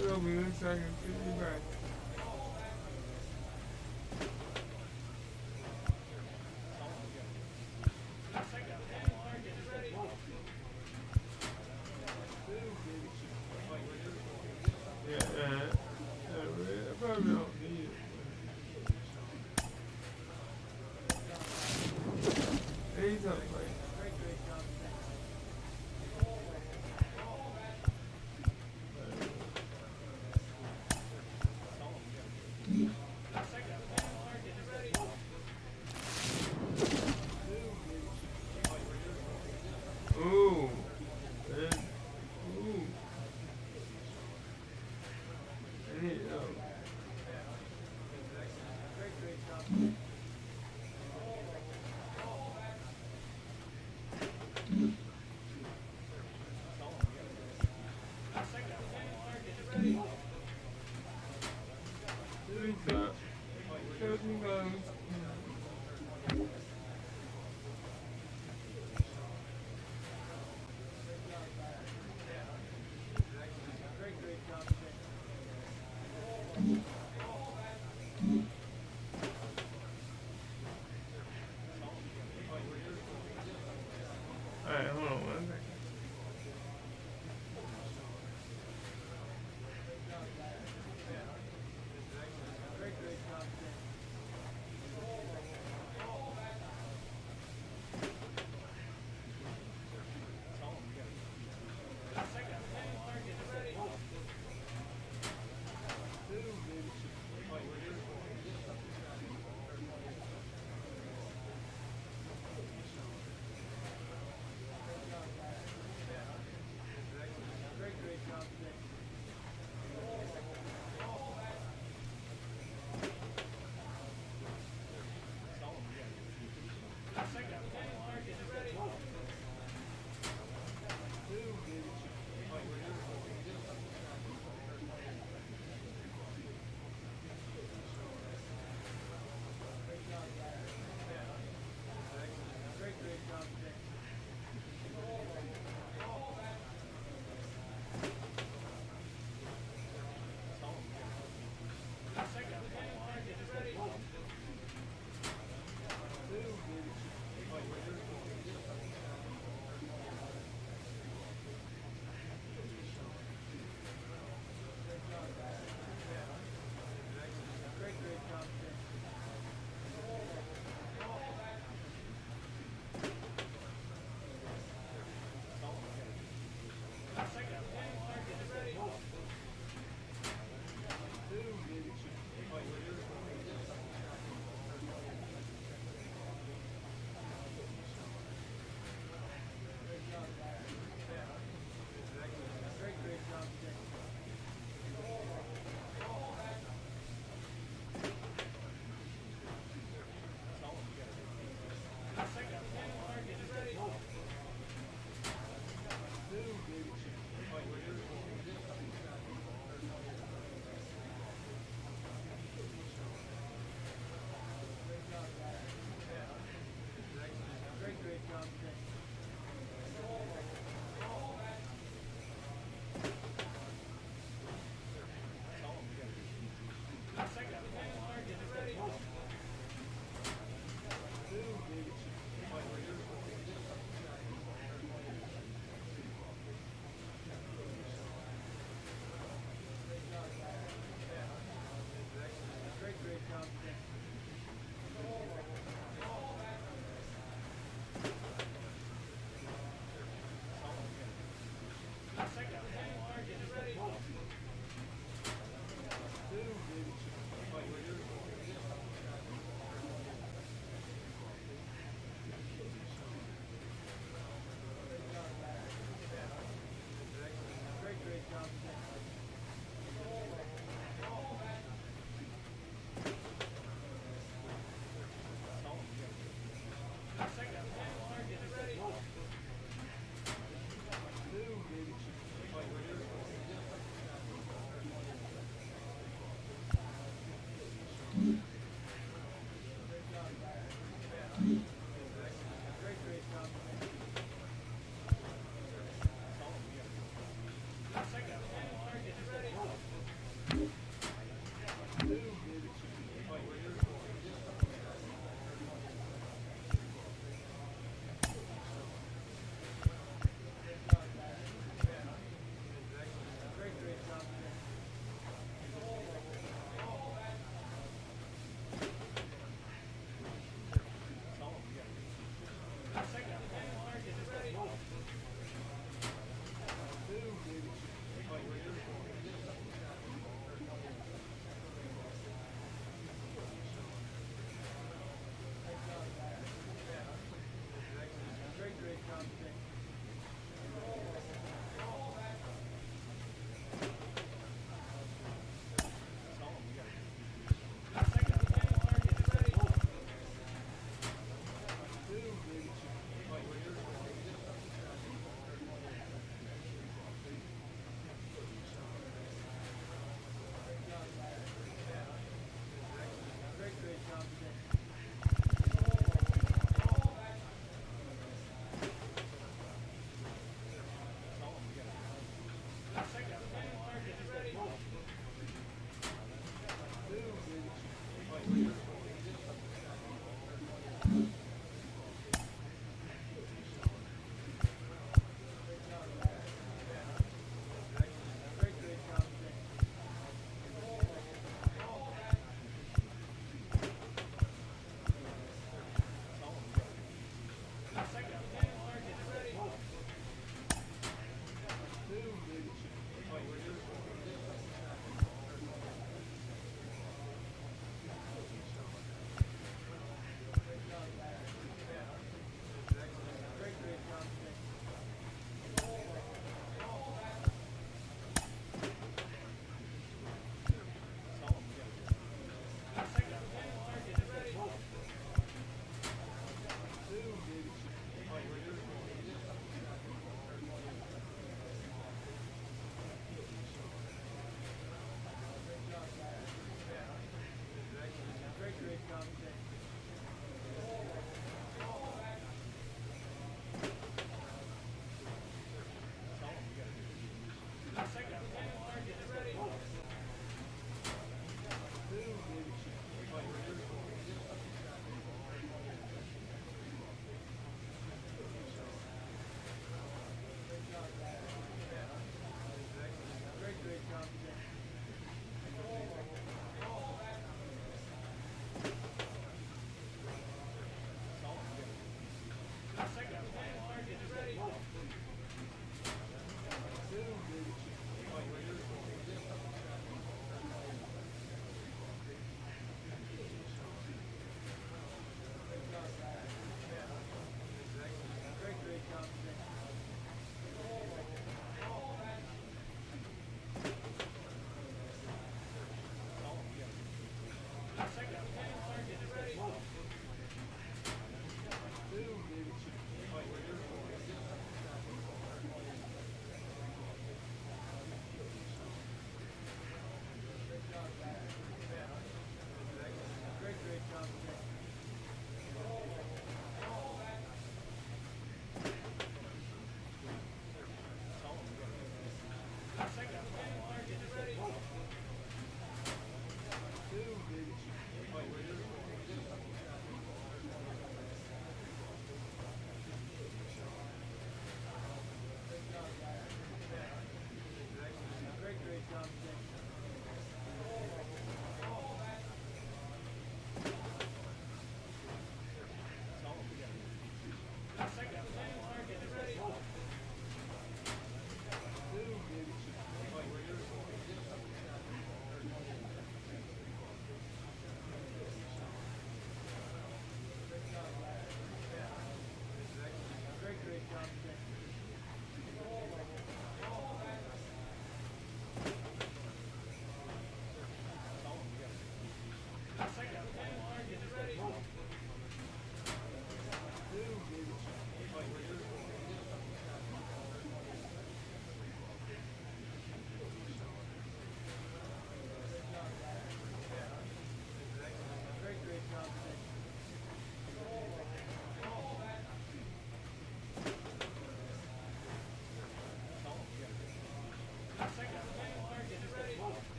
It'll be this second. See you back. Yeah. probably don't need it. Anytime, like. Ooh. Man. Ooh. I need help. Everything goes. Alright, hold on 1 second.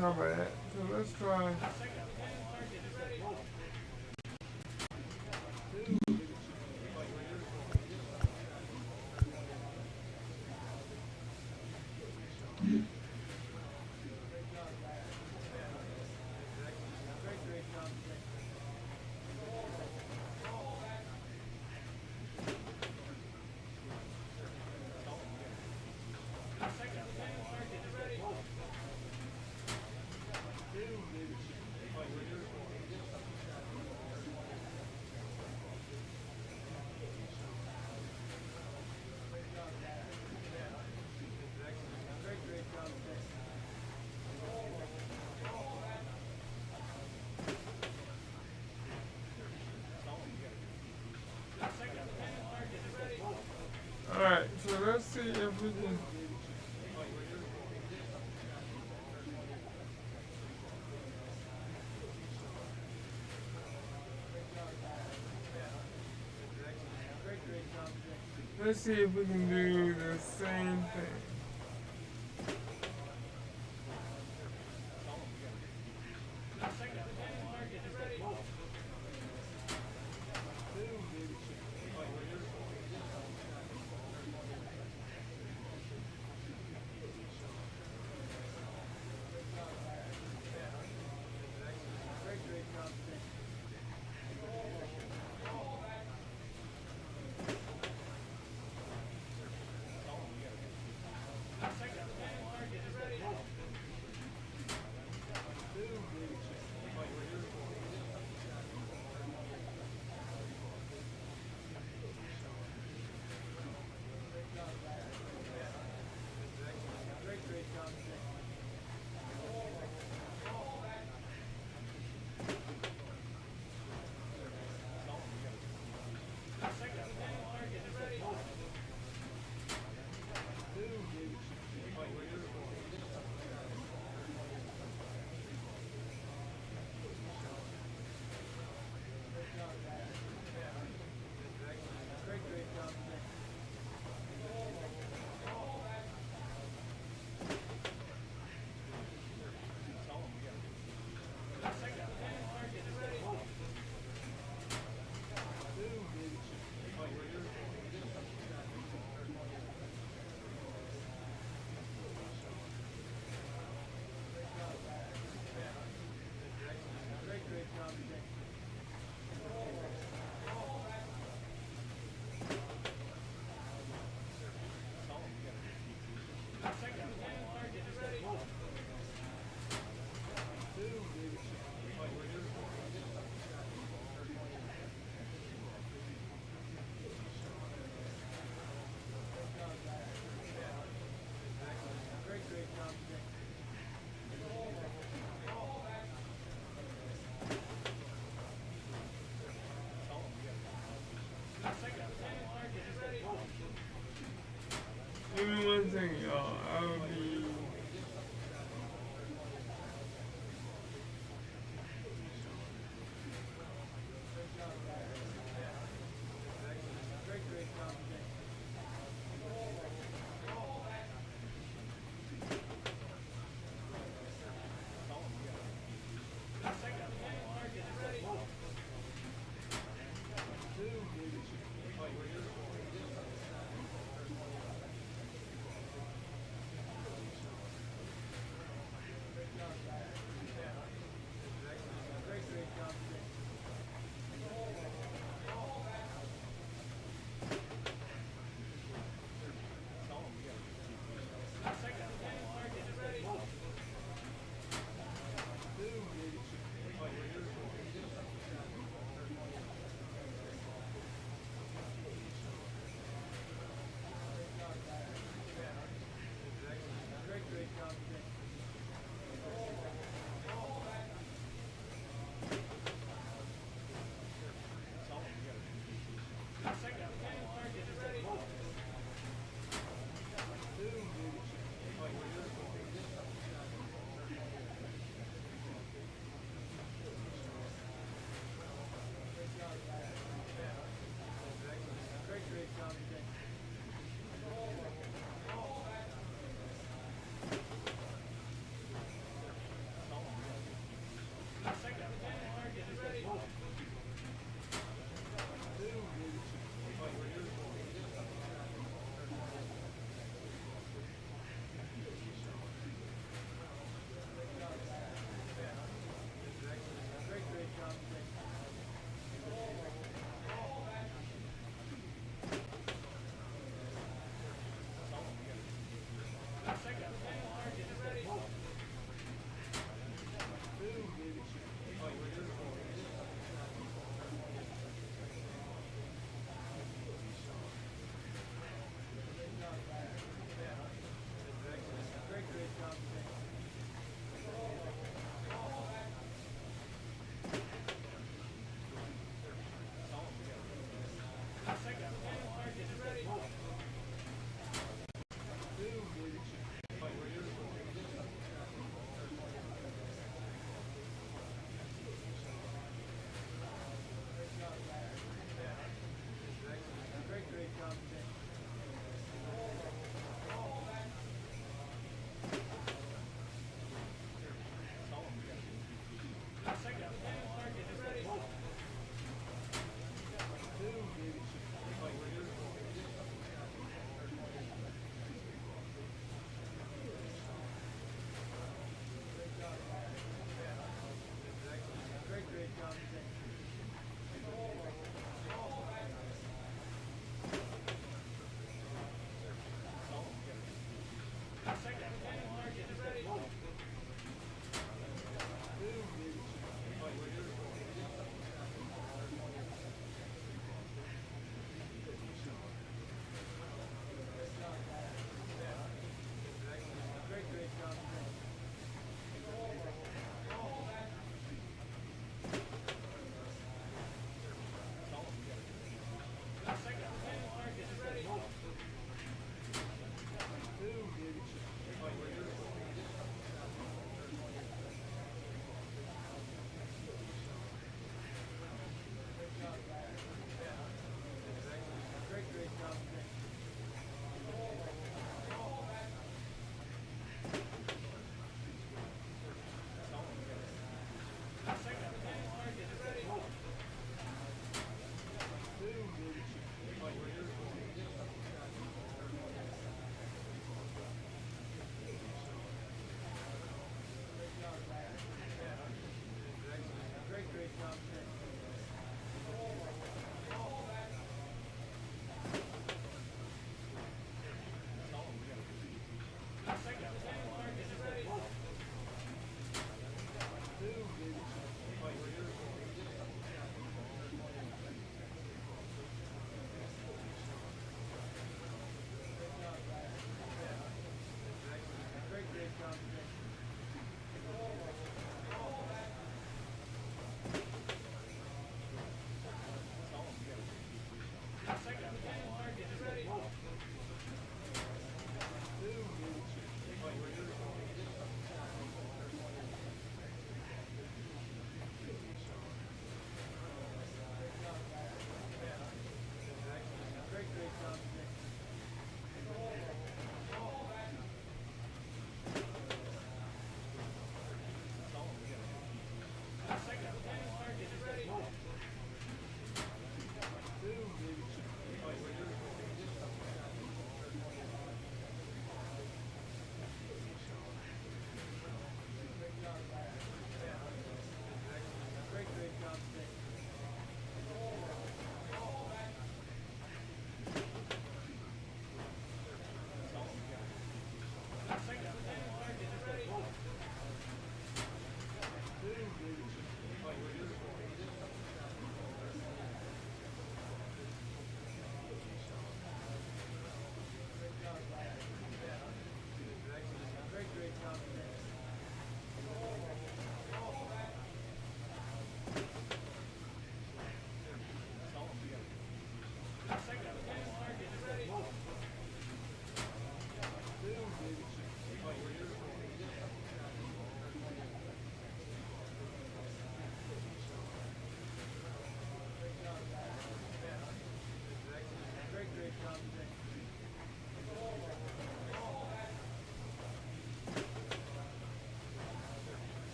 How about that? So let's try. Alright, so let's see if we can. Let's see if we can do the same thing. Give me 1 second, y'all. I will be.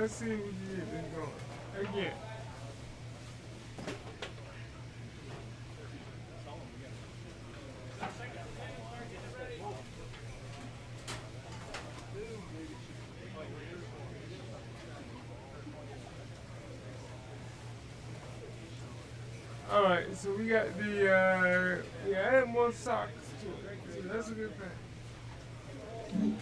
let's see if we can get this going. Again. All right, so we got the we added more socks to it, so that's a good thing.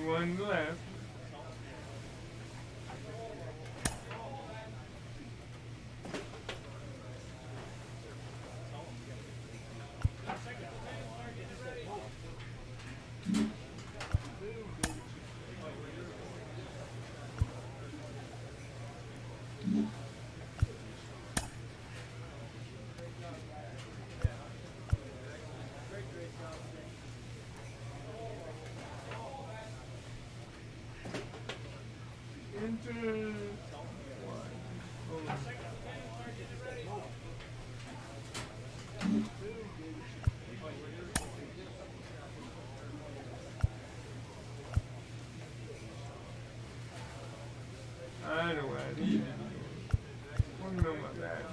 One left. Enter. I know what I need to do. Working on my back.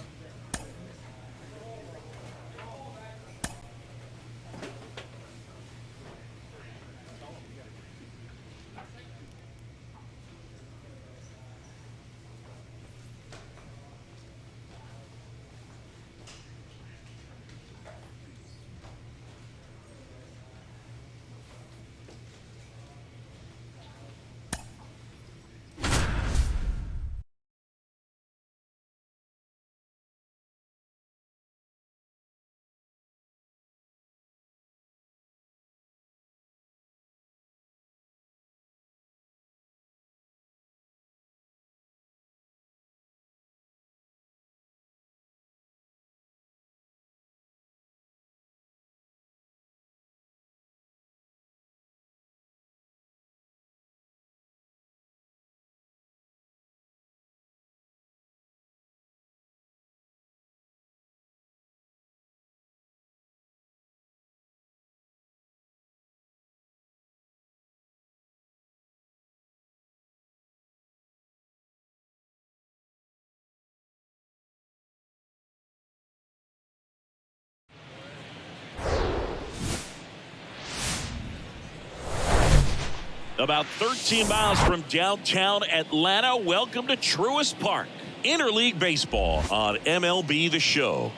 About 13 miles from downtown Atlanta, welcome to Truist Park. Interleague baseball on MLB The Show.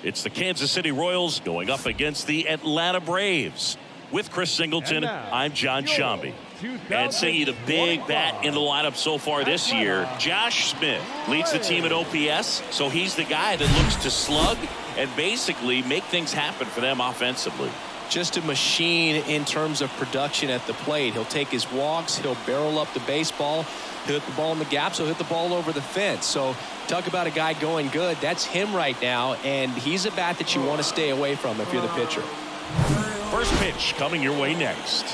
It's the Kansas City Royals going up against the Atlanta Braves. With Chris Singleton, I'm John Shambi. And singing the big bat in the lineup so far this year, Josh Smith leads the team at OPS, so he's the guy that looks to slug and basically make things happen for them offensively. Just a machine in terms of production at the plate. He'll take his walks, he'll barrel up the baseball, he'll hit the ball in the gaps, he'll hit the ball over the fence. So talk about a guy going good. That's him right now, and he's a bat that you want to stay away from if you're the pitcher. First pitch coming your way next.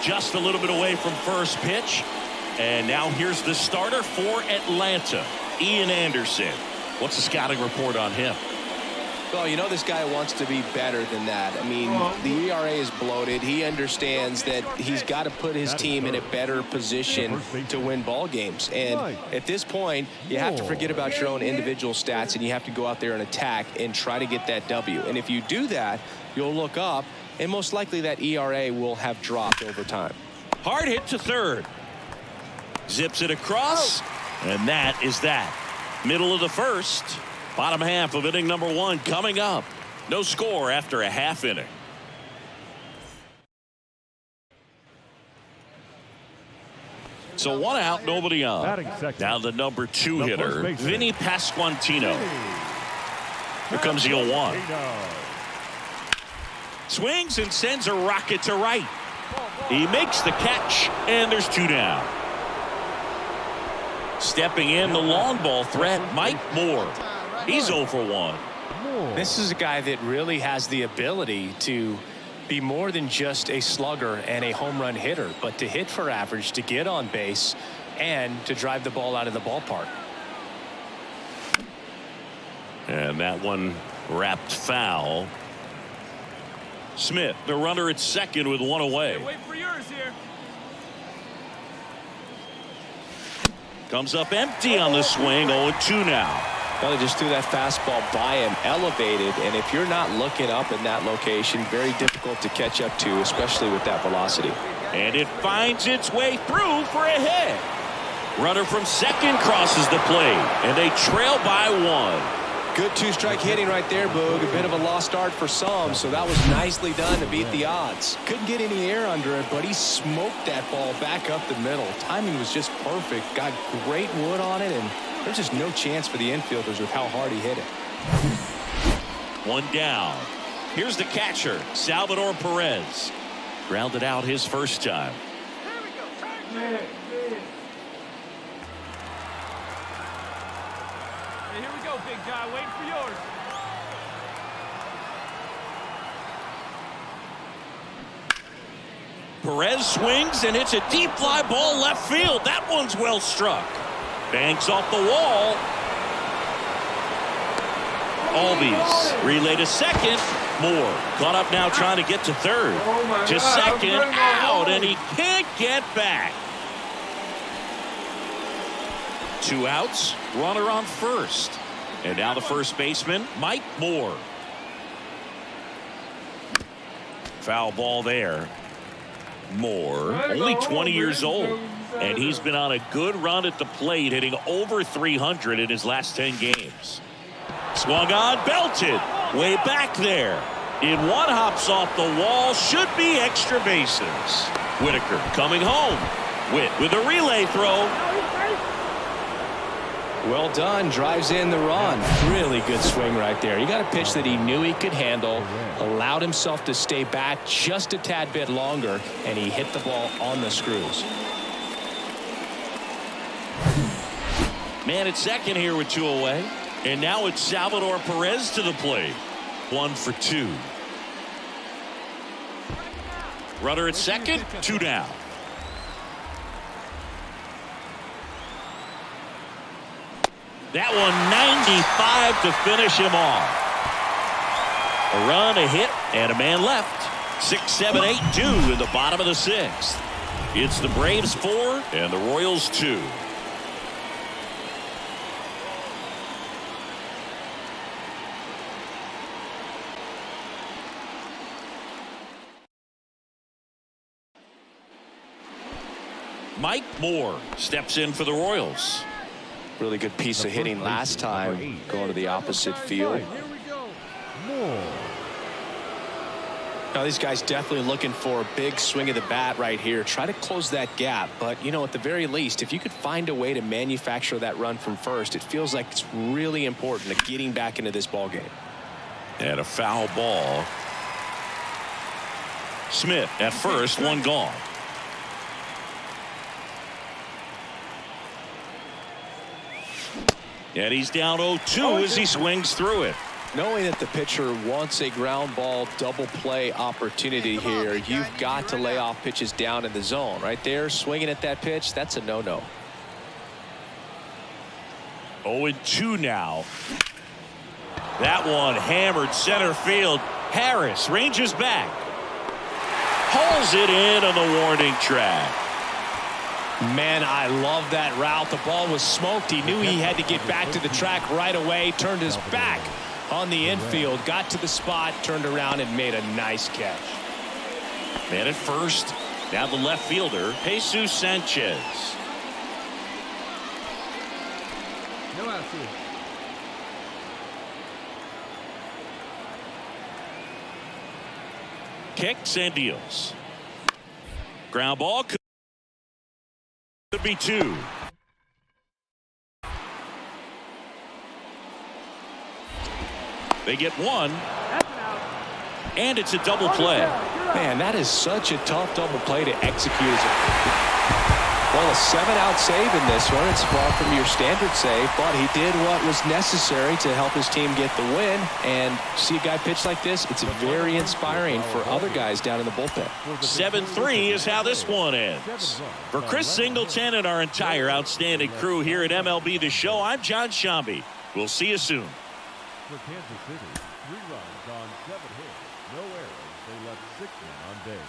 Just a little bit away from first pitch. And now here's the starter for Atlanta, Ian Anderson. What's the scouting report on him? Well, you know this guy wants to be better than that. I mean, the ERA is bloated. He understands that he's got to put his team in a better position to win ball games. And at this point, you have to forget about your own individual stats and you have to go out there and attack and try to get that W. And if you do that, you'll look up and most likely that ERA will have dropped over time. Hard hit to third. Zips it across, and that is that. Middle of the first. Bottom half of inning number one coming up. No score after a half inning. So 1 out, nobody on. Batting second. Now the number 2 The hitter, first baseman. Vinny Pasquantino. Here comes the 0-1. Swings and sends a rocket to right. He makes the catch, and there's 2 down. Stepping in, the long ball threat, Mike Moore. He's 0 for 1. This is a guy that really has the ability to be more than just a slugger and a home run hitter, but to hit for average, to get on base, and to drive the ball out of the ballpark. And that one wrapped foul. Smith, the runner at second with 1 away. Wait for yours here. Comes up empty on the swing, 0-2 now. Well, they just threw that fastball by him, elevated, and if you're not looking up in that location, very difficult to catch up to, especially with that velocity. And it finds its way through for a hit. Runner from second crosses the plate, and they trail by 1. Good 2-strike hitting right there, Boog. A bit of a lost start for some, so that was nicely done to beat the odds. Couldn't get any air under it, but he smoked that ball back up the middle. Timing was just perfect. Got great wood on it, and there's just no chance for the infielders with how hard he hit it. 1 down. Here's the catcher, Salvador Perez. Grounded out his first time. Hey, here we go, big guy. Waiting for yours. Perez swings and hits a deep fly ball left field. That one's well struck. Banks off the wall. Albies relay to second. Moore caught up now trying to get to third. To second, out, and he can't get back. 2 outs, runner on first. And now the first baseman, Mike Moore. Foul ball there. Moore, only 20 years old, and he's been on a good run at the plate, hitting over 300 in his last 10 games. Swung on, belted, way back there. In one, hops off the wall, should be extra bases. Whitaker coming home. Witt with a relay throw. Well done, drives in the run. Really good swing right there. He got a pitch that he knew he could handle, allowed himself to stay back just a tad bit longer, and he hit the ball on the screws. Man at second here with 2 away. And now it's Salvador Perez to the plate. 1 for 2. Runner at second, 2 down. That one 95 to finish him off. A run, a hit, and a man left. 6, 7, 8, 2 in the bottom of the 6th. It's the Braves 4 and the Royals 2. Mike Moore steps in for the Royals. Really good piece of hitting last time, going to the opposite field. Here we go. Moore. Now these guys definitely looking for a big swing of the bat right here. Try to close that gap, but you know, at the very least, if you could find a way to manufacture that run from first, it feels like it's really important to getting back into this ball game. And a foul ball. Smith at first, 1 gone. And he's down 0-2 as he swings through it. Knowing that the pitcher wants a ground ball double play opportunity here, you've got to lay off pitches down in the zone. Right there, swinging at that pitch, that's a no-no. 0-2 now. That one hammered center field. Harris ranges back. Hauls it in on the warning track. Man, I love that route. The ball was smoked. He knew he had to get back to the track right away. Turned his back on the infield. Got to the spot, turned around, and made a nice catch. Man at first. Now the left fielder, Jesus Sanchez. No outs here. Kicks and deals. Ground ball could be 2. They get 1. And it's a double play. Man, that is such a tough double play to execute. Well, a 7-out save in this one. It's far from your standard save, but he did what was necessary to help his team get the win. And see a guy pitch like this, it's very inspiring for other guys down in the bullpen. 7-3 is how this one ends. For Chris Singleton and our entire outstanding crew here at MLB The Show, I'm John Shambi. We'll see you soon. For Kansas City, 3 runs on 7 hits, no errors. They left 6 men on base.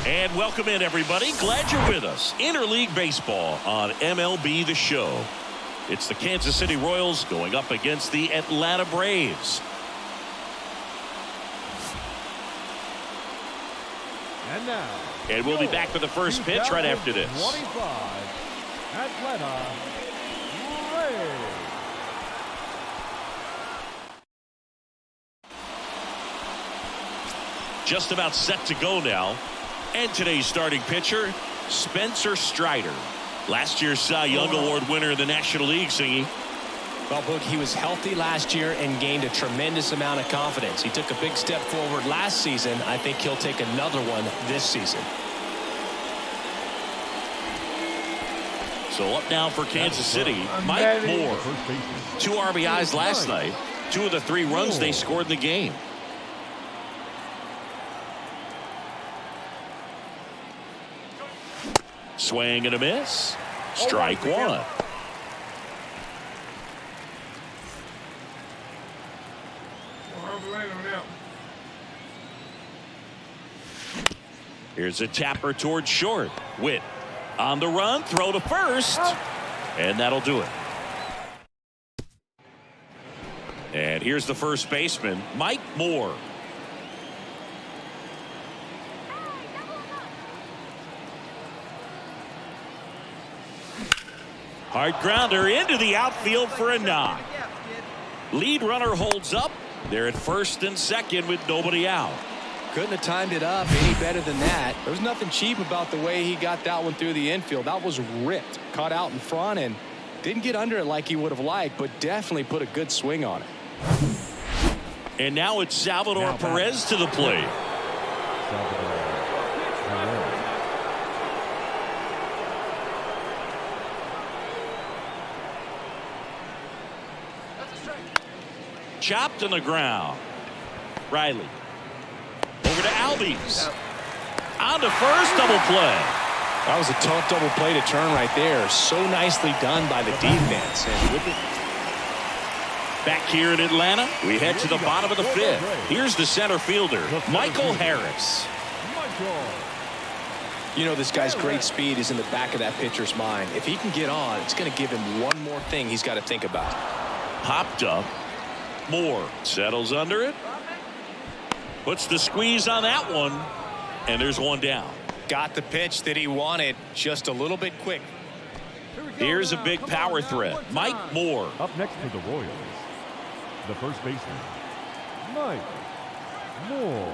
And welcome in, everybody. Glad you're with us. Interleague Baseball on MLB The Show. It's the Kansas City Royals going up against the Atlanta Braves. And now. And we'll be back for the first pitch right after this. 25, Atlanta Braves. Just about set to go now. And today's starting pitcher, Spencer Strider. Last year's Cy Young Award winner in the National League, Singy. Well, Boog, he was healthy last year and gained a tremendous amount of confidence. He took a big step forward last season. I think he'll take another one this season. So up now for Kansas City, Mike Moore. 2 RBIs last night. 2 of the 3 runs they scored in the game. Swing and a miss. Strike 1. Here's a tapper towards short. Witt on the run, throw to first, and that'll do it. And here's the first baseman, Mike Moore. Hard grounder into the outfield for a knock. Lead runner holds up. They're at first and second with nobody out. Couldn't have timed it up any better than that. There was nothing cheap about the way he got that one through the infield. That was ripped. Caught out in front and didn't get under it like he would have liked, but definitely put a good swing on it. And now it's Salvador Perez to the plate. Chopped on the ground. Riley. Over to Albies. On to first, double play. That was a tough double play to turn right there. So nicely done by the defense. And with it. Back here in Atlanta, we head to the bottom of the 5th. Here's the center fielder, Michael Harris. You know, this guy's great speed is in the back of that pitcher's mind. If he can get on, it's going to give him one more thing he's got to think about. Popped up. Moore settles under it. Puts the squeeze on that one. And there's one down. Got the pitch that he wanted, just a little bit quick. Here's a big power threat, Mike Moore. Up next for the Royals, the first baseman, Mike Moore.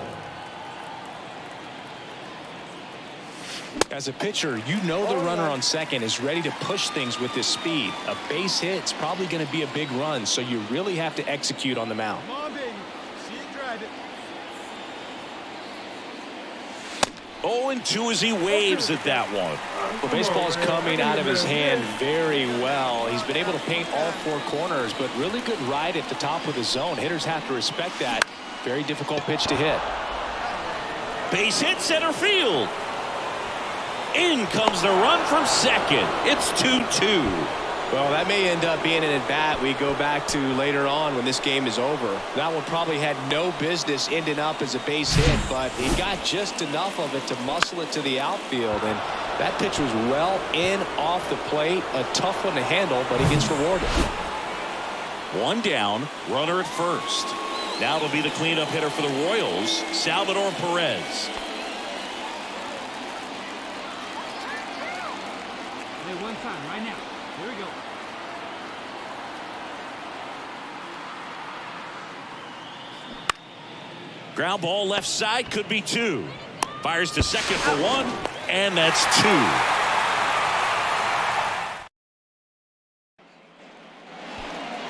As a pitcher, you know the runner on second is ready to push things with his speed. A base hit's probably going to be a big run, so you really have to execute on the mound. Come on, baby. See it, drive it. 0-2 as he waves at that one. Well, baseball's coming out of his hand very well. He's been able to paint all 4 corners, but really good ride at the top of the zone. Hitters have to respect that. Very difficult pitch to hit. Base hit center field. In comes the run from second. It's 2-2. Well, that may end up being an at-bat we go back to later on when this game is over. That one probably had no business ending up as a base hit, but he got just enough of it to muscle it to the outfield. And that pitch was well in off the plate. A tough one to handle, but he gets rewarded. One down, runner at first. Now it'll be the cleanup hitter for the Royals, Salvador Perez. Hey, one time, right now. Here we go. Ground ball left side, could be two. Fires to second for one, and that's two.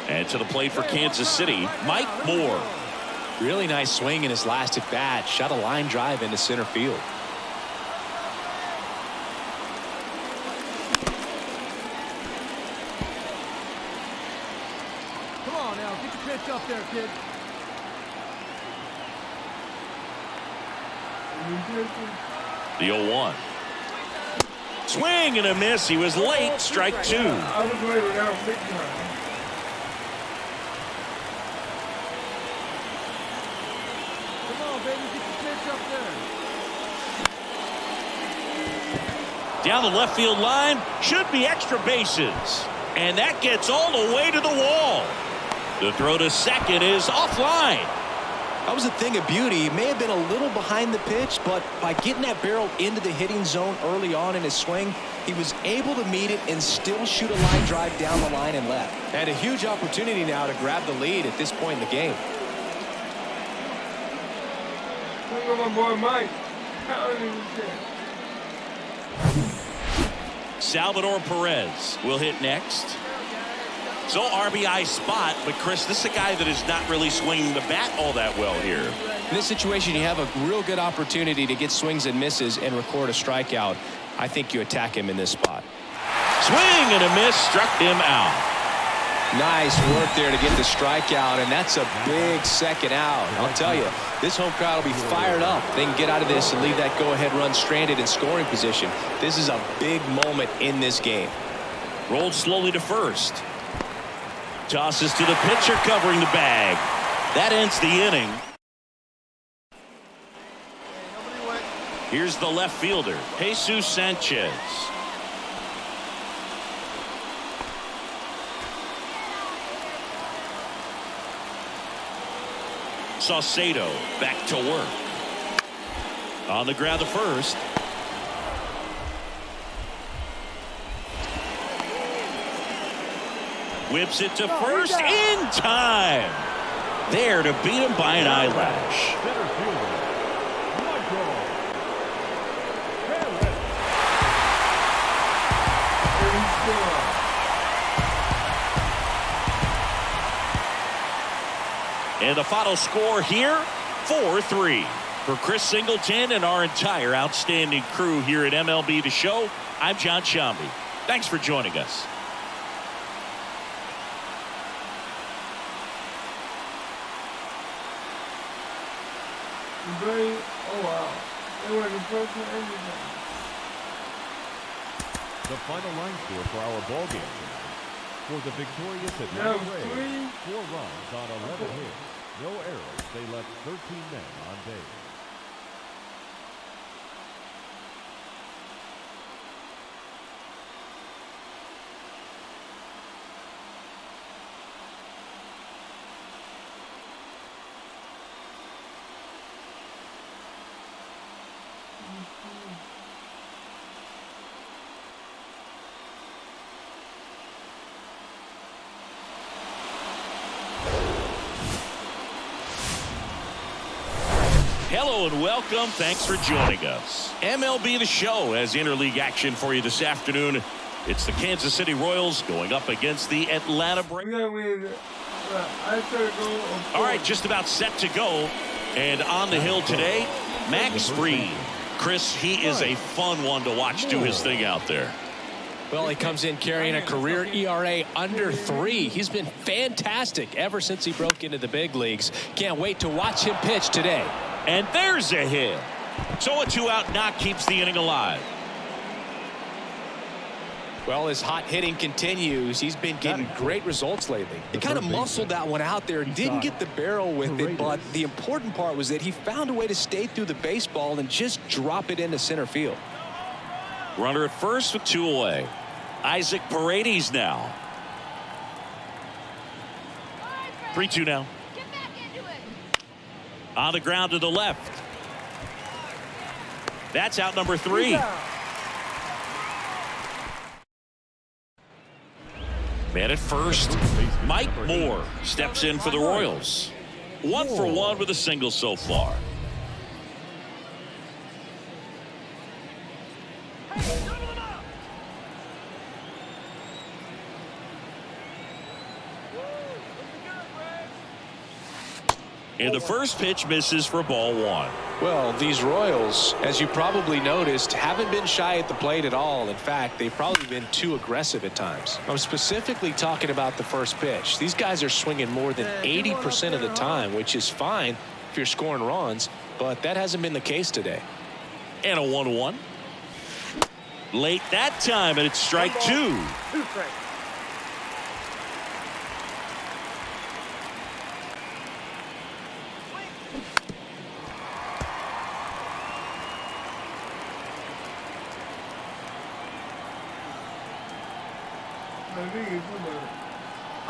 And to the plate for Kansas City, Mike Moore. Really nice swing in his last at bat. Shot a line drive into center field. Come on now, get your pitch up there, kid. The 0-1. Swing and a miss. He was late. Strike two. I was later down big time. Come on, baby, get your pitch up there. Down the left field line. Should be extra bases. And that gets all the way to the wall. The throw to second is offline. That was a thing of beauty. He may have been a little behind the pitch, but by getting that barrel into the hitting zone early on in his swing, he was able to meet it and still shoot a line drive down the line and left. Had a huge opportunity now to grab the lead at this point in the game. Look at my boy Mike. Salvador Perez will hit next. So RBI spot, but Chris, this is a guy that is not really swinging the bat all that well here. In this situation, you have a real good opportunity to get swings and misses and record a strikeout. I think you attack him in this spot. Swing and a miss, struck him out. Nice work there to get the strikeout, and that's a big second out. I'll tell you, this home crowd will be fired up. They can get out of this and leave that go-ahead run stranded in scoring position. This is a big moment in this game. Rolled slowly to first. Tosses to the pitcher covering the bag. That ends the inning. Here's the left fielder, Jesus Sanchez. Saucedo back to work. On the ground to first. Whips it to first in time. There to beat him by an eyelash. Center fielder, Michael. And the final score here, 4-3. For Chris Singleton and our entire outstanding crew here at MLB The Show, I'm John Shambi. Thanks for joining us. Oh wow. They were the first one everything. The final line score for our ball game tonight. For the victorious Atlanta Braves, 4 runs on 11 hits, no errors. They left 13 men on base. Hello and welcome. Thanks for joining us. MLB The Show has interleague action for you this afternoon. It's the Kansas City Royals going up against the Atlanta Braves. We gotta win. I said go. All right, just about set to go. And on the hill today, Max Fried. Chris, he is a fun one to watch do his thing out there. Well, he comes in carrying a career ERA under 3. He's been fantastic ever since he broke into the big leagues. Can't wait to watch him pitch today. And there's a hit. So a 2-out knock keeps the inning alive. Well, his hot hitting continues. He's been getting great results lately. He kind of muscled that one out there. Didn't get the barrel with it, but the important part was that he found a way to stay through the baseball and just drop it into center field. Runner at first with 2 away. Isaac Paredes now. 3-2 now. Get back into it. On the ground to the left. That's out number 3. Man at first, Mike Moore steps in for the Royals. 1 for 1 with a single so far. And the first pitch misses for ball 1. Well, these Royals, as you probably noticed, haven't been shy at the plate at all. In fact, they've probably been too aggressive at times. I'm specifically talking about the first pitch. These guys are swinging more than 80% of the time, which is fine if you're scoring runs, but that hasn't been the case today. And a 1-1. Late that time, and it's strike 2.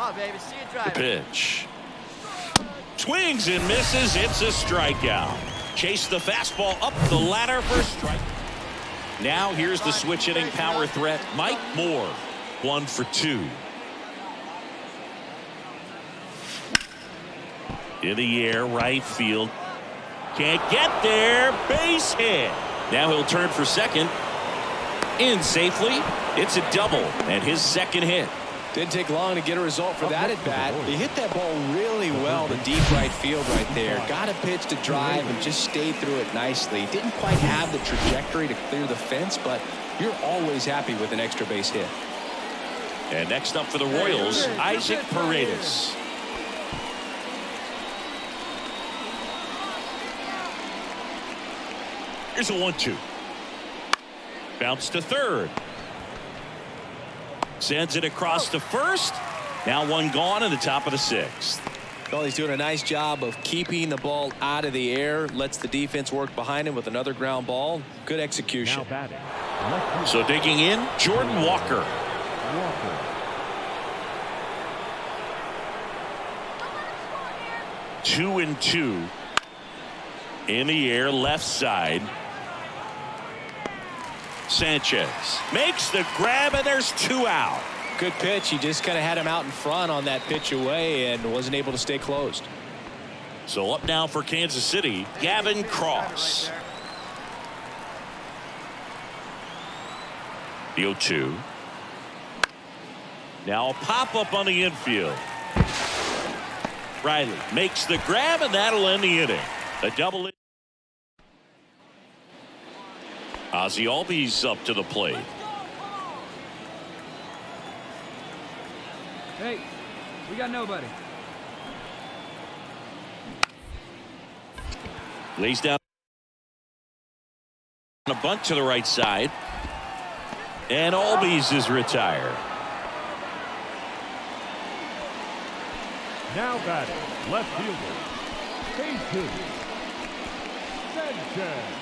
Oh, baby, see you The driving. pitch. Swings and misses. It's a strikeout. Chase the fastball up the ladder for a strike. Now here's the switch hitting power threat, Mike Moore. 1 for 2. In the air, right field. Can't get there. Base hit. Now he'll turn for second. In safely. It's a double and his second hit. Didn't take long to get a result for that at bat. He hit that ball really well to deep right field right there. Got a pitch to drive and just stayed through it nicely. Didn't quite have the trajectory to clear the fence, but you're always happy with an extra base hit. And next up for the Royals, Isaac Paredes. Here's a 1-2. Bounce to third. Sends it across to first. Now one gone in the top of the 6th. Well, he's doing a nice job of keeping the ball out of the air. Lets the defense work behind him with another ground ball. Good execution. Now batting. So digging in, Jordan Walker. 2-2. In the air, left side. Sanchez makes the grab, and there's 2 out. Good pitch. He just kind of had him out in front on that pitch away and wasn't able to stay closed. So up now for Kansas City, Gavin Cross. The 0-2. Now a pop-up on the infield. Riley makes the grab, and that'll end the inning. A double. Ozzie Albies up to the plate. Hey, we got nobody. Lays down a bunt to the right side. And Albies is retired. Now batting. Left fielder. Jesus Sanchez.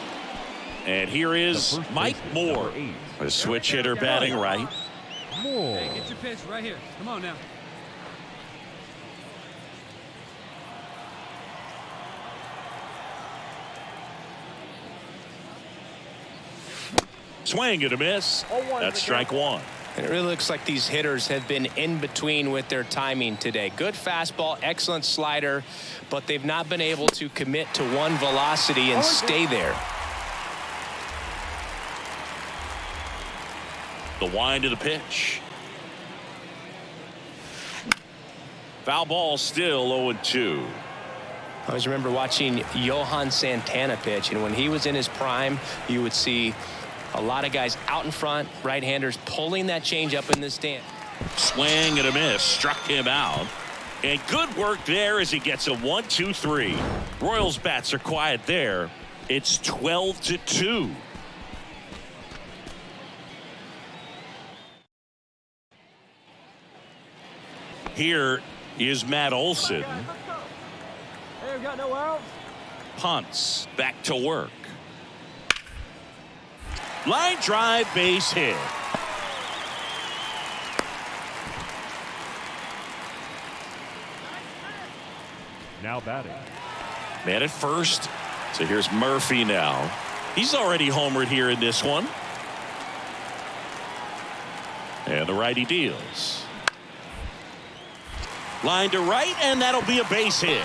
And here is Mike Moore, a switch hitter batting right. Moore. Hey, get your pitch right here. Come on now. Swing and a miss. That's strike 1. And it really looks like these hitters have been in between with their timing today. Good fastball, excellent slider, but they've not been able to commit to one velocity and stay there. The wind of the pitch. Foul ball, still 0-2. I always remember watching Johan Santana pitch, and when he was in his prime, you would see a lot of guys out in front, right-handers pulling that change up in the stand. Swing and a miss, struck him out. And good work there as he gets a 1-2-3. Royals bats are quiet there. It's 12-2. Here is Matt Olson. Hey, we got no outs. Punts, back to work. Line drive, base hit. now batting. Man at first. So here's Murphy now. He's already homered here in this one. And the righty deals. Line to right, and that'll be a base hit.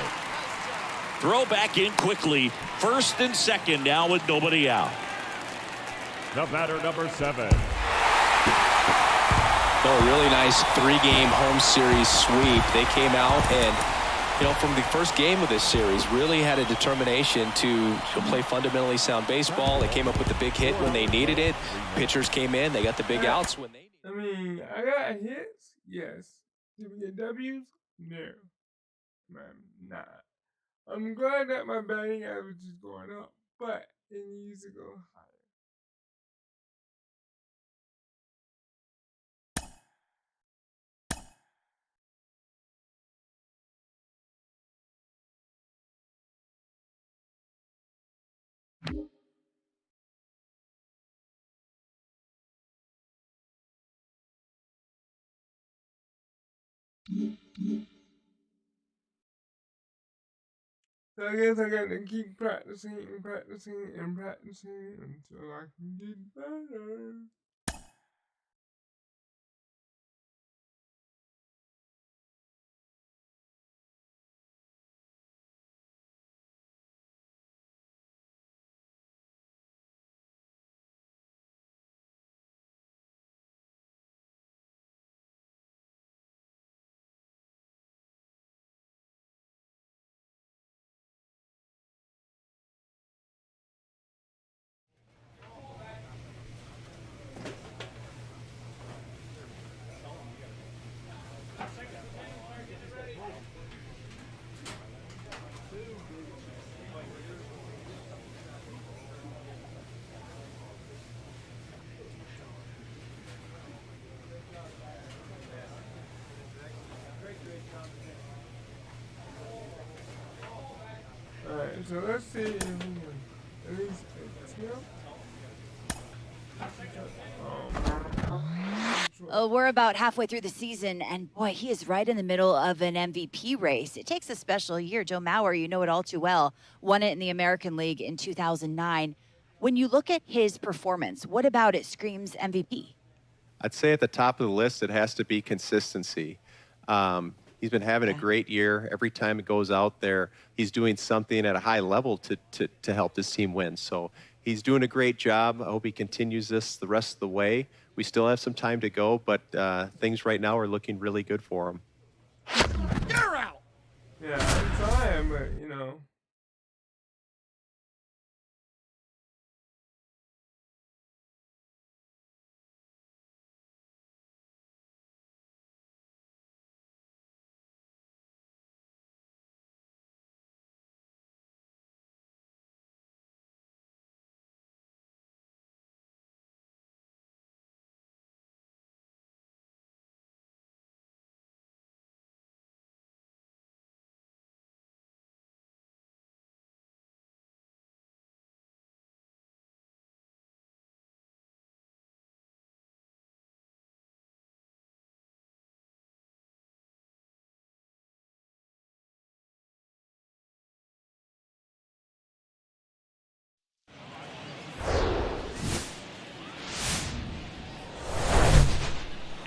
Throw back in quickly. First and second now with nobody out. The batter, number 7. Oh, really nice 3-game home series sweep. They came out and, from the first game of this series, really had a determination to play fundamentally sound baseball. They came up with the big hit when they needed it. Pitchers came in. They got the big outs when they needed it. I mean, I got hits, yes. Did we get W's? No. I'm not. I'm glad that my batting average is going up, but it needs to go higher. So I guess I got to keep practicing and practicing and practicing until I can get better. Alright, so let's see if we can at least We're about halfway through the season, and boy, he is right in the middle of an MVP race. It takes a special year. Joe Mauer, you know it all too well, won it in the American League in 2009. When you look at his performance, what about it screams MVP? I'd say at the top of the list, it has to be consistency. He's been having a great year. Every time it goes out there, he's doing something at a high level to help this team win. So he's doing a great job. I hope he continues this the rest of the way. We still have some time to go, but things right now are looking really good for him. You're out! Yeah, I'm trying, but,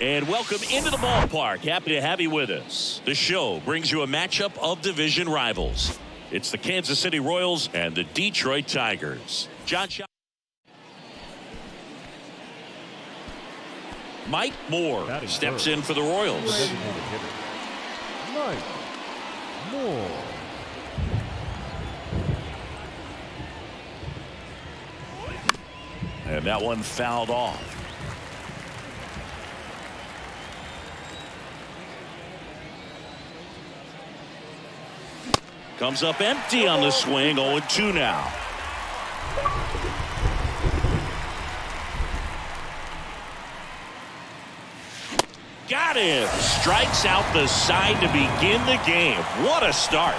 And welcome into the ballpark. Happy to have you with us. The show brings you a matchup of division rivals. It's the Kansas City Royals and the Detroit Tigers. Mike Moore steps in for the Royals. Mike Moore. And that one fouled off. Comes up empty on the swing. 0-2 now. Got him. Strikes out the side to begin the game. What a start.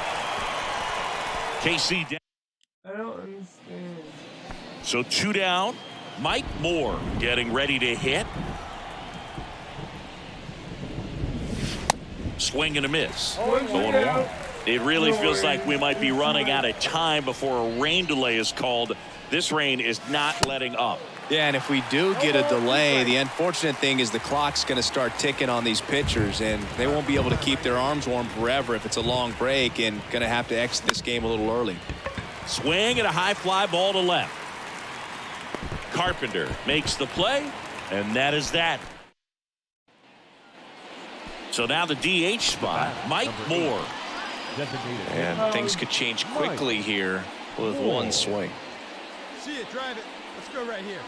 KC down. I don't understand. So 2 down. Mike Moore getting ready to hit. Swing and a miss. 0-1. It really feels like we might be running out of time before a rain delay is called. This rain is not letting up. Yeah, and if we do get a delay, the unfortunate thing is the clock's going to start ticking on these pitchers, and they won't be able to keep their arms warm forever if it's a long break, and going to have to exit this game a little early. Swing and a high fly ball to left. Carpenter makes the play, and that is that. So now the DH spot, Mike Moore. And things could change quickly here with one swing. See it, drive it. Let's go right here.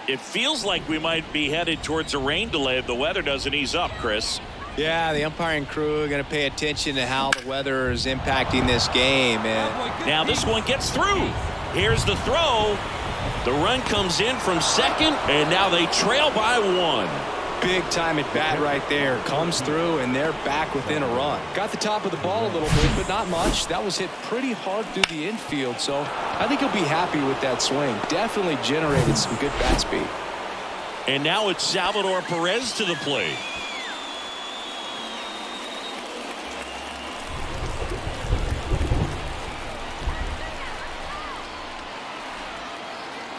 It feels like we might be headed towards a rain delay if the weather doesn't ease up, Chris. Yeah, the umpiring crew are going to pay attention to how the weather is impacting this game. And now this one gets through. Here's the throw. The run comes in from second, and now they trail by one. Big time at bat right there. Comes through, and they're back within a run. Got the top of the ball a little bit, but not much. That was hit pretty hard through the infield, so I think he'll be happy with that swing. Definitely generated some good bat speed. And now it's Salvador Perez to the plate.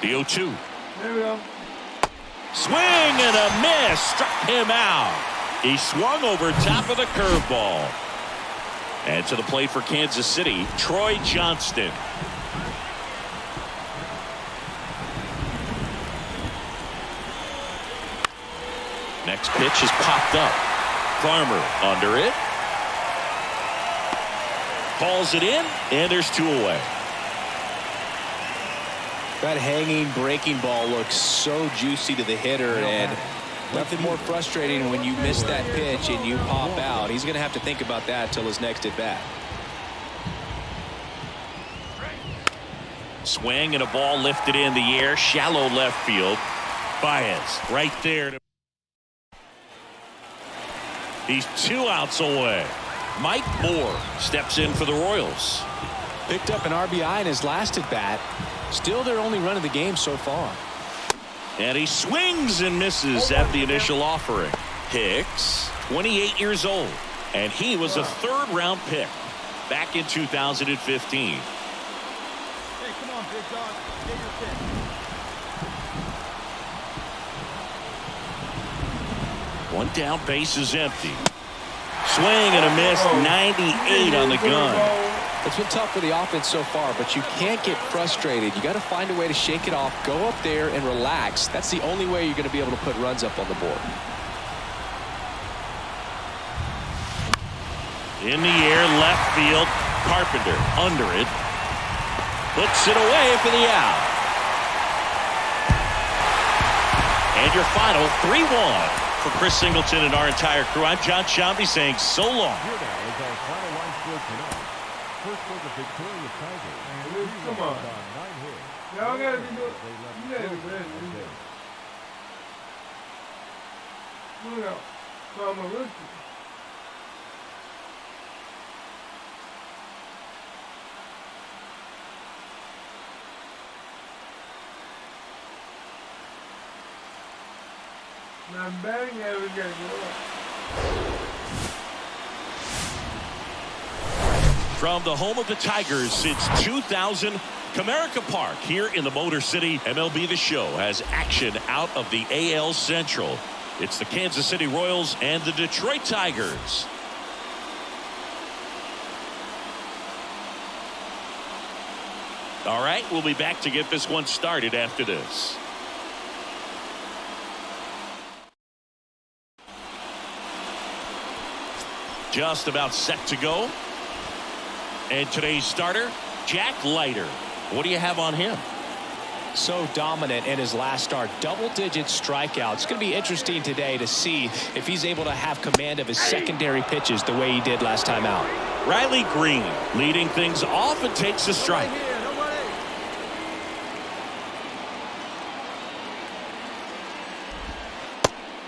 The 0-2. There we go. Swing and a miss. Struck him out. He swung over top of the curveball. And to the plate for Kansas City, Troy Johnston. Next pitch is popped up. Farmer under it. Calls it in, and there's two away. That hanging breaking ball looks so juicy to the hitter, and nothing more frustrating when you miss that pitch and you pop out. He's going to have to think about that until his next at bat. Swing and a ball lifted in the air, shallow left field. Baez right there. He's 2 outs away. Mike Moore steps in for the Royals. Picked up an RBI in his last at bat. Still their only run of the game so far. And he swings and misses at the initial offering. Hicks, 28 years old, and he was a third-round pick back in 2015. Hey, come on, big dog. Get your pick. One down, base is empty. Swing and a miss, 98 on the gun. It's been tough for the offense so far, but you can't get frustrated. You got to find a way to shake it off, go up there and relax. That's the only way you're going to be able to put runs up on the board. In the air, left field. Carpenter under it. Puts it away for the out. And your final 3-1 for Chris Singleton and our entire crew. I'm John Shambi saying so long. Here now is our final line score tonight. First for the victorious Tigers. Come on. 9 hits. Y'all gotta be doing. They left You gotta be ready. Look out. So I'm a rookie. My batting average got to go up. From the home of the Tigers since 2000, Comerica Park here in the Motor City, MLB The Show has action out of the AL Central. It's the Kansas City Royals and the Detroit Tigers. All right, we'll be back to get this one started after this. Just about set to go. And today's starter, Jack Leiter. What do you have on him? So dominant in his last start. Double-digit strikeouts. It's going to be interesting today to see if he's able to have command of his secondary pitches the way he did last time out. Riley Green leading things off and takes a strike.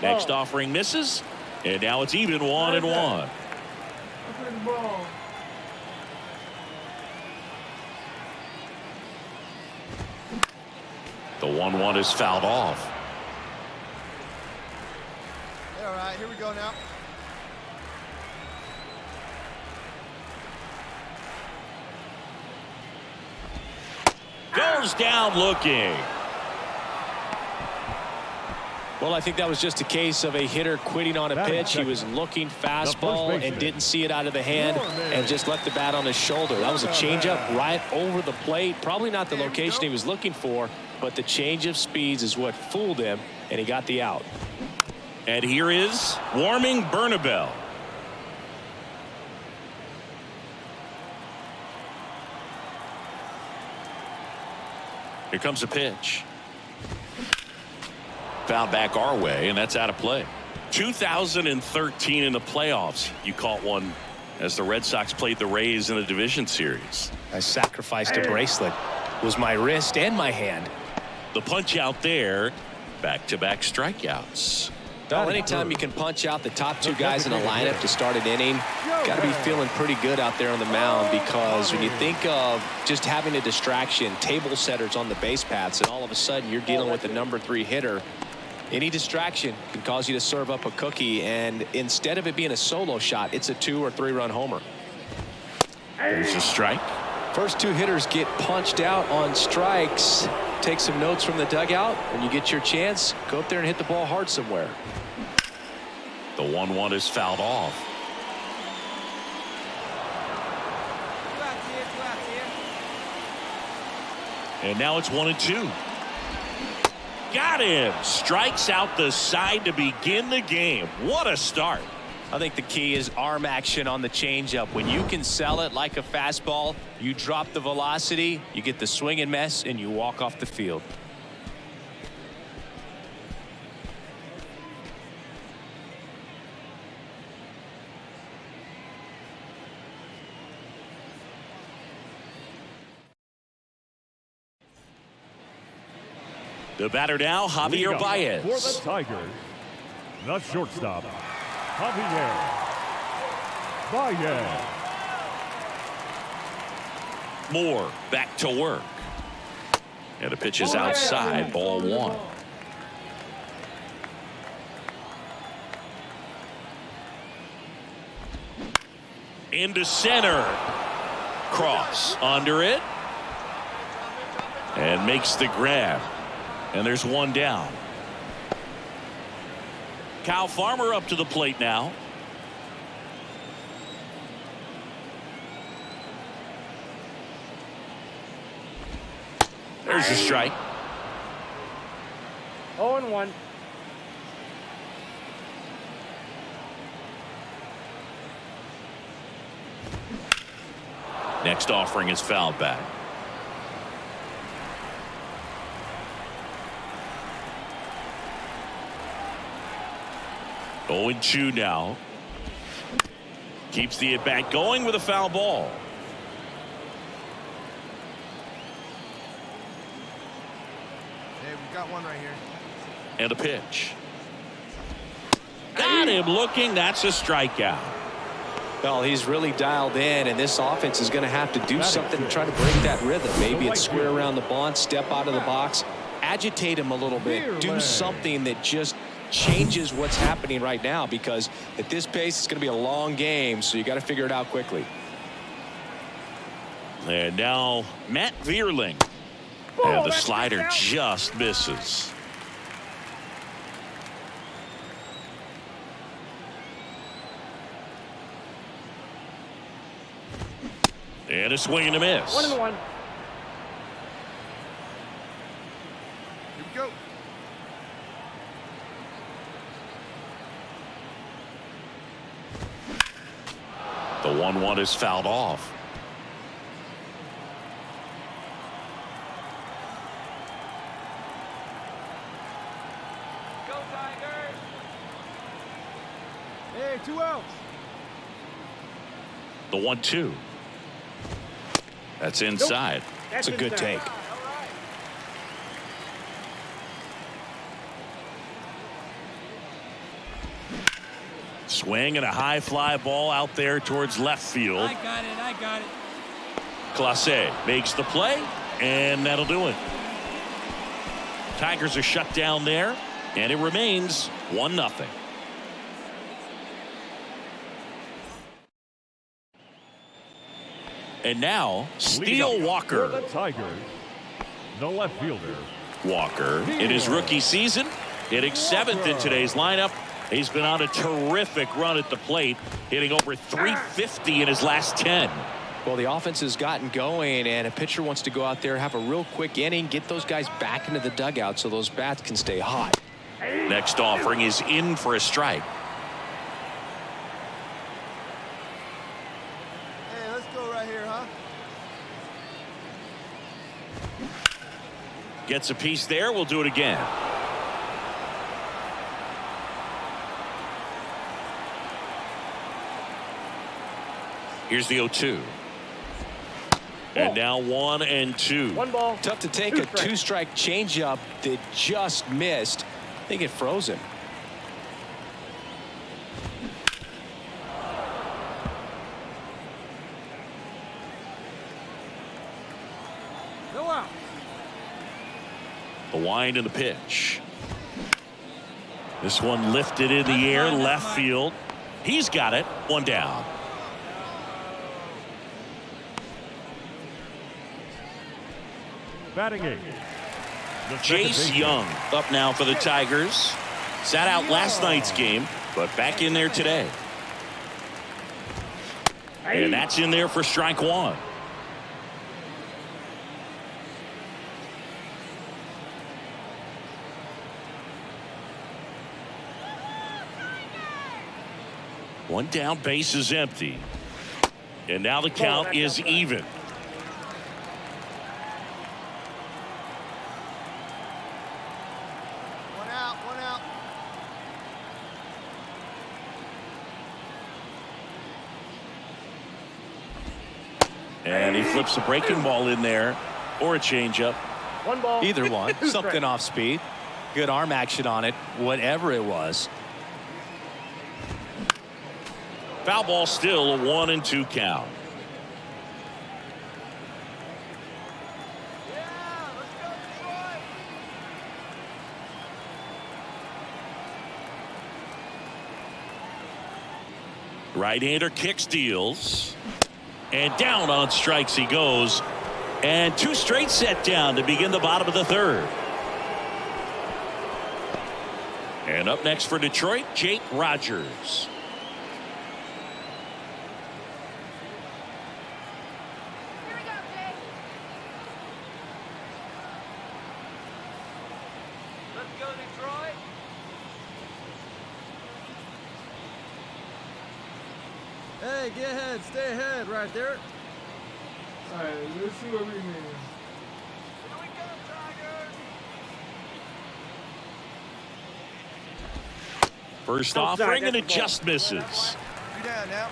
Next offering misses, and now it's even 1-1. Ball. The 1-1 is fouled off. All right, here we go now. falls down looking. Well, I think that was just a case of a hitter quitting on a pitch. He was looking fastball and didn't see it out of the hand and just left the bat on his shoulder. That was a changeup right over the plate. Probably not the location he was looking for, but the change of speeds is what fooled him, and he got the out. And here is Warming Bernabel. Here comes a pitch. Foul back our way, and that's out of play. 2013 in the playoffs, you caught one as the Red Sox played the Rays in the division series. I sacrificed a bracelet. It was my wrist and my hand. The punch out there, back-to-back strikeouts. Well, anytime you can punch out the top two guys in the lineup to start an inning, got to be feeling pretty good out there on the mound, because when you think of just having a distraction, table setters on the base paths, and all of a sudden you're dealing with the #3 hitter, any distraction can cause you to serve up a cookie, and instead of it being a solo shot, it's a 2 or 3 run homer. There's a strike. First two hitters get punched out on strikes. Take some notes from the dugout. When you get your chance, go up there and hit the ball hard somewhere. The 1-1 is fouled off. And now it's 1-2. Got him. Strikes out the side to begin the game. What a start. I think the key is arm action on the changeup. When you can sell it like a fastball, you drop the velocity, you get the swing and miss, and you walk off the field. The batter now, Javier Baez. For the Tigers, the shortstop, Javier Baez. Moore back to work. And the pitch is outside, ball 1. Into center. Cross under it. And makes the grab. And there's one down. Kyle Farmer up to the plate now. There's a strike. 0-1. Next offering is fouled back. Oh, 0-2 now. Keeps the at bat going with a foul ball. Hey, we got one right here. And a pitch. Got him looking. That's a strikeout. Well, he's really dialed in, and this offense is going to have to do something to try to break that rhythm. Maybe it's square around the bunt, step out of the box, agitate him a little bit, do something that just changes what's happening right now, because at this pace it's going to be a long game, so you got to figure it out quickly. And now Matt Vierling. And the slider just misses. And a swing and a miss. 1-1. Here we go. The 1-1 is fouled off. Go Tigers! Hey, 2 outs. The 1-2. That's inside. That's a good take. Swing and a high fly ball out there towards left field. I got it. Clase makes the play, and that'll do it. Tigers are shut down there, and it remains 1-0. And now, Steele Walker. For the Tigers, the left fielder. Walker, in his rookie season, hitting 7th in today's lineup. He's been on a terrific run at the plate, hitting over 350 in his last 10. Well, the offense has gotten going, and a pitcher wants to go out there, have a real quick inning, get those guys back into the dugout so those bats can stay hot. Next offering is in for a strike. Hey, let's go right here, huh? Gets a piece there. We'll do it again. Here's the 0-2. And now 1-2. 1 ball. Tough to take a two-strike changeup that just missed. I think it froze him. No out. The wind and the pitch. This one lifted in the air, left field. He's got it. 1 down. Batting 8. Jace Young up now for the Tigers. Sat out last night's game, but back in there today. And that's in there for strike 1. One down, base is empty. And now the count is even. One out. And he flips a breaking ball in there or a changeup. 1 ball. Either one. Something off speed. Good arm action on it, whatever it was. Foul ball, still a 1-2 count. Right-hander kicks, deals, and down on strikes he goes, and 2 straight set down to begin the bottom of the 3rd. And up next for Detroit, Jake Rogers. Hey, get ahead. Stay ahead right there. All right, let's see what we need. First offering, and it just misses. You down now.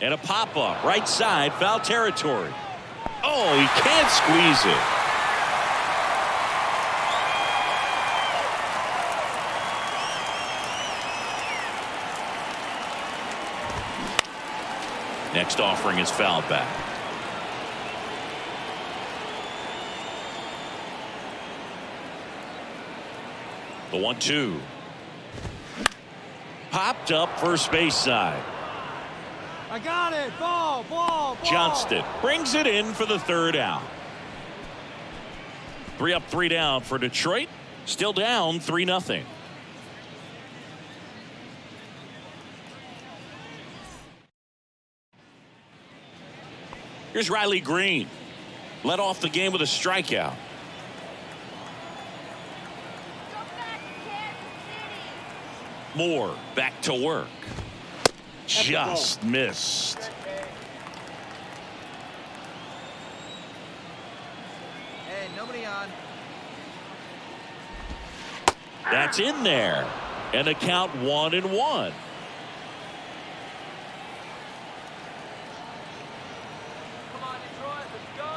And a pop-up, right side, foul territory. Oh, he can't squeeze it. Next offering is fouled back. The 1-2. Popped up first base side. I got it. Ball. Johnston brings it in for the 3rd out. 3 up, 3 down for Detroit. Still down 3-0. Here's Riley Green. Led off the game with a strikeout. Moore back to work. Just missed. Hey, nobody on. That's in there. And the count 1-1. Come on, Detroit, let's go.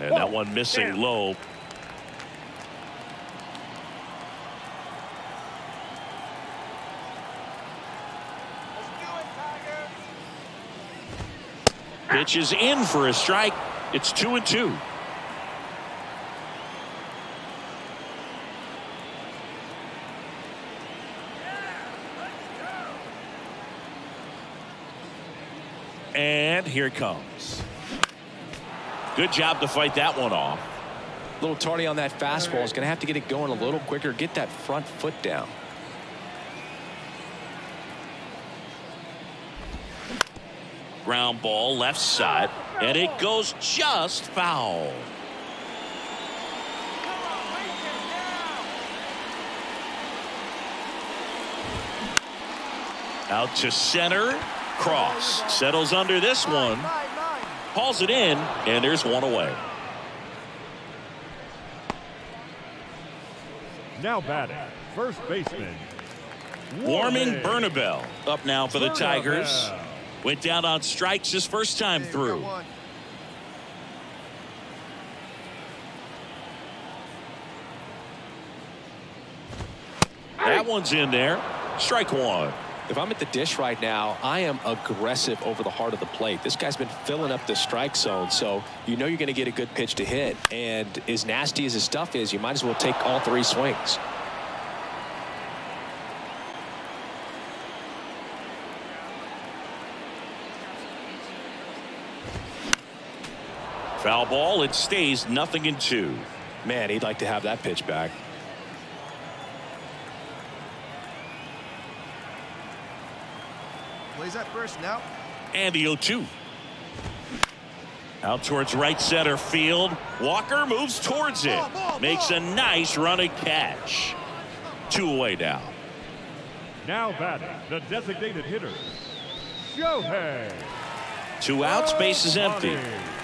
And that one missing low. Pitch is in for a strike. It's 2-2. And here it comes. Good job to fight that one off. A little tardy on that fastball. Is going to have to get it going a little quicker. Get that front foot down. Ground ball left side, and it goes just foul. Out to center. Cross settles under this one. Hauls it in, and there's one away. Now batting, first baseman. Warming Bernabel up now for the Tigers. Went down on strikes his first time through. That one's in there. Strike one. If I'm at the dish right now, I am aggressive over the heart of the plate. This guy's been filling up the strike zone, so you know you're going to get a good pitch to hit. And as nasty as his stuff is, you might as well take all three swings. Foul ball. It stays 0-2. Man, he'd like to have that pitch back. Plays that first now. And the 0-2. Out towards right center field. Walker moves towards it. Makes a nice running catch. 2 away now. Now batting, the designated hitter, Shohei. 2 outs, base is empty.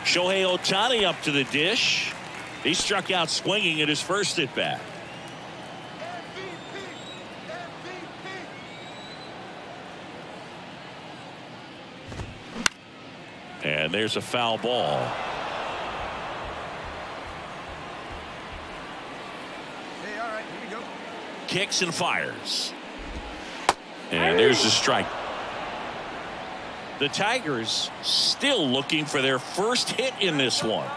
Shohei Ohtani up to the dish. He struck out swinging at his first at bat. And there's a foul ball. Hey, all right, here we go. Kicks and fires. And there's a strike. The Tigers still looking for their first hit in this one.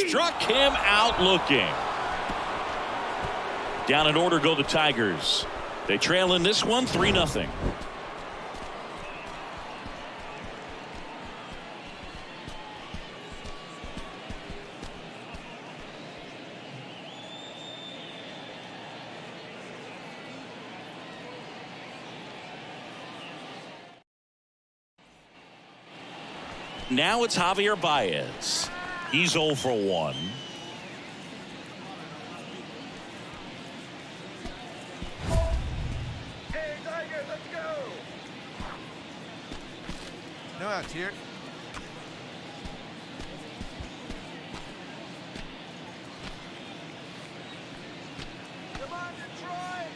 Struck him out looking. Down in order go the Tigers. They trail in this one 3-0. Now it's Javier Baez. He's 0 for 1. Hey, Tiger, let's go. No outs here. Come on, Detroit.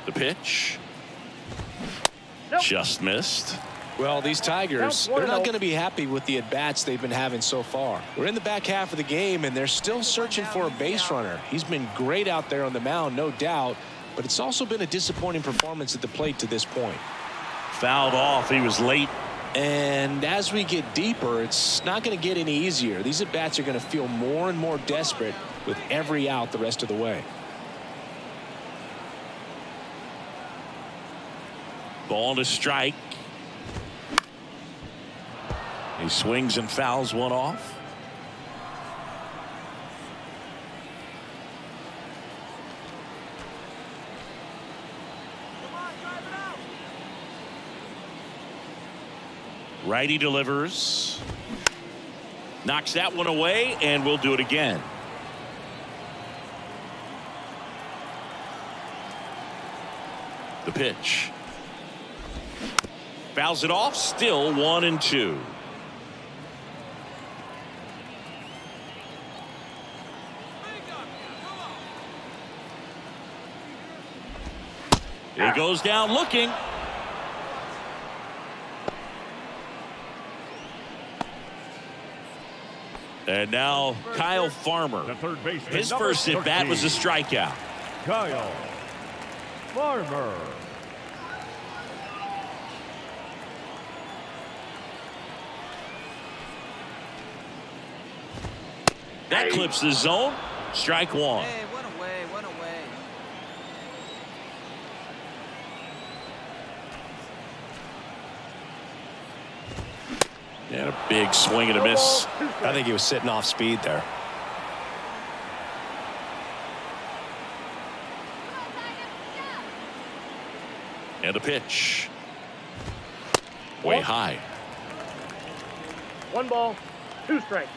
The pitch. Just missed. Well, these Tigers, they're not going to be happy with the at-bats they've been having so far. We're in the back half of the game, and they're still searching for a base runner. He's been great out there on the mound, no doubt, but it's also been a disappointing performance at the plate to this point. Fouled off. He was late. And as we get deeper, it's not going to get any easier. These at-bats are going to feel more and more desperate with every out the rest of the way. Ball to strike. He swings and fouls one off. Righty delivers. Knocks that one away, and we'll do it again. The pitch. Fouls it off. Still 1-2. He goes down looking. And now Kyle Farmer. The third baseman, His first at bat was a strikeout. Kyle Farmer. That clips the zone. Strike one. Hey, one away, one away. And a big swing and a miss. I think he was sitting off speed there. And a pitch. Way high. 1 ball, 2 strikes.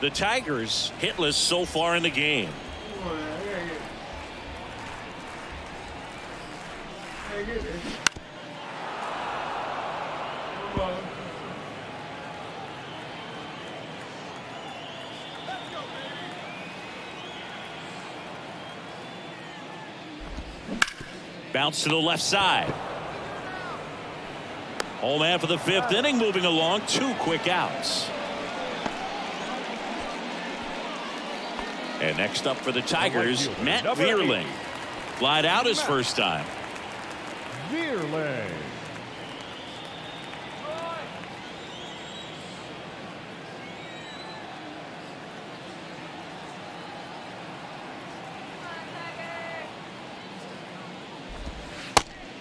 The Tigers hitless so far in the game. Bounce to the left side. Home man for the 5th inning, moving along. 2 quick outs. And next up for the Tigers, Matt Vierling. Flied out his first time. Vierling.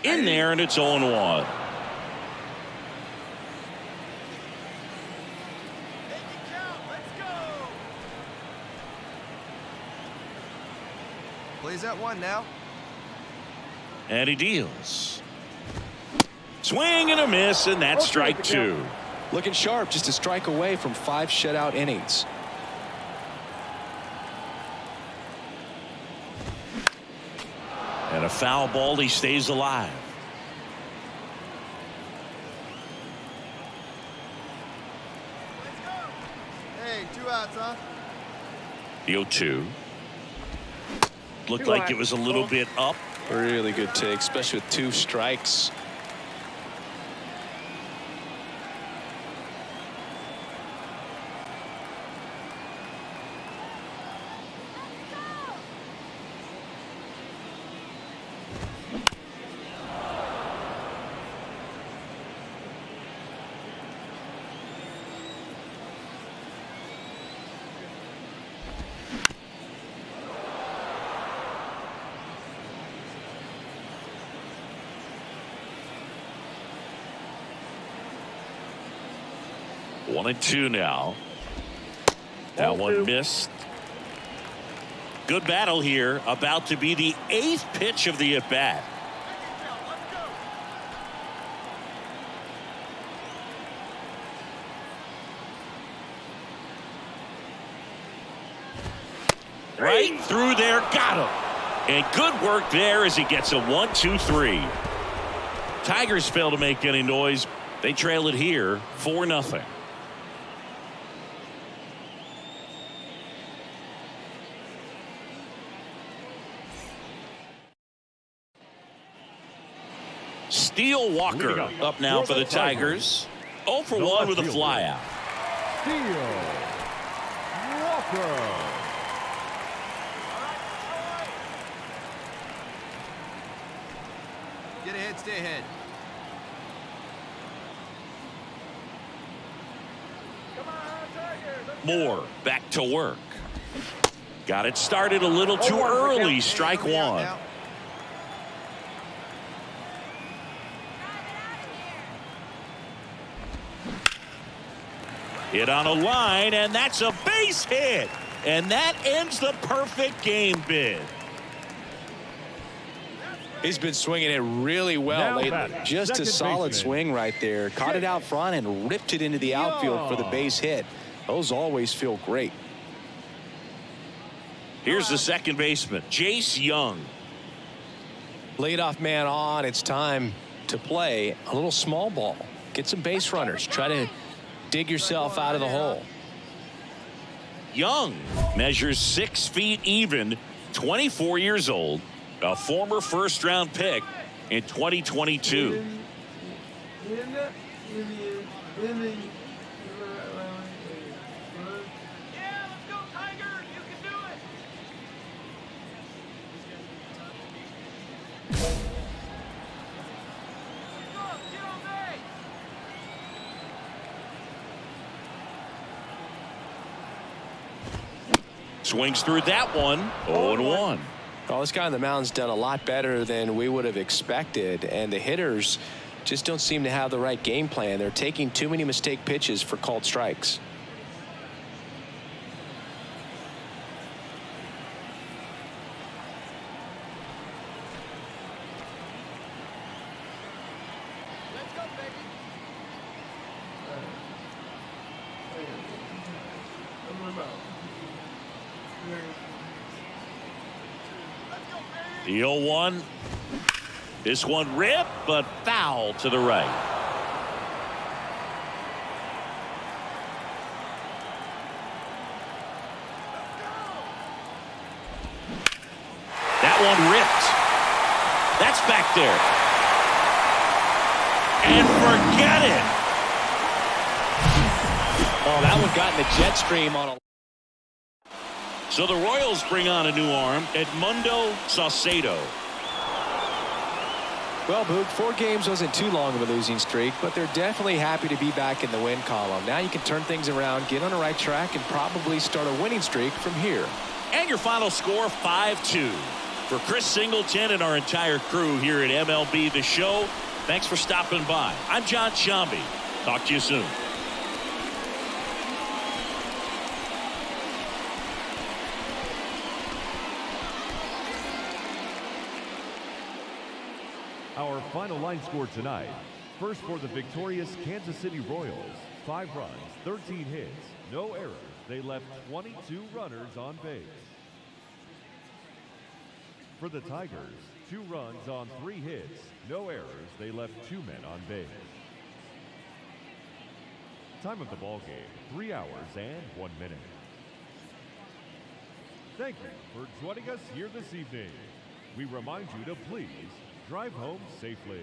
In there, and it's 0-1. Plays at 1 now. And he deals. Swing and a miss, and that's strike 2. Looking sharp, just a strike away from 5 shutout innings. And a foul ball, he stays alive. Hey, 2 outs, huh? The 0-2. Looked like it was a little bit up. Really good take, especially with 2 strikes. One and 2 now. That one missed. Good battle here. About to be the 8th pitch of the at-bat. Right through there. Got him. And good work there as he gets a 1-2-3. Tigers fail to make any noise. They trail it here 4-0. Steele Walker up now for the Tigers. 0 for 1 with a flyout. Steele Walker. Get ahead, stay ahead. Moore back to work. Got it started a little too early. Strike 1. Hit on a line, and that's a base hit. And that ends the perfect game bid. He's been swinging it really well lately. Just a solid swing right there. Caught it out front and ripped it into the outfield for the base hit. Those always feel great. Here's the second baseman, Jace Young. Leadoff man on. It's time to play a little small ball. Get some base runners. Try to dig yourself out of the hole. Young measures 6 feet even, 24 years old, a former first-round pick in 2022. Swings through that one. 0-1. Well, this guy on the mound's done a lot better than we would have expected, and the hitters just don't seem to have the right game plan. They're taking too many mistake pitches for called strikes. The 0-1. This one ripped, but foul to the right. That one ripped. That's back there. And forget it. Oh, that one got in the jet stream on a... So the Royals bring on a new arm, Edmundo Saucedo. Well, Boog, 4 games wasn't too long of a losing streak, but they're definitely happy to be back in the win column. Now you can turn things around, get on the right track, and probably start a winning streak from here. And your final score, 5-2. For Chris Singleton and our entire crew here at MLB The Show, thanks for stopping by. I'm John Shambi. Talk to you soon. Our final line score tonight. First for the victorious Kansas City Royals. 5 runs, 13 hits, no errors. They left 22 runners on base. For the Tigers, 2 runs on 3 hits, no errors. They left 2 men on base. Time of the ball game, 3 hours and 1 minute. Thank you for joining us here this evening. We remind you to please drive home safely.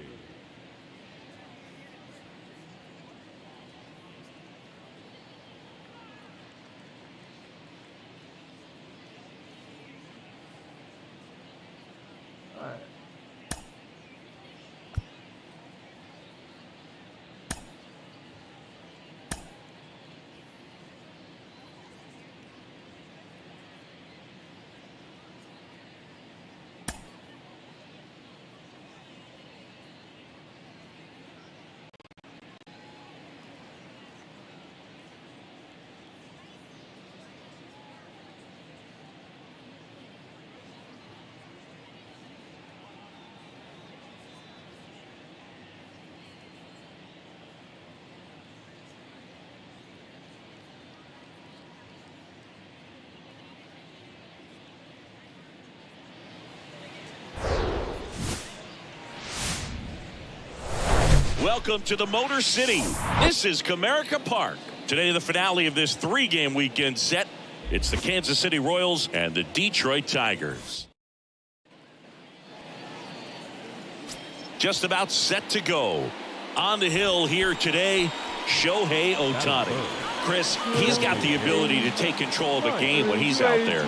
Welcome to the Motor City. This is Comerica Park. Today, the finale of this 3-game weekend set. It's the Kansas City Royals and the Detroit Tigers. Just about set to go. On the hill here today, Shohei Ohtani. Chris, he's got the ability to take control of a game when he's out there.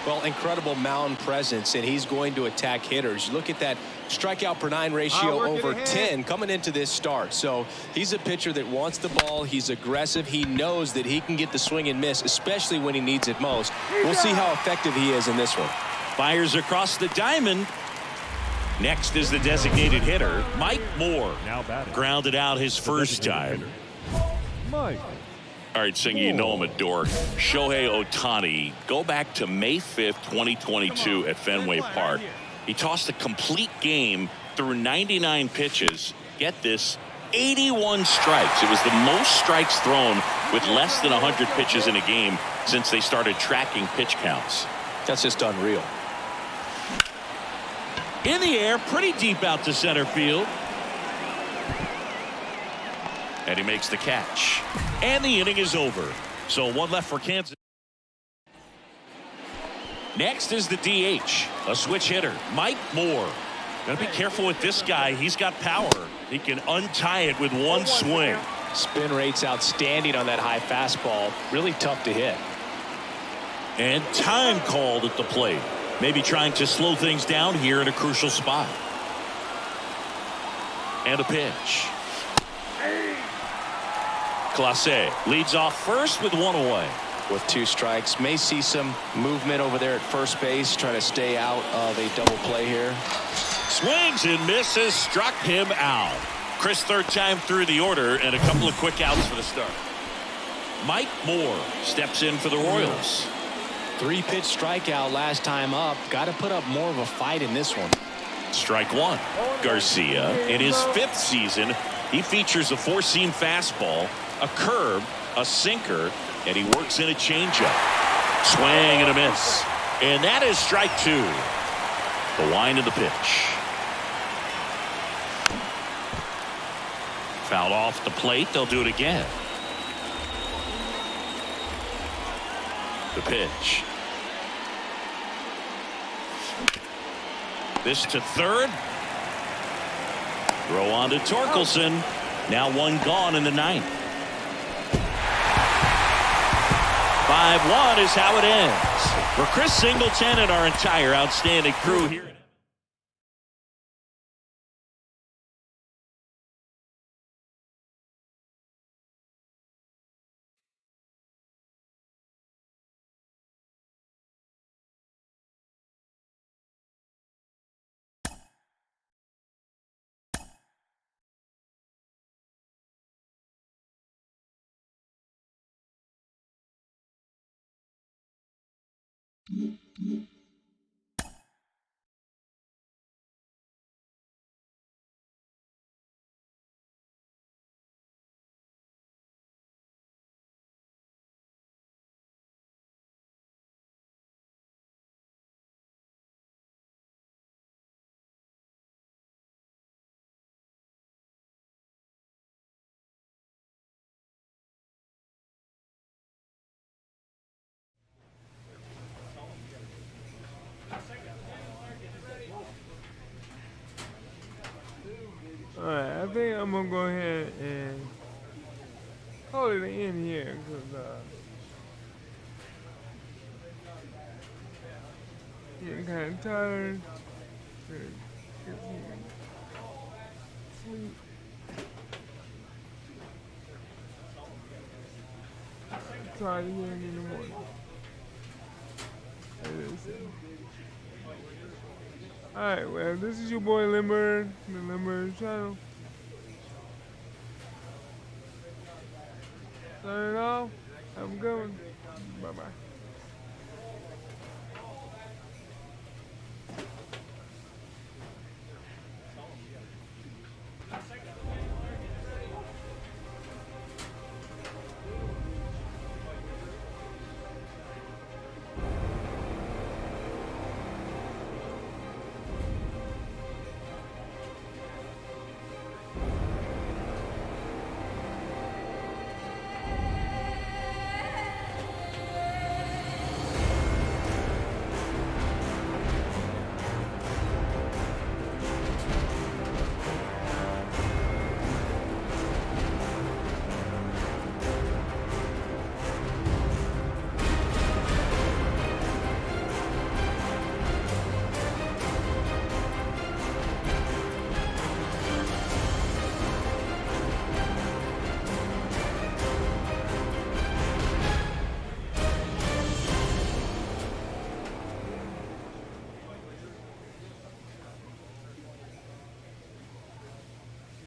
Well, incredible mound presence, and he's going to attack hitters. Look at that strikeout per 9 ratio over 10 coming into this start. So he's a pitcher that wants the ball. He's aggressive. He knows that he can get the swing and miss, especially when he needs it most. We'll see how effective he is in this one. Fires across the diamond. Next is the designated hitter, Mike Moore. Now batting. Grounded out his first time. Mike. All right, Sing, you know I'm a dork. Shohei Ohtani, go back to May 5th, 2022 at Fenway Park. He tossed a complete game through 99 pitches. Get this, 81 strikes. It was the most strikes thrown with less than 100 pitches in a game since they started tracking pitch counts. That's just unreal. In the air, pretty deep out to center field. And he makes the catch. And the inning is over. So 1 left for Kansas. Next is the DH, a switch hitter, Mike Moore. Gotta be careful with this guy. He's got power. He can untie it with 1 swing. Spin rate's outstanding on that high fastball. Really tough to hit. And time called at the plate. Maybe trying to slow things down here at a crucial spot. And a pitch. Clase leads off first with 1 away. with 2 strikes. May see some movement over there at first base, try to stay out of a double play here. Swings and misses, struck him out. Chris, third time through the order, and a couple of quick outs for the start. Mike Moore steps in for the Royals. 3-pitch strikeout last time up. Got to put up more of a fight in this one. Strike 1. Garcia, in his 5th season, he features a 4-seam fastball, a curve, a sinker, and he works in a changeup. Swing and a miss. And that is strike 2. The wind of the pitch. Fouled off the plate. They'll do it again. The pitch. This to third. Throw on to Torkelson. Now 1 gone in the 9th. 5-1 is how it ends. For Chris Singleton and our entire outstanding crew here. Alright, I think I'm gonna go ahead and call it an end here because getting kind of tired. Get some sleep. Try it again in the morning. Alright, well, this is your boy Limber, the Limber channel. Signing off. Have a good one. Bye-bye.